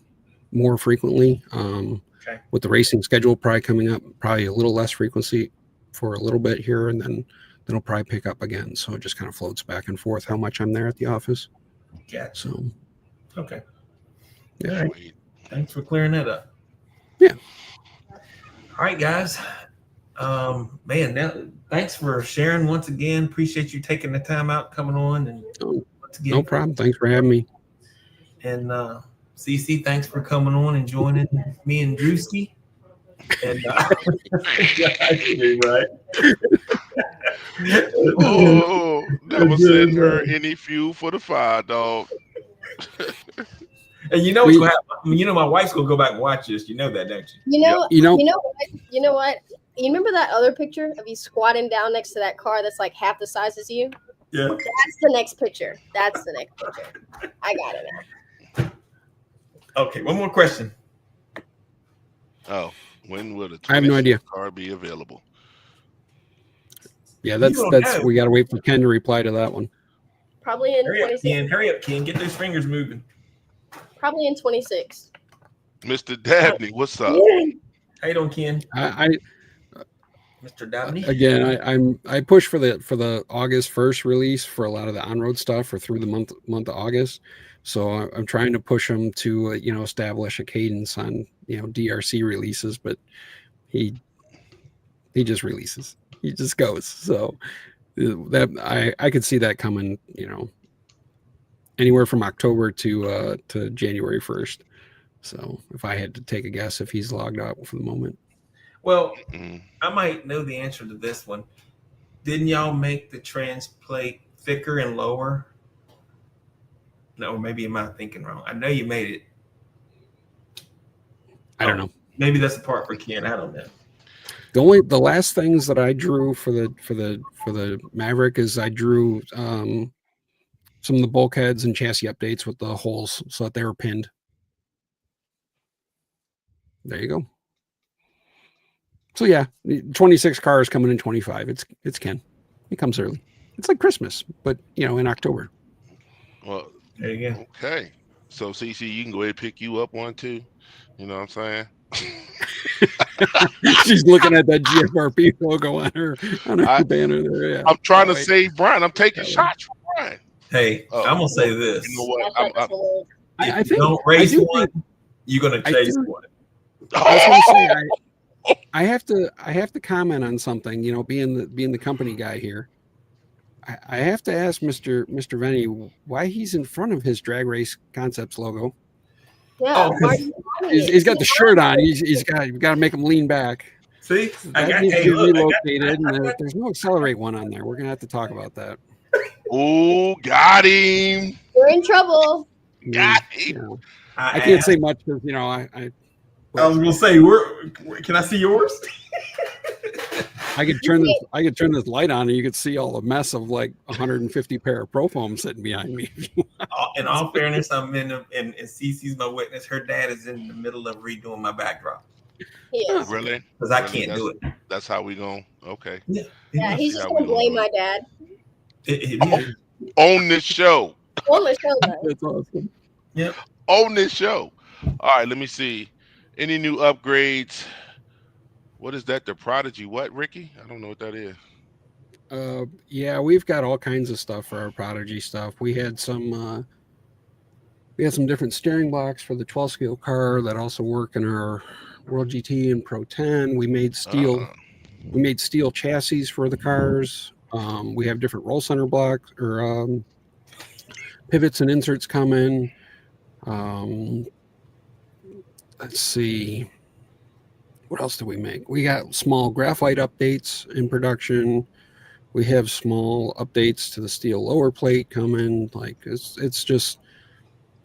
frequently. Okay. With the racing schedule probably coming up, probably a little less frequency for a little bit here, and then it'll probably pick up again. So it just kind of floats back and forth how much I'm there at the office. Gotcha. So okay. Yeah. All right. Thanks for clearing that up. Yeah. All right, guys. Man, thanks for sharing once again. Appreciate you taking the time out, coming on, and once again, no problem. Thanks for having me. And CC, thanks for coming on and joining me and Drewski. And right. Oh, never send her any fuel for the fire, dog. And what's gonna happen? My wife's gonna go back and watch this. You know that, don't you? You know what? You remember that other picture of you squatting down next to that car that's like half the size as you? Yeah. That's the next picture. I got it now. Okay, one more question. Oh, when will the I have no idea. car be available? Yeah, that's we got to wait for Ken to reply to that one. Probably in 26. Hurry up, Ken. Get those fingers moving. Probably in 26. Mr. Dabney, what's up? How you doing, Ken? Mr. Dabney. Again, I push for the August 1st release for a lot of the on-road stuff, or through the month of August. So I'm trying to push him to establish a cadence on DRC releases, but he just releases. He just goes. So that I could see that coming, anywhere from October to January 1st. So if I had to take a guess, if he's logged out for the moment. Well, I might know the answer to this one. Didn't y'all make the trans plate thicker and lower? No, or maybe am I thinking wrong? I know you made it. I don't know. Maybe that's the part for Ken. I don't know. The last things that I drew for the Maverick is I drew some of the bulkheads and chassis updates with the holes so that they were pinned. There you go. So yeah, 26 cars coming in 25. It's Ken. It comes early. It's like Christmas, but in October. Well, there you go. Okay. So CC, you can go ahead and pick you up one too. You know what I'm saying? She's looking at that GFRP logo on her banner there. Yeah. I'm trying to save Brian. I'm taking shots from Brian. Hey, I'm gonna say this. You know what? I think you don't race one, you're gonna chase one. I was gonna say I have to comment on something. Being the company guy here, I have to ask Mr. Venny why he's in front of his Drag Race Concepts logo. Yeah, he's got the shirt on. He's got to make him lean back. See, that needs to be relocated, and there's no Accelerate one on there. We're gonna have to talk about that. Oh, got him. We're in trouble. Got him. I can't say much because I was gonna say, can I see yours? I could turn this light on, and you could see all the mess of like 150 pair of Pro Foam sitting behind me. In all fairness, I'm and Cece's my witness. Her dad is in the middle of redoing my backdrop. Yes. Really? Because I can't do it. That's how we going. Okay. Yeah, he's just gonna blame my dad. On this show. On the show, though. That's awesome. Yep. On this show. All right, let me see. Any new upgrades? What is that? The Prodigy? What, Ricky? I don't know what that is. Yeah, we've got all kinds of stuff for our Prodigy stuff. We had some different steering blocks for the 12 scale car that also work in our World GT and Pro 10. Ah, We made steel chassis for the cars. We have different roll center blocks or pivots and inserts coming. Um, let's see, what else do we make? We got small graphite updates in production. We have small updates to the steel lower plate coming. Like it's just,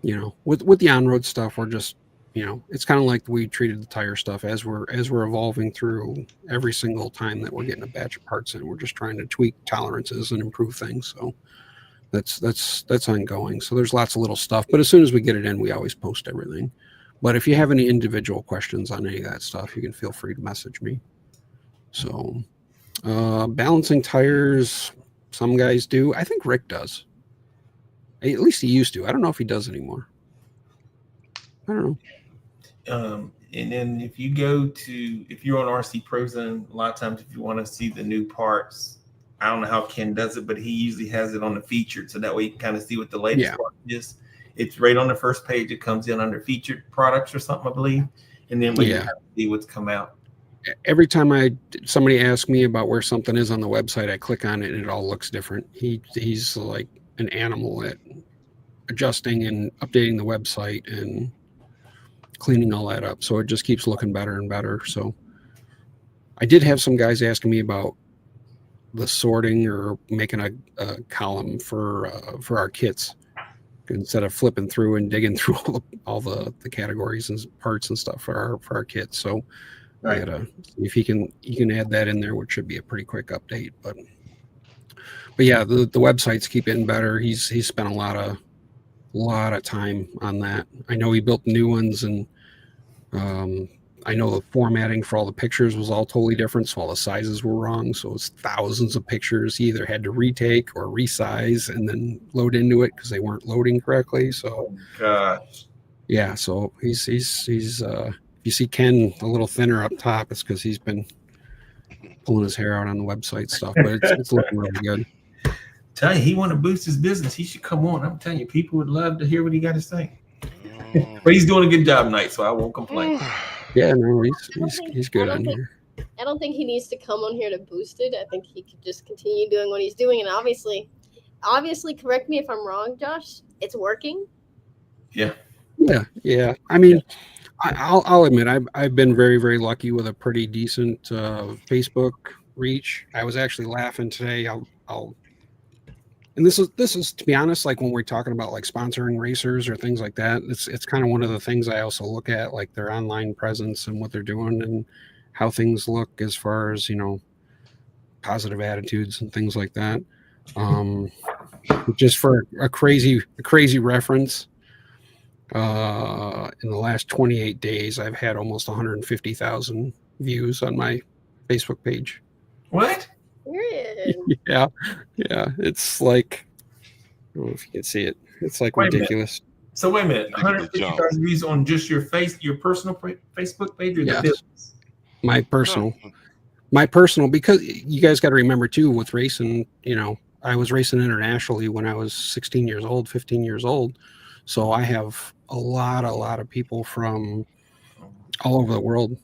with the on road stuff, we're just, it's kind of like we treated the tire stuff as we're evolving through every single time that we're getting a batch of parts in. We're just trying to tweak tolerances and improve things. So that's ongoing. So there's lots of little stuff, but as soon as we get it in, we always post everything. But if you have any individual questions on any of that stuff, you can feel free to message me. So balancing tires, some guys do. I think Rick does. At least he used to. I don't know if he does anymore. I don't know. And then if you're on RC Pro Zone, a lot of times if you want to see the new parts, I don't know how Ken does it, but he usually has it on the featured, so that way you can kind of see what the latest part is. It's right on the first page. It comes in under featured products or something, I believe, and then we see what's come out. Every time somebody asks me about where something is on the website, I click on it and it all looks different. He's like an animal at adjusting and updating the website and cleaning all that up. So it just keeps looking better and better. So I did have some guys asking me about the sorting or making a column for our kits instead of flipping through and digging through all the categories and parts and stuff for our kits. So I gotta see if he can add that in there, which should be a pretty quick update. But yeah, the websites keep getting better. He's spent a lot of time on that. I know he built new ones, and I know the formatting for all the pictures was all totally different, so all the sizes were wrong. So it's thousands of pictures he either had to retake or resize and then load into it because they weren't loading correctly. So gosh, yeah. So he's if you see Ken a little thinner up top, it's because he's been pulling his hair out on the website stuff, but it's looking really good. Tell you, he want to boost his business. He should come on. I'm telling you, people would love to hear what he got to say. But he's doing a good job tonight, so I won't complain. Yeah, no, he's good on here. I don't think he needs to come on here to boost it. I think he could just continue doing what he's doing, and obviously, correct me if I'm wrong, Josh. It's working. Yeah. I mean, I'll admit I've been very, very lucky with a pretty decent Facebook reach. I was actually laughing today. And this is to be honest, like when we're talking about like sponsoring racers or things like that, it's kind of one of the things I also look at, like their online presence and what they're doing and how things look as far as, positive attitudes and things like that. Just for a crazy reference, in the last 28 days, I've had almost 150,000 views on my Facebook page. What? Period. Yeah. It's like, I don't know if you can see it. It's like ridiculous. So wait a minute, 150,000 views on just your personal Facebook page or the business? My personal, because you guys got to remember too, with racing, I was racing internationally when I was 15 years old. So I have a lot of people from all over the world,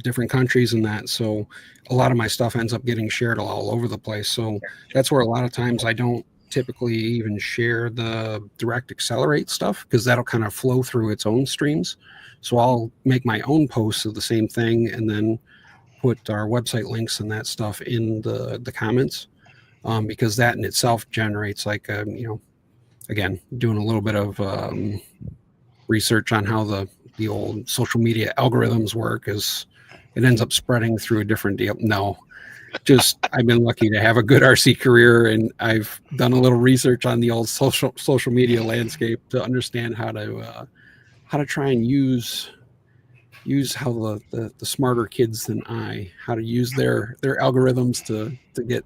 different countries and that. So a lot of my stuff ends up getting shared all over the place. So that's where a lot of times I don't typically even share the direct accelerate stuff because that'll kind of flow through its own streams. So I'll make my own posts of the same thing and then put our website links and that stuff in the comments, because that in itself generates like, again, doing a little bit of research on how the old social media algorithms work is it ends up spreading through a different deal. No, just I've been lucky to have a good RC career, and I've done a little research on the old social media landscape to understand how to try and use how the smarter kids than how to use their algorithms to get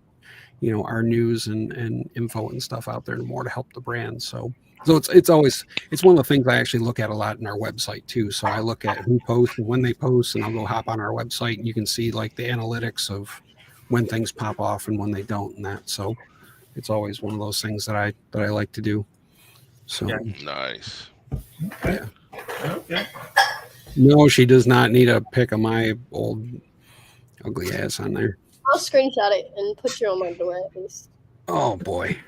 our news and info and stuff out there more to help the brand. So it's one of the things I actually look at a lot in our website too. So I look at who posts and when they post, and I'll go hop on our website and you can see like the analytics of when things pop off and when they don't, and that. So it's always one of those things that I like to do. So Nice. yeah. Okay. No, she does not need a pic of my old ugly ass on there. I'll screenshot it and put you on my door at least. Oh boy.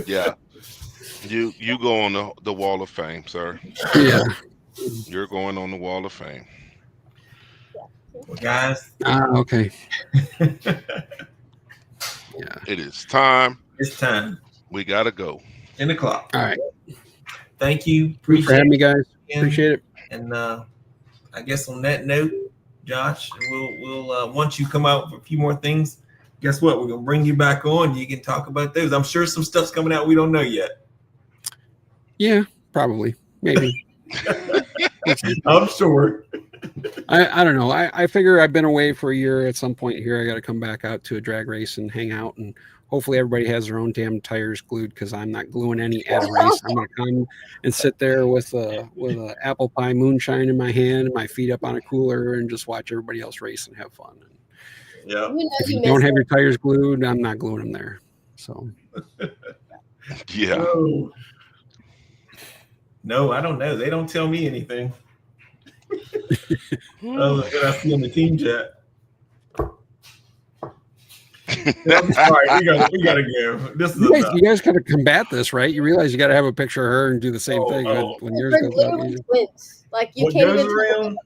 Yeah. You go on the wall of fame, sir. Yeah. You're going on the wall of fame. Well, guys. Okay. Yeah. It is time. It's time. We gotta go. 10 o'clock. All right. Thank you. Thanks for Appreciate having me, it. guys. Appreciate it. And I guess on that note, Josh, we'll once you come out with a few more things, guess what? We're gonna bring you back on. You can talk about those. I'm sure some stuff's coming out we don't know yet. Yeah, probably. Maybe. I'm sure. I don't know. I figure I've been away for a year. At some point here, I got to come back out to a drag race and hang out, and hopefully everybody has their own damn tires glued, because I'm not gluing any at a race. I'm gonna come and sit there with a apple pie moonshine in my hand, my feet up on a cooler, and just watch everybody else race and have fun. Yeah. You know If you you don't missed have it. your tires glued, I'm not gluing them there. So Yeah. No, I don't know. They don't tell me anything. Oh, what I see on the team chat. I'm sorry, we gotta go. This is you guys got to combat this, right? You realize you got to have a picture of her and do the same thing when yours We're goes out. literally twins. Like you what can't goes even. around.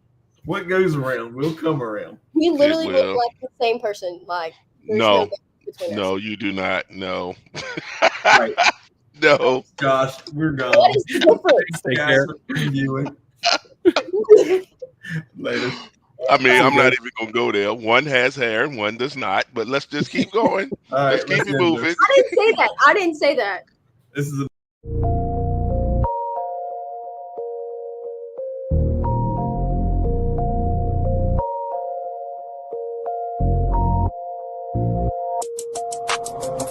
What goes around will come around. We literally will. look like the same person. Like there's No. difference between us. No, you do not. No. Right. No. Josh, we're gone. What is the difference? Take Guys, care. for previewing. Later. I mean, I'm not even gonna go there. One has hair and one does not, but let's just keep going. All right, Let's keep it end moving. this. I didn't say that. I didn't say that. This is a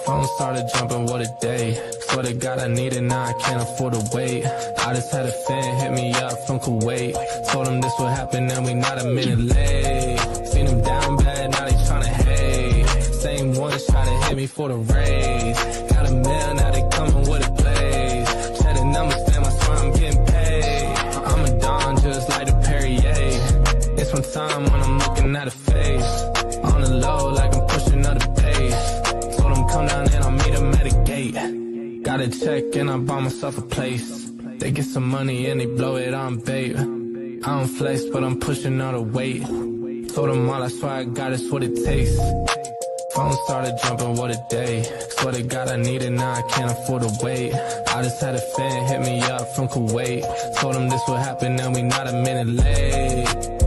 Phone started jumping, what a day. Swear to God I need it, now I can't afford to wait. I just had a fan hit me up from Kuwait. Told him this would happen and we not a minute late. Seen him down bad, now they tryna hate. Same ones try to hit me for the raise. Got a mail, now they coming with a blaze. Check the numbers, damn, I swear I'm getting paid. I'm a Don just like the Perrier. It's one time when I'm looking at a face. On the low like I'm pushing up the pace. Told him come down and I'll meet him at a gate. Got a check and I bought myself a place. They get some money and they blow it on bait. I don't flex but I'm pushing all the weight. Told them all I swear I got it's what it takes. Phone started jumping, what a day. Swear to God I need it, now I can't afford to wait. I just had a fan hit me up from Kuwait. Told him this would happen and we not a minute late.